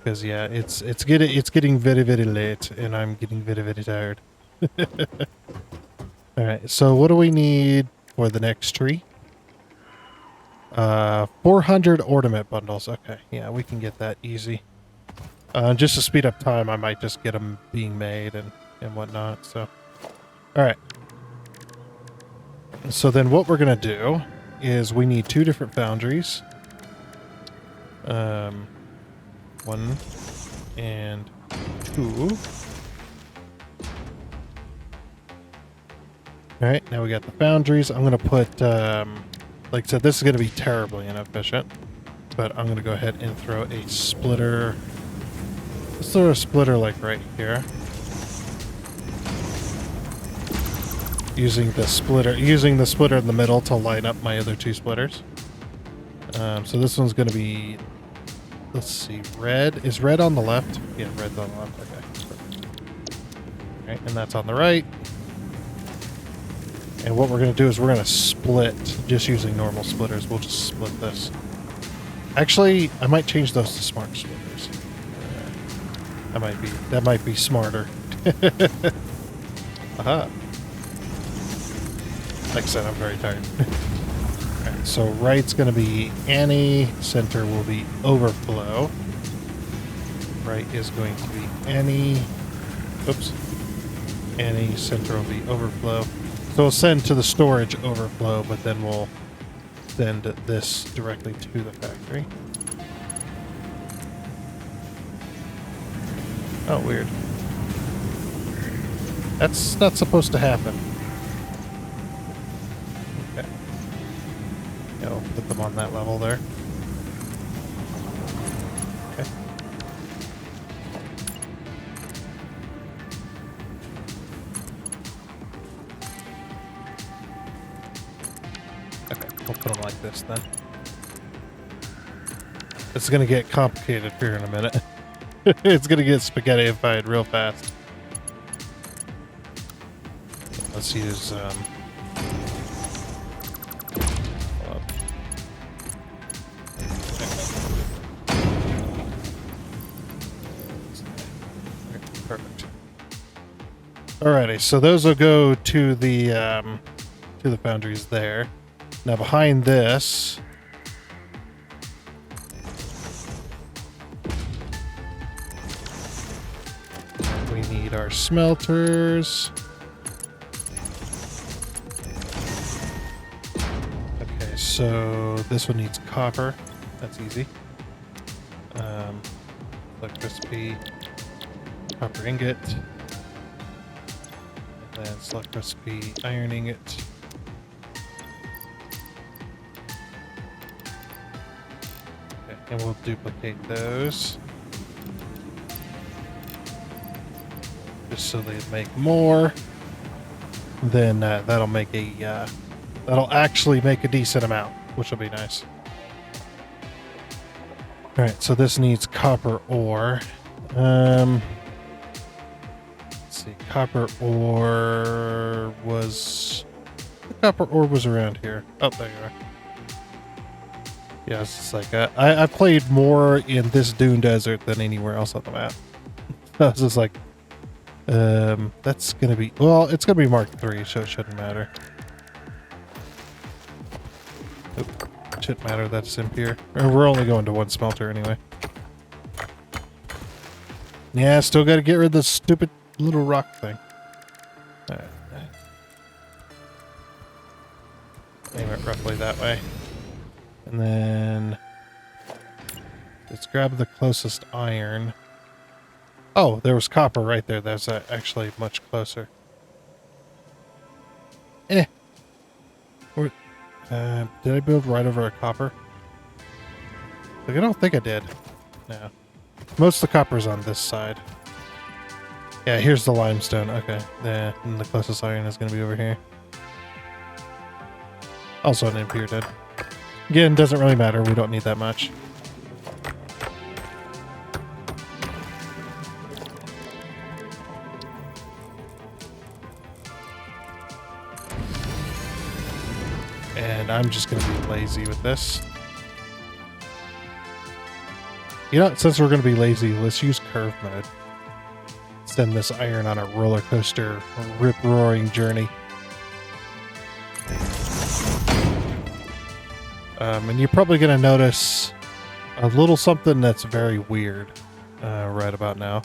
Because yeah, it's getting very, very late, and I'm getting very, very tired. All right, so what do we need for the next tree? 400 ornament bundles. Okay, yeah, we can get that easy. Just to speed up time, I might just get them being made and whatnot. So, all right. So then what we're gonna do is we need 2 different foundries. 1 and 2. Alright, now we got the foundries. I'm going to put, like I said, this is going to be terribly inefficient, but I'm going to go ahead and throw a splitter. Let's throw a splitter like right here. using the splitter in the middle to line up my other two splitters. So this one's going to be, let's see, red. Is red on the left? Yeah, red's on the left. Okay. All right, and that's on the right. And what we're going to do is we're going to split just using normal splitters. We'll just split this. Actually, I might change those to smart splitters. That might be smarter. Aha. Like I said, I'm very tired. Alright, so right's going to be Annie, center will be overflow. Right is going to be Annie. Oops. Annie, center will be overflow. So we'll send to the storage overflow, but then we'll send this directly to the factory. Oh, weird. That's not supposed to happen. Okay. Yeah, we'll put them on that level there. Okay. Okay, we'll put them like this then. It's gonna get complicated here in a minute. It's gonna get spaghettified real fast. Let's use perfect. Alrighty, so those will go to the foundries there. Now behind this, we need our smelters. Okay, so this one needs copper. That's easy. Electricity, copper ingot, and then select recipe, iron ingot. Okay, and we'll duplicate those. Just so they make more. Then that'll make a that'll actually make a decent amount, which will be nice. All right, so this needs copper ore. Let's see, copper ore was around here. Oh, there you are. Yeah, it's just like I played more in this dune desert than anywhere else on the map. I was just like, that's gonna be, well, it's gonna be Mark III, so it shouldn't matter. Oop, it shouldn't matter, that's in here. We're only going to one smelter anyway. Yeah, still gotta get rid of this stupid little rock thing. Alright. Aim it roughly that way. And then let's grab the closest iron. Oh, there was copper right there. That's actually much closer. Did I build right over a copper? Like, I don't think I did. No. Most of the copper's on this side. Yeah, here's the limestone. Okay. And the closest iron is going to be over here. Also an imp here, dead. Again, doesn't really matter. We don't need that much. And I'm just going to be lazy with this. You know, since we're going to be lazy, let's use curve mode. Send this iron on a roller coaster, rip-roaring journey. And you're probably going to notice a little something that's very weird right about now.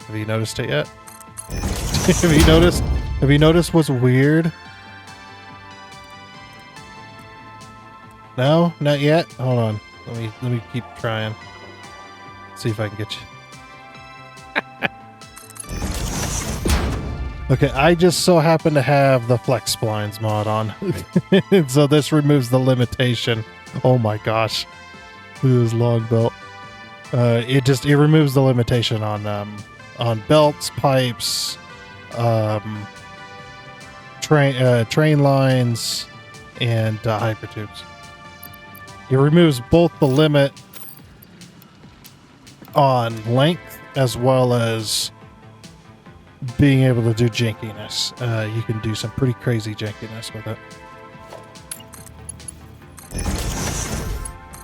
Have you noticed it yet? Have you noticed what's weird? No? Not yet? Hold on. Let me keep trying. See if I can get you. Okay, I just so happen to have the flex splines mod on. So this removes the limitation. Oh my gosh. Look at this long belt. It removes the limitation on belts, pipes, train lines and hypertubes. It removes both the limit on length as well as being able to do jankiness. You can do some pretty crazy jankiness with it.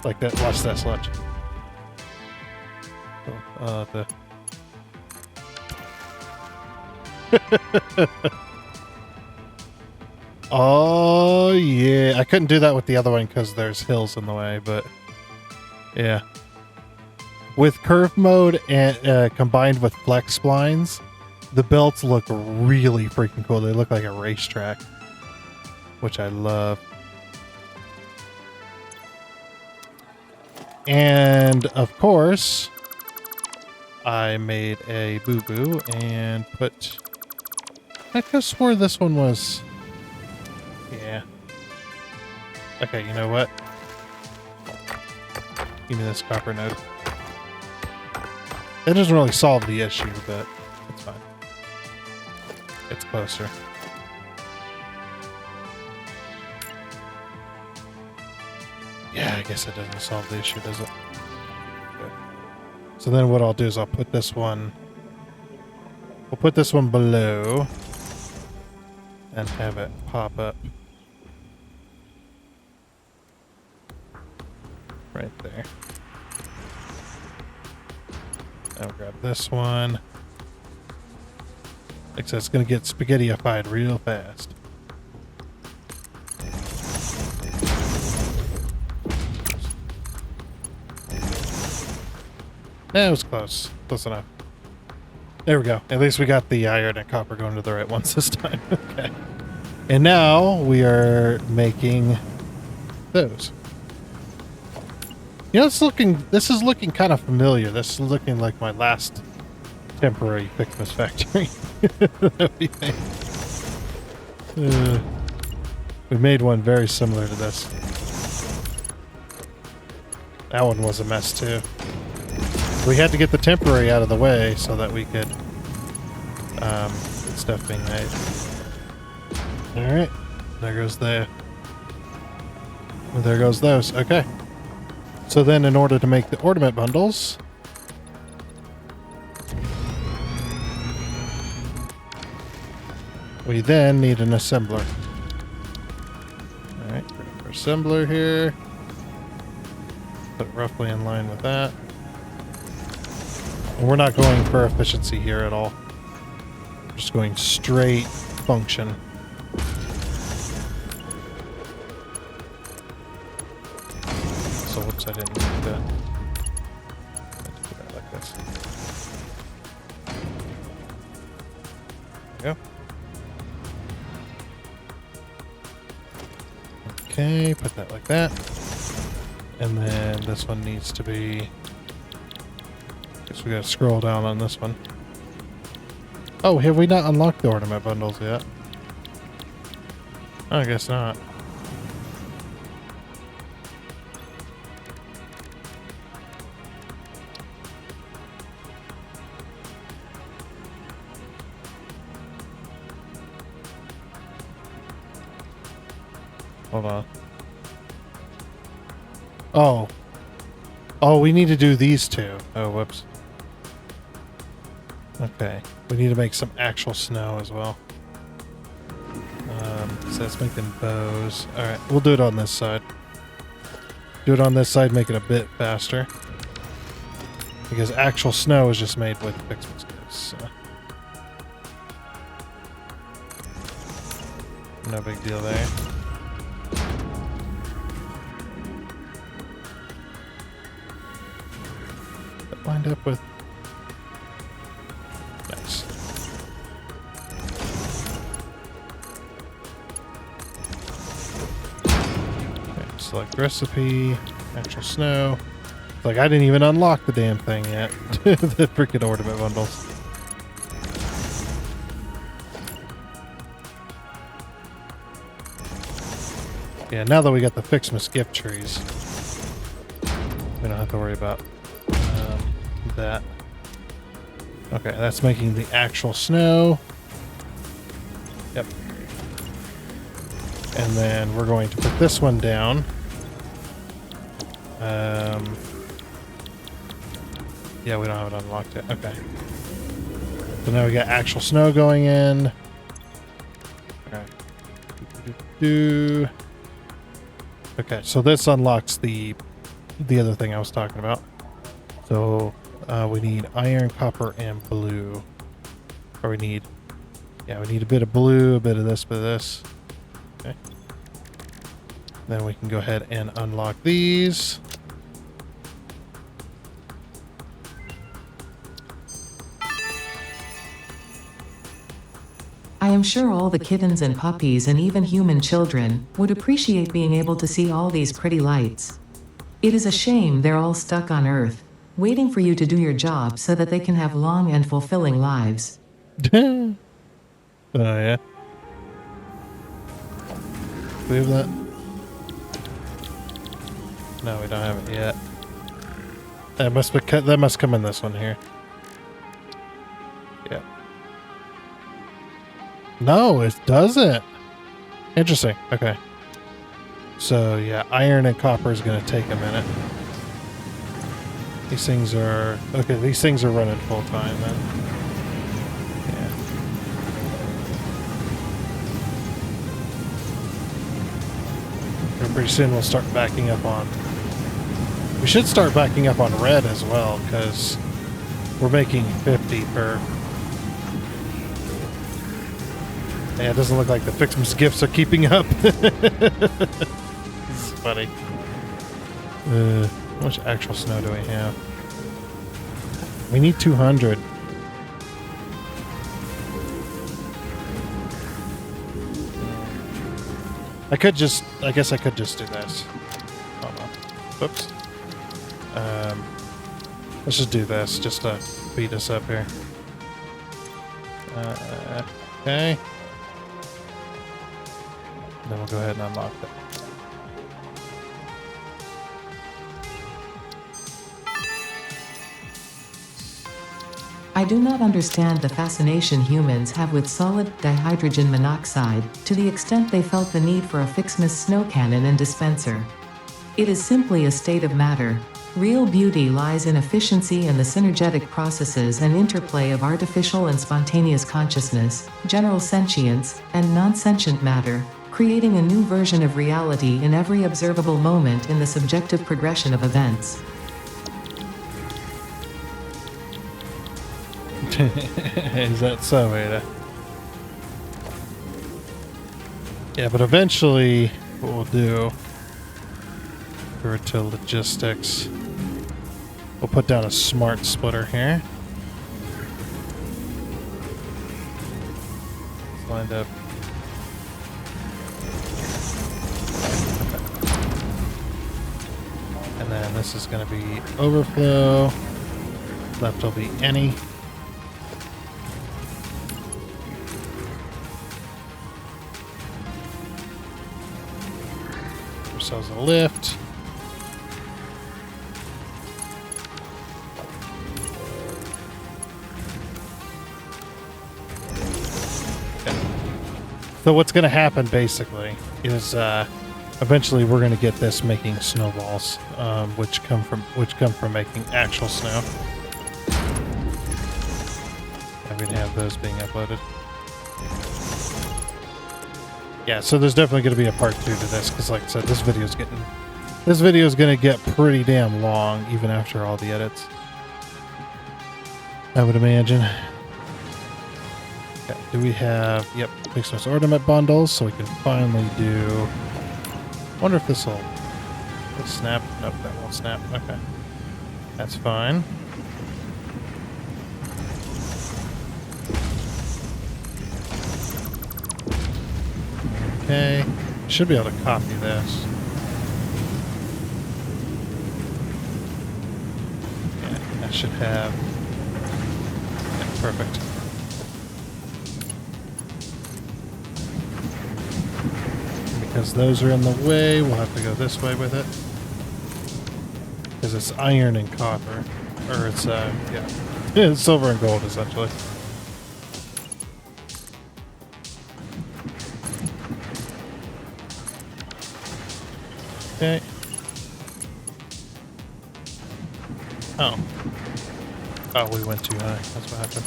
Like that. Watch that sludge. Oh, yeah. I couldn't do that with the other one because there's hills in the way, but yeah. With curve mode and combined with flex splines, the belts look really freaking cool. They look like a racetrack, which I love. And of course, I made a boo-boo and put... I could have swore this one was... Yeah. Okay, you know what? Give me this copper node. It doesn't really solve the issue, but it's fine. It's closer. Yeah, I guess it doesn't solve the issue, does it? Okay. So then what I'll do is I'll put this one... We'll put this one below and have it pop up right there. I'll grab this one. Like I said, it's going to get spaghetti-ified real fast. That was close. Close enough. There we go. At least we got the iron and copper going to the right ones this time. Okay. And now we are making those. You know, this is looking kind of familiar. This is looking like my last temporary Ficsmas factory that we made. We made one very similar to this. That one was a mess too. We had to get the temporary out of the way so that we could get stuff being made. Alright, there goes the... Well, there goes those. Okay. So then in order to make the ornament bundles, we then need an assembler. Alright, put our assembler here. Put it roughly in line with that. And we're not going for efficiency here at all. We're just going straight function. So whoops, I didn't need that. Let's put that like this. There we go. Okay, put that like that. And then this one needs to be... Guess we gotta scroll down on this one. Oh, have we not unlocked the ornament bundles yet? I guess not. Hold on. Oh. Oh, we need to do these two. Oh, whoops. Okay. We need to make some actual snow as well. So let's make them bows. Alright, we'll do it on this side. Do it on this side, make it a bit faster. Because actual snow is just made with Ficsmas goods, so. No big deal there. Lined up with... Nice. Okay, select recipe, actual snow. Like, I didn't even unlock the damn thing yet. The freaking ornament bundles. Yeah, now that we got the Ficsmas gift trees, we don't have to worry about that. Okay, that's making the actual snow. Yep. And then we're going to put this one down. Yeah, we don't have it unlocked yet. Okay. So now we got actual snow going in. Okay. Okay, so this unlocks the other thing I was talking about. So we need iron, copper, and blue. Or we need a bit of blue, a bit of this. Okay. Then we can go ahead and unlock these. I am sure all the kittens and puppies and even human children would appreciate being able to see all these pretty lights. It is a shame they're all stuck on Earth, waiting for you to do your job so that they can have long and fulfilling lives. Oh, yeah. Do we have that? No, we don't have it yet. That must come in this one here. Yeah. No, it doesn't. Interesting. Okay. So, yeah, iron and copper is going to take a minute. These things are... Okay, these things are running full time then. Yeah. And pretty soon we'll start backing up on... We should start backing up on red as well, because we're making 50 per... Yeah, it doesn't look like the Ficsmas gifts are keeping up. This is funny. How much actual snow do we have? We need 200. I guess I could just do this. Oh no. Whoops. Let's just do this, just to beat us up here. Okay. Then we'll go ahead and unlock it. I do not understand the fascination humans have with solid dihydrogen monoxide to the extent they felt the need for a Ficsmas snow cannon and dispenser. It is simply a state of matter. Real beauty lies in efficiency and the synergetic processes and interplay of artificial and spontaneous consciousness, general sentience, and non-sentient matter, creating a new version of reality in every observable moment in the subjective progression of events. Is that so, Ada? Yeah, but eventually what we'll do, go to logistics, we'll put down a smart splitter here. It's lined up. And then this is going to be overflow. Left will be any. Ourselves a lift. Okay. So what's going to happen basically is eventually we're going to get this making snowballs, which come from making actual snow. And we'd have those being uploaded. Yeah, so there's definitely going to be a part 2 to this, because like I said, this video is going to get pretty damn long, even after all the edits, I would imagine. Okay, do we have... Yep, Ficsmas ornament bundles, so we can finally do... Wonder if this will snap. Nope, that won't snap. Okay, that's fine. Okay, should be able to copy this. Yeah, I should have... Yeah, perfect. Because those are in the way, we'll have to go this way with it. Because it's iron and copper. Or it's, yeah, it's silver and gold, essentially. Okay. Oh. Oh, we went too high. That's what happened.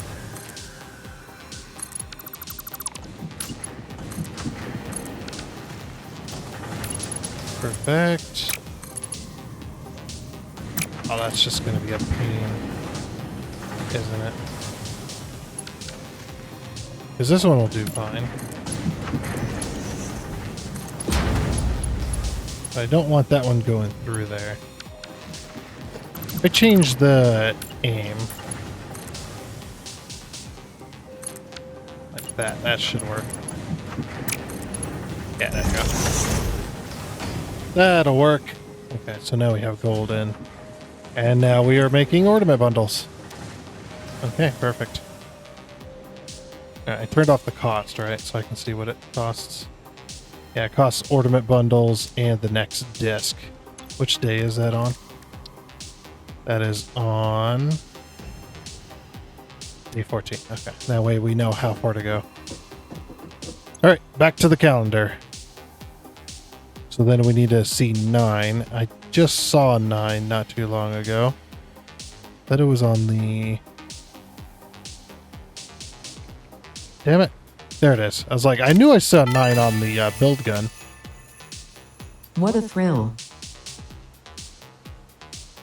Perfect. Oh, that's just going to be a pain, isn't it? Because this one will do fine. But I don't want that one going through there. I changed the aim. Like that. That should work. Yeah, there you go. That'll work. Okay, so now we have gold in. And now we are making ornament bundles. Okay, perfect. Alright, I turned off the cost, right? So I can see what it costs. Yeah, it costs ornament bundles and the next disc. Which day is that on? That is on day 14. Okay, that way we know how far to go. Alright, back to the calendar. So then we need to see 9. I just saw 9 not too long ago. But it was on the... Damn it. There it is. I was like, I knew I saw 9 on the build gun. What a thrill.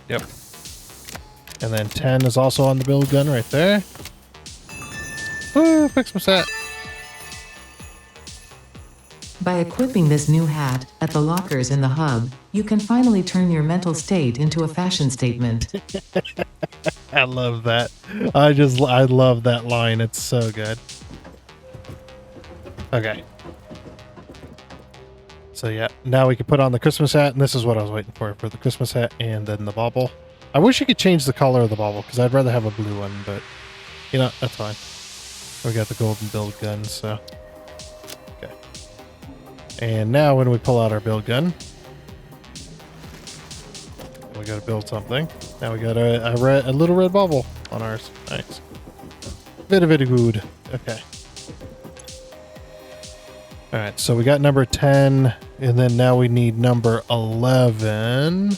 Yep. And then 10 is also on the build gun right there. Woo, Ficsmas hat. By equipping this new hat at the lockers in the hub, you can finally turn your mental state into a fashion statement. I love that. I love that line. It's so good. Okay. So yeah, now we can put on the Christmas hat, and this is what I was waiting for the Christmas hat and then the bauble. I wish you could change the color of the bauble, because I'd rather have a blue one, but, you know, that's fine. We got the golden build gun, so... Okay. And now when we pull out our build gun, we gotta build something. Now we got a little red bauble on ours. Nice. Very good. Okay. Alright, so we got number 10, and then now we need number 11.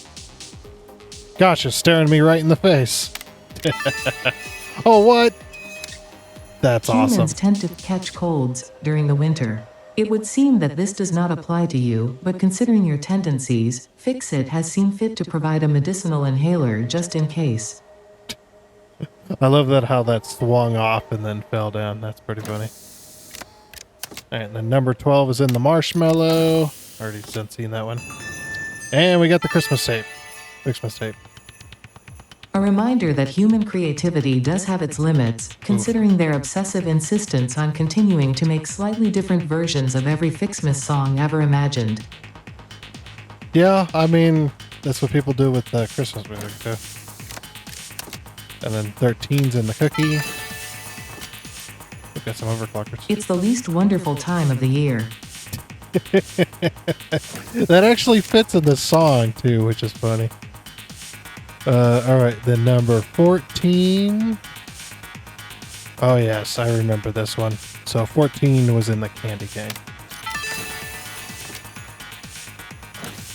Gosh, it's staring me right in the face. Oh, what? That's awesome. Humans tend to catch colds during the winter. It would seem that this does not apply to you, but considering your tendencies, Fix-It has seen fit to provide a medicinal inhaler just in case. I love that how that swung off and then fell down. That's pretty funny. Alright, and then number 12 is in the marshmallow. Already done seeing that one. And we got the Christmas tape. Christmas tape. A reminder that human creativity does have its limits, considering their obsessive insistence on continuing to make slightly different versions of every Ficsmas song ever imagined. Yeah, I mean, that's what people do with Christmas music, too. And then 13's in the cookie. We've got some overclockers. It's the least wonderful time of the year. That actually fits in the song, too, which is funny. Alright, then number 14. Oh, yes, I remember this one. So 14 was in the candy cane.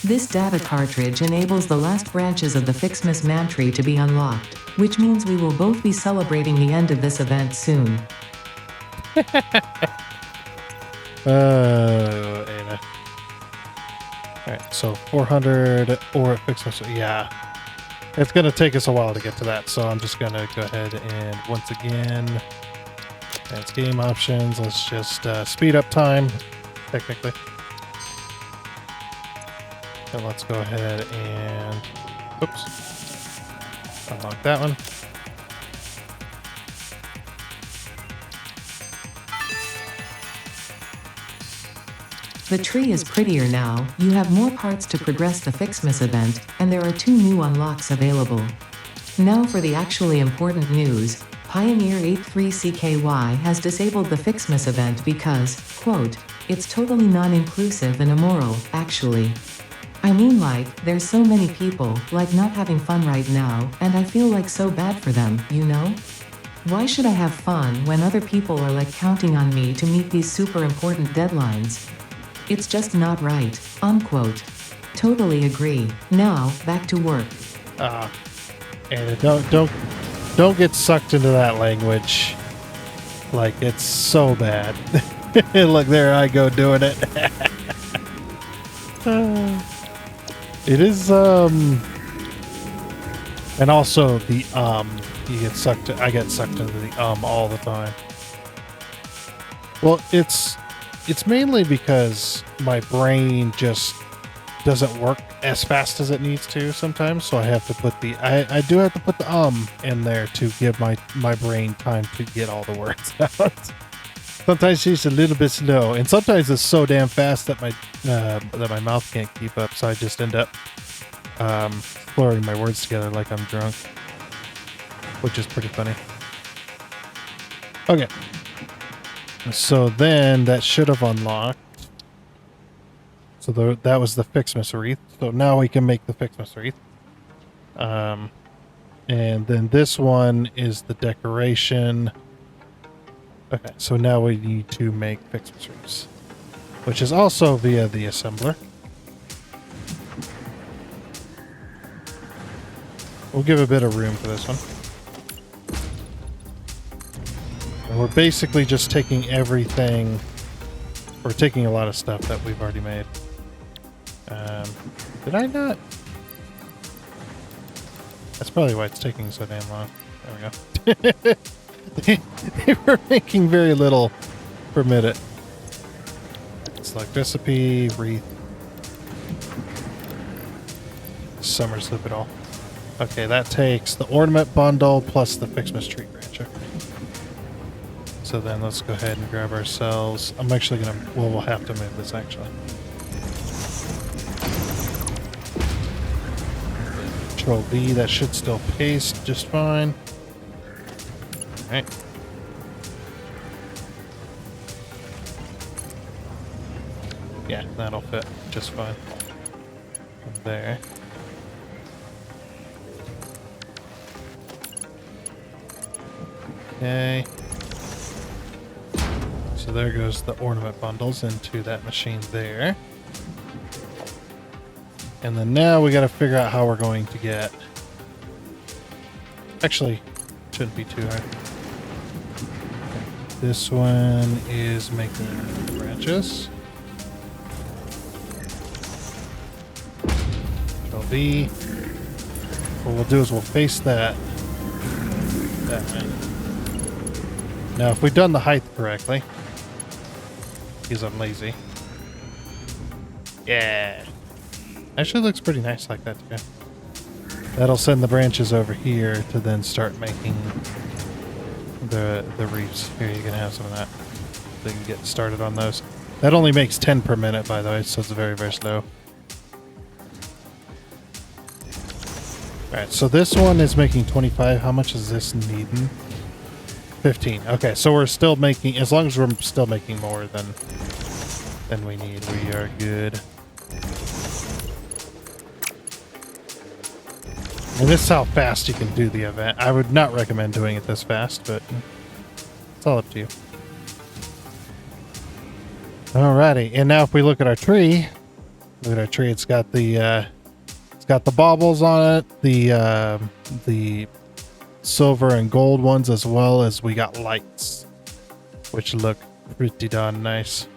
This data cartridge enables the last branches of the Ficsmas man tree to be unlocked, which means we will both be celebrating the end of this event soon. Oh, Ada. Alright, so 400 or Ficsmas. Yeah. It's going to take us a while to get to that, so I'm just going to go ahead and once again, that's game options. Let's just speed up time, technically. And let's go ahead and, oops, unlock that one. The tree is prettier now, you have more parts to progress the Ficsmas event, and there are 2 new unlocks available. Now for the actually important news, Pioneer 83CKY has disabled the Ficsmas event because, quote, it's totally non-inclusive and immoral, actually. I mean, like, there's so many people, like, not having fun right now, and I feel like so bad for them, you know? Why should I have fun when other people are like counting on me to meet these super important deadlines? It's just not right, unquote. Totally agree. Now, back to work. And don't get sucked into that language. Like, it's so bad. Look, there I go doing it. It is, and also the, I get sucked into the, all the time. Well, it's mainly because my brain just doesn't work as fast as it needs to sometimes, so I have to put the I do have to put the in there to give my brain time to get all the words out. Sometimes it's a little bit slow, and sometimes it's so damn fast that my mouth can't keep up, so I just end up slurring my words together like I'm drunk, which is pretty funny. Okay, so then that should have unlocked. So that was the Ficsmas wreath. So now we can make the Ficsmas wreath. And then this one is the decoration. Okay, so now we need to make Ficsmas wreaths, which is also via the assembler. We'll give a bit of room for this one. And we're basically just taking everything. We're taking a lot of stuff that we've already made. Did I not? That's probably why it's taking so damn long. There we go. They were making very little per minute. Select recipe, wreath. Summer slip it all. Okay, that takes the ornament bundle plus the Ficsmas tree branch. Okay. So then let's go ahead and grab ourselves. I'm actually gonna, well, we'll have to move this actually. Control V, that should still paste just fine. Alright. Yeah, that'll fit just fine. There. Okay. So there goes the ornament bundles into that machine there. And then now we got to figure out how we're going to get... Actually, shouldn't be too hard. This one is making branches. Control V. What we'll do is we'll face that way. Now, if we've done the height correctly, because I'm lazy. Yeah. Actually looks pretty nice like that too. That'll send the branches over here to then start making the reefs. Here, you can have some of that. So you can get started on those. That only makes 10 per minute, by the way, so it's very, very slow. Alright, so this one is making 25. How much is this needing? 15. Okay, so we're still making, as long as we're still making more than we need, we are good. And this is how fast you can do the event. I would not recommend doing it this fast, but it's all up to you. Alrighty, and now if we look at our tree, it's got the baubles on it, the silver and gold ones, as well as we got lights, which look pretty darn nice.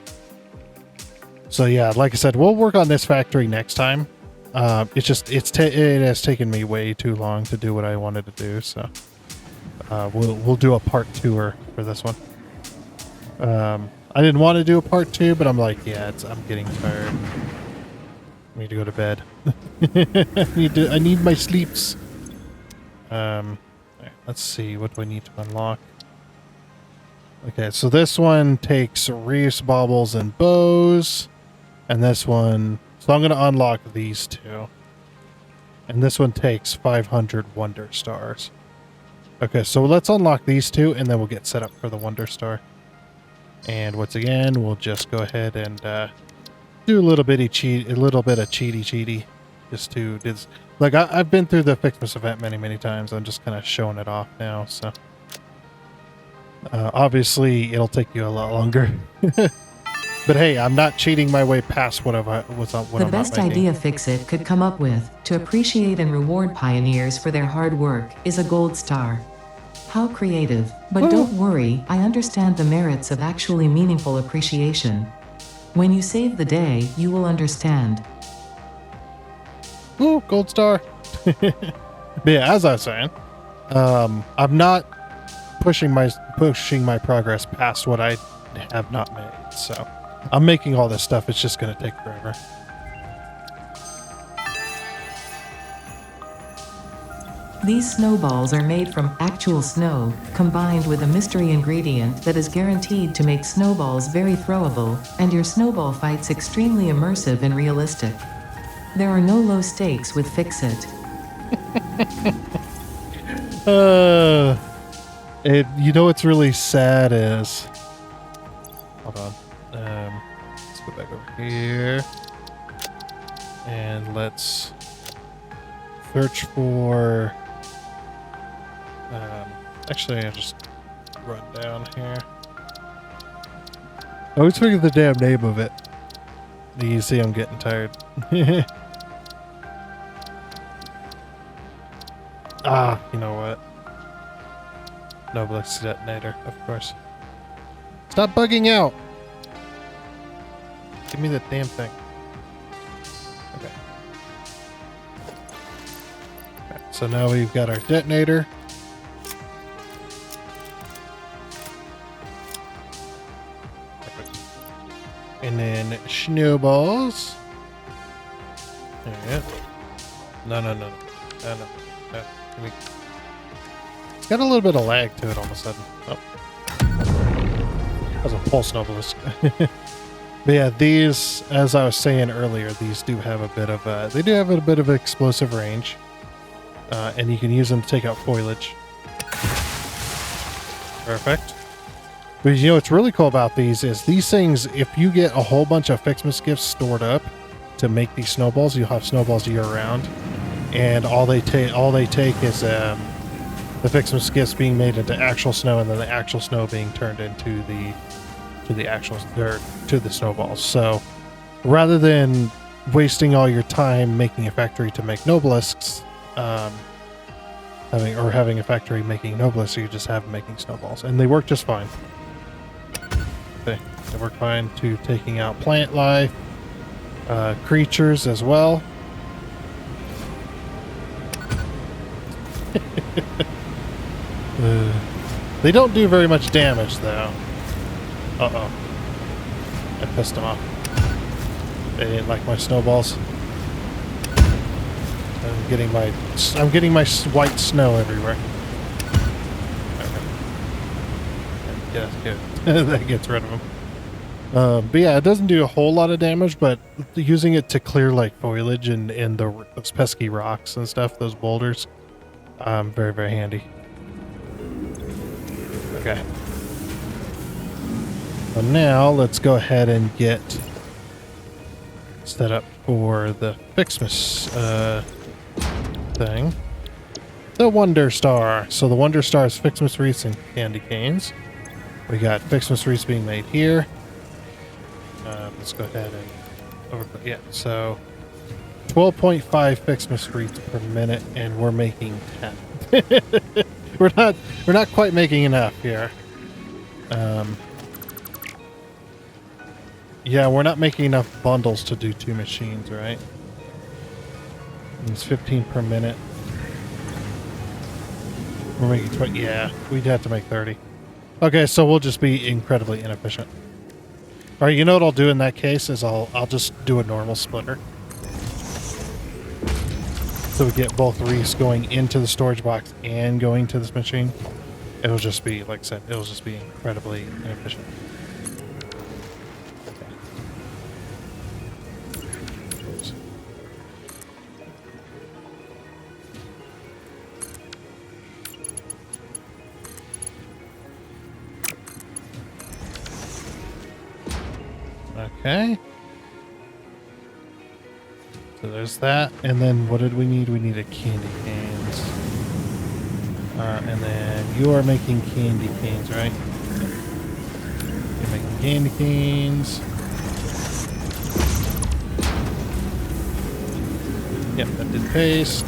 So yeah, like I said, we'll work on this factory next time. It has taken me way too long to do what I wanted to do, so we'll do a part 2 for this one. I didn't want to do a part 2, but I'm like, yeah, I'm getting tired. I need to go to bed. I need my sleeps. Let's see, what do I need to unlock? Okay, so this one takes reefs, baubles, and bows, and this one. So I'm going to unlock these two. And this one takes 500 Wonder Stars. Okay, so let's unlock these two, and then we'll get set up for the Wonder Star. And once again, we'll just go ahead and do a little bit of cheaty. Just to, like, I've been through the Ficsmas event many times. I'm just kind of showing it off now, so. Obviously, it'll take you a lot longer. But hey, I'm not cheating my way past what The best idea Fix-It could come up with, to appreciate and reward pioneers for their hard work, is a gold star. How creative. But don't worry, I understand the merits of actually meaningful appreciation. When you save the day, you will understand. Ooh, gold star. But yeah, as I was saying, I'm not pushing my progress past what I have not made. So I'm making all this stuff. It's just going to take forever. These snowballs are made from actual snow, combined with a mystery ingredient that is guaranteed to make snowballs very throwable, and your snowball fights extremely immersive and realistic. There are no low stakes with Fix-It. You know what's really sad is... Hold on. Let's go back over here. And let's search for... actually, I'll just run down here. I always forget the damn name of it. You see I'm getting tired. You know what? Noblex detonator, of course. Stop bugging out! Give me that damn thing. Okay. Alright, so now we've got our detonator. Perfect. And then snowballs. Alright. No. Give me... It's got a little bit of lag to it all of a sudden. Oh. That's a pulse novelist. But yeah, these, as I was saying earlier, these do have a bit of explosive range. And you can use them to take out foliage. Perfect. But you know what's really cool about these is these things, if you get a whole bunch of Ficsmas gifts stored up to make these snowballs, you'll have snowballs year round. And all they take is the Ficsmas gifts being made into actual snow, and then the actual snow being turned into the actual dirt, to the snowballs. So rather than wasting all your time making a factory to make nobelisks, having a factory making nobelisks, you just have them making snowballs, and they work just fine. They work fine to taking out plant life, creatures as well. They don't do very much damage, though. Uh-oh. I pissed them off. They didn't like my snowballs. I'm getting my white snow everywhere. Okay. Yeah, good. That gets rid of them. But yeah, it doesn't do a whole lot of damage, but using it to clear like foliage and those pesky rocks and stuff, those boulders, very, very handy. Okay. Well, now let's go ahead and get set up for the Ficsmas thing. The Wonder Star. So the Wonder Star is Ficsmas wreaths and candy canes. We got Ficsmas wreaths being made here. Let's go ahead and yeah. So 12.5 Ficsmas wreaths per minute, and we're making 10. We're not quite making enough here. Yeah, we're not making enough bundles to do 2 machines, right? It's 15 per minute. We're making 20. Yeah, we'd have to make 30. Okay, so we'll just be incredibly inefficient. All right, you know what I'll do in that case is I'll just do a normal splitter. So we get both wreaths going into the storage box and going to this machine. It'll just be, like I said, it'll just be incredibly inefficient. Okay. So there's that, and then what did we need? We needed candy canes. And then you are making candy canes, right? You're making candy canes. Yep, that did paste.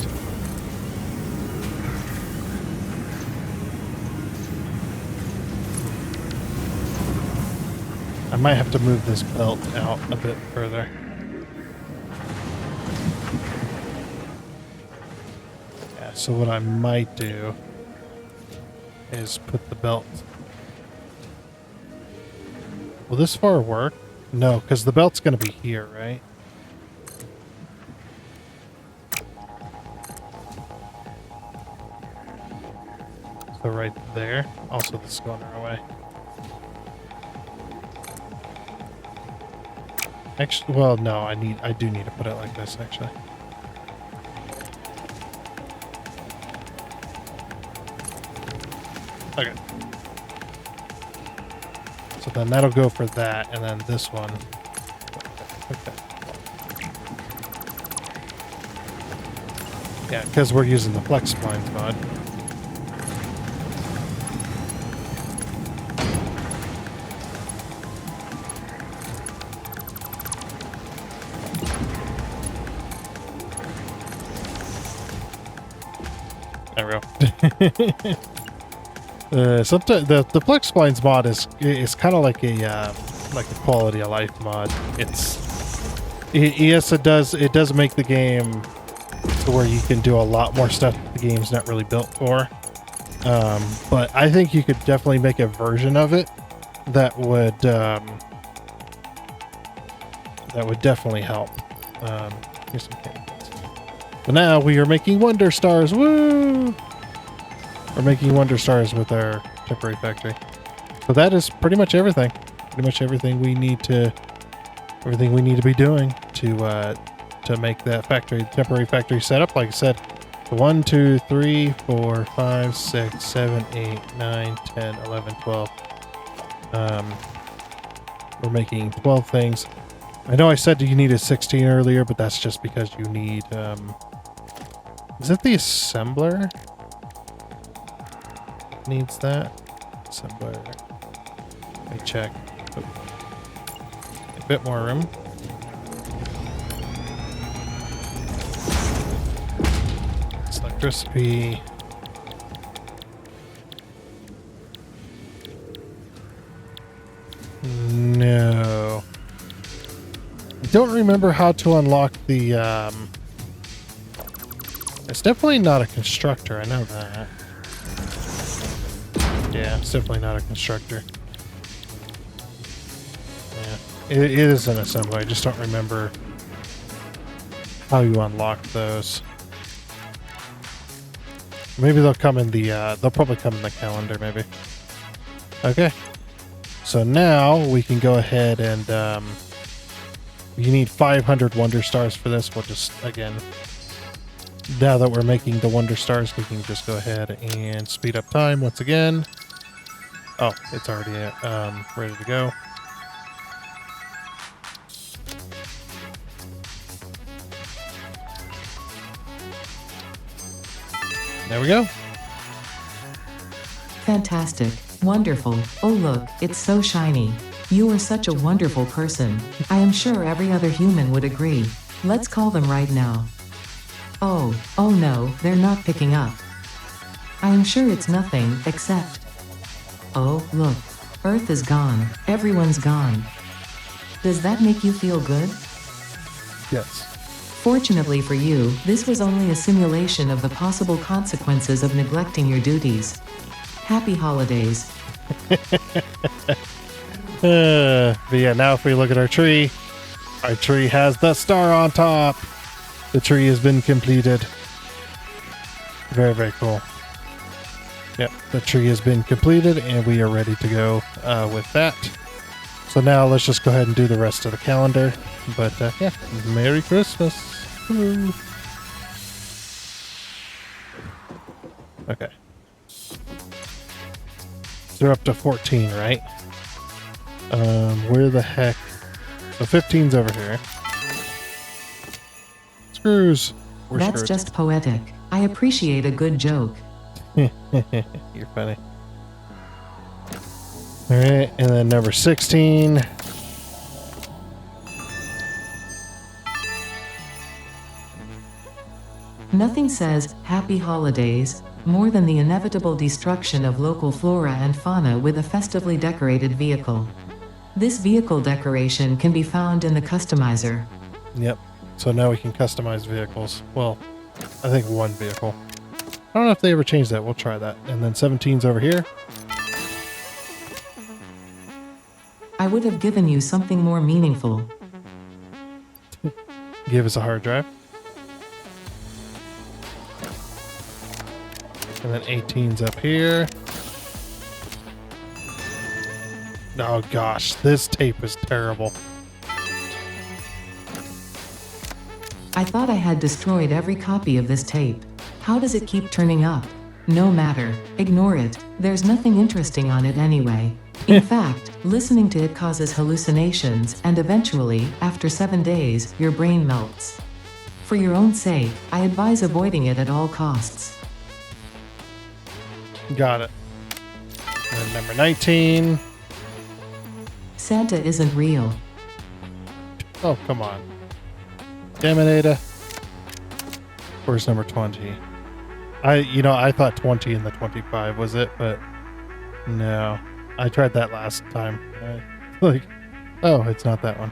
I might have to move this belt out a bit further. Yeah, so what I might do is put the belt. Will this far work? No, because the belt's going to be here, right? So right there. Also, this is going our way. Actually, well, no, I do need to put it like this, actually. Okay. So then that'll go for that, and then this one. Okay. Yeah, because we're using the flex splines mod. There we go. Sometimes the flex splines mod is kind of like a quality of life mod. Yes, it does make the game to where you can do a lot more stuff that the game's not really built for. But I think you could definitely make a version of it that would definitely help. Here's some candies. But now we are making Wonder Stars. Woo! We're making Wonder Stars with our temporary factory. So that is pretty much everything. Pretty much everything we need to be doing to make that temporary factory set up. Like I said, 1, 2, 3, 4, 5, 6, 7, 8, 9, 10, 11, 12. We're making 12 things. I know I said you needed 16 earlier, but that's just because you need, is it the assembler? Needs that? Assembler. Let me check. Oh. A bit more room. Select recipe. No. I don't remember how to unlock the, it's definitely not a constructor, I know that. Yeah, it's definitely not a constructor. Yeah, it is an assembly, I just don't remember how you unlock those. Maybe they'll come in the, they'll probably come in the calendar, maybe. Okay. So now we can go ahead and, you need 500 Wonder Stars for this. We'll just, again, now that we're making the Wonder Stars, we can just go ahead and speed up time once again. Oh, it's already ready to go. There we go. Fantastic. Wonderful. Oh look, it's so shiny. You are such a wonderful person. I am sure every other human would agree. Let's call them right now. Oh no, they're not picking up. I am sure it's nothing, except... Oh, look. Earth is gone. Everyone's gone. Does that make you feel good? Yes. Fortunately for you, this was only a simulation of the possible consequences of neglecting your duties. Happy holidays. But yeah, now if we look at our tree has the star on top. The tree has been completed. Very, very cool. Yep, the tree has been completed and we are ready to go with that. So now let's just go ahead and do the rest of the calendar. But yeah, Merry Christmas. Woo. Okay. So we're up to 14, right? Where the heck? So 15's over here. Screws. That's screwed. just poetic. I appreciate a good joke. You're funny. Alright, and then number 16. Nothing says happy holidays more than the inevitable destruction of local flora and fauna with a festively decorated vehicle. This vehicle decoration can be found in the customizer. Yep. So now we can customize vehicles. Well, I think one vehicle. I don't know if they ever changed that. We'll try that. And then 17's over here. I would have given you something more meaningful. Give us a hard drive. And then 18's up here. Oh gosh, this tape is terrible. I thought I had destroyed every copy of this tape. How does it keep turning up? No matter. Ignore it. There's nothing interesting on it anyway. In fact, listening to it causes hallucinations, and eventually, after 7 days, your brain melts. For your own sake, I advise avoiding it at all costs. Got it. And then number 19. Santa isn't real. Oh, come on. Damn it, Ada. Where's number 20? I thought 20 and the 25 was it, but no. I tried that last time. Oh, it's not that one.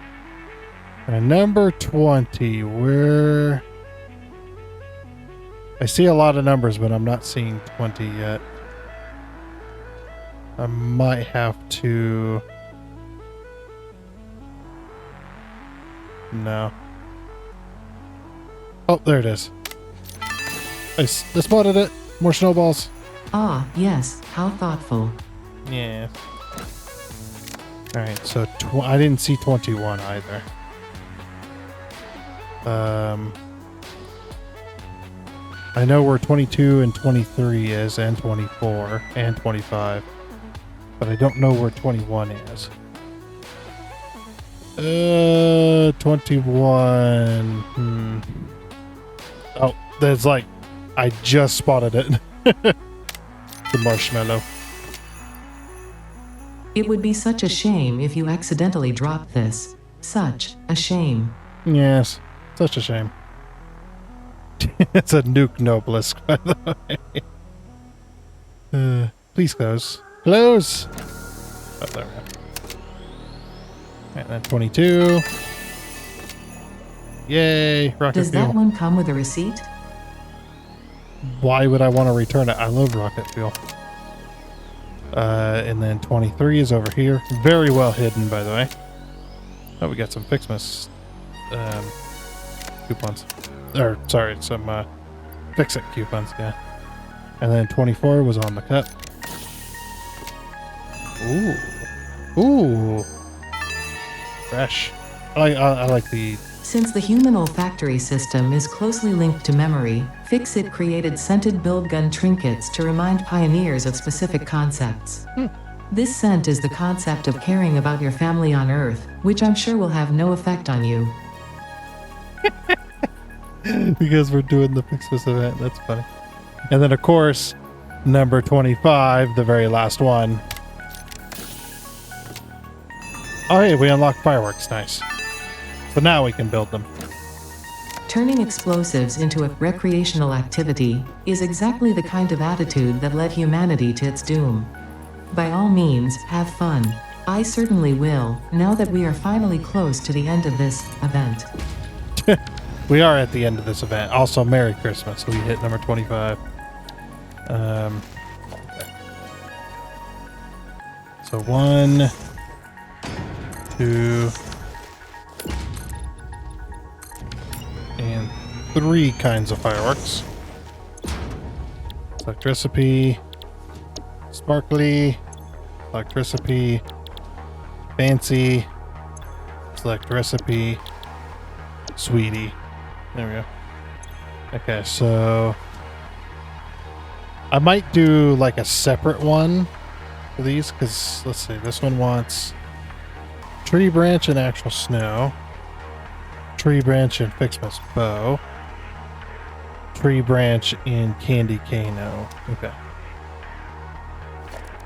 And number 20, where... I see a lot of numbers, but I'm not seeing 20 yet. I might have to... No. Oh, there it is. I spotted it. More snowballs. Ah, yes, how thoughtful. Yeah. Alright, so I didn't see 21 either. I know where 22 and 23 is, and 24, and 25. But I don't know where 21 is. 21. Oh, there's like... I just spotted it. The marshmallow. It would be such a shame if you accidentally dropped this. Such a shame. Yes, such a shame. It's a nuke noblisk, by the way. Please close. Close! Oh, there we go. And then 22. Yay! Rocket Does fuel. that one come with a receipt? Why would I want to return it? I love rocket fuel. And then 23 is over here. Very well hidden, by the way. Oh, we got some Ficsmas coupons. Or, sorry, some Fix-It coupons, yeah. And then 24 was on the cut. Ooh. Ooh. Fresh. I like the... Since the human olfactory system is closely linked to memory, Fix-It created scented build gun trinkets to remind pioneers of specific concepts. This scent is the concept of caring about your family on Earth, which I'm sure will have no effect on you. Because we're doing the Ficsmas event. That's funny. And then, of course, number 25, the very last one. Oh, hey, we unlocked fireworks. Nice. So now we can build them. Turning explosives into a recreational activity is exactly the kind of attitude that led humanity to its doom. By all means, have fun. I certainly will, now that we are finally close to the end of this event. We are at the end of this event. Also, Merry Christmas. We hit number 25. Okay. So 1, 2, and 3 kinds of fireworks. Select recipe, sparkly, select recipe, fancy, select recipe, sweetie. There we go. Okay, so I might do like a separate one for these because let's see, this one wants tree branch and actual snow, tree branch and Ficsmas bow, tree branch in candy cano. Okay.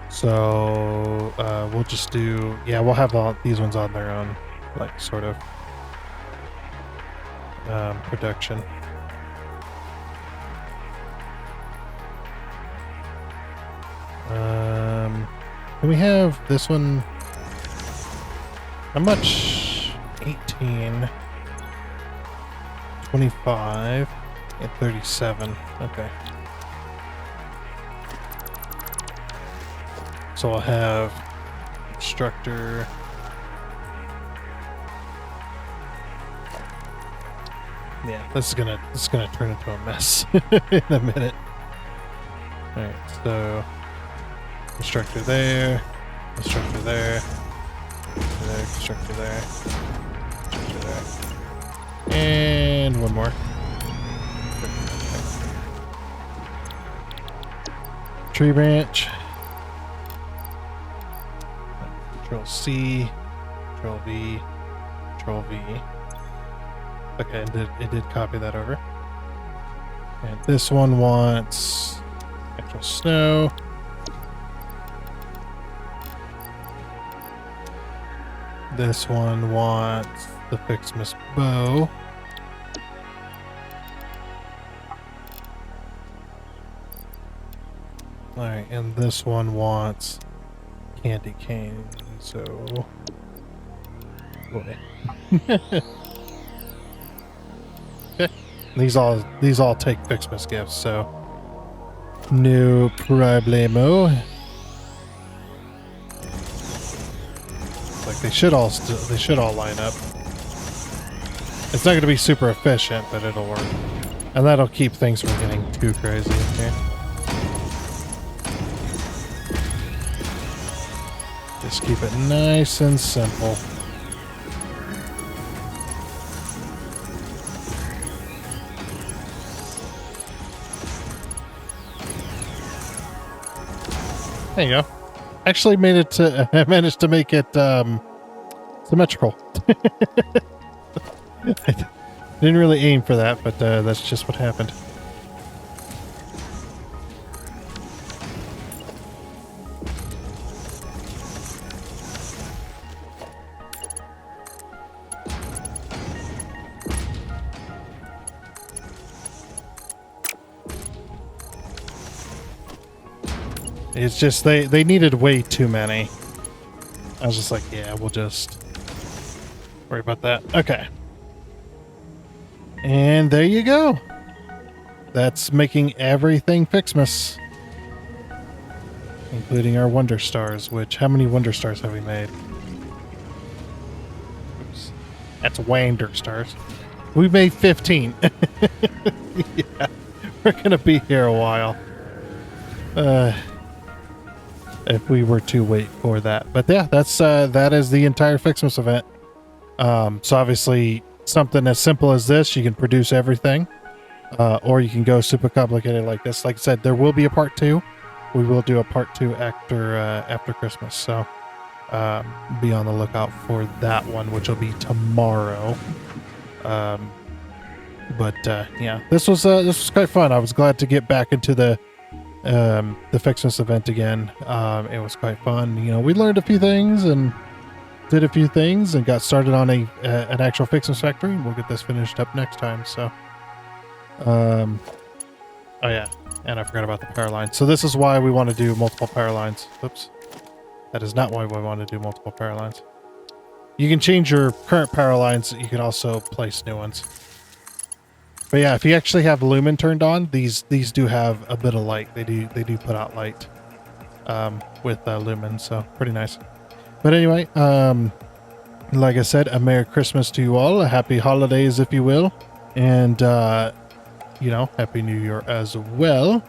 So we'll just do, yeah, we'll have all these ones on their own, like sort of production. Can we have this one? How much? 18, 25, and 37. Okay. So I'll have instructor. Yeah, this is gonna turn into a mess in a minute. All right, so instructor there, instructor there, instructor there, instructor there, and one more. Tree branch. Control C, Control V, Control V. Okay, it did copy that over. And this one wants actual snow. This one wants the Ficsmas bow. Alright, and this one wants candy cane, so boy. Okay. These all take Ficsmas gifts, so no problemo. Like they should all line up. It's not going to be super efficient, but it'll work, and that'll keep things from getting too crazy. Okay. Just keep it nice and simple. There you go. Actually made it to, I managed to make it symmetrical. I didn't really aim for that, but that's just what happened. It's just they needed way too many. I was just like, yeah, we'll just worry about that. Okay. And there you go. That's making everything Ficsmas. Including our Wonder Stars, which, how many Wonder Stars have we made? Oops. That's Wander Stars. We made 15. Yeah. We're gonna be here a while. If we were to wait for that. But yeah, that's that is the entire Ficsmas event. So obviously something as simple as this, you can produce everything. Or you can go super complicated like this. Like I said, there will be a part 2. We will do a part 2 after Christmas. So be on the lookout for that one, which will be tomorrow. Yeah, this was quite fun. I was glad to get back into the Ficsmas event again. It was quite fun. You know, we learned a few things and did a few things and got started on an actual Ficsmas factory. We'll get this finished up next time. So, oh yeah, and I forgot about the power line. So this is why we want to do multiple power lines. Oops, that is not why we want to do multiple power lines. You can change your current power lines. You can also place new ones. But yeah, if you actually have lumen turned on, these do have a bit of light. They do put out light with lumen, so pretty nice. But anyway, like I said, a Merry Christmas to you all, a Happy Holidays, if you will, and you know, Happy New Year as well.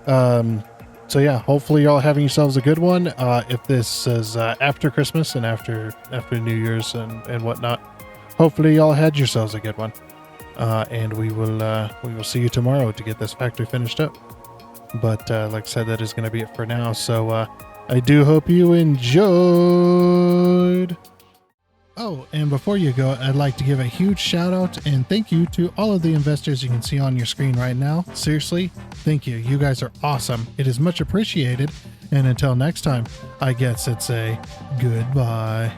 So yeah, hopefully you're all having yourselves a good one. If this is after Christmas and after New Year's and whatnot, hopefully y'all had yourselves a good one. And we will see you tomorrow to get this factory finished up. But like I said, that is going to be it for now. So I do hope you enjoyed. Oh, and before you go, I'd like to give a huge shout out and thank you to all of the investors you can see on your screen right now. Seriously, thank you. You guys are awesome. It is much appreciated. And until next time, I guess it's a goodbye.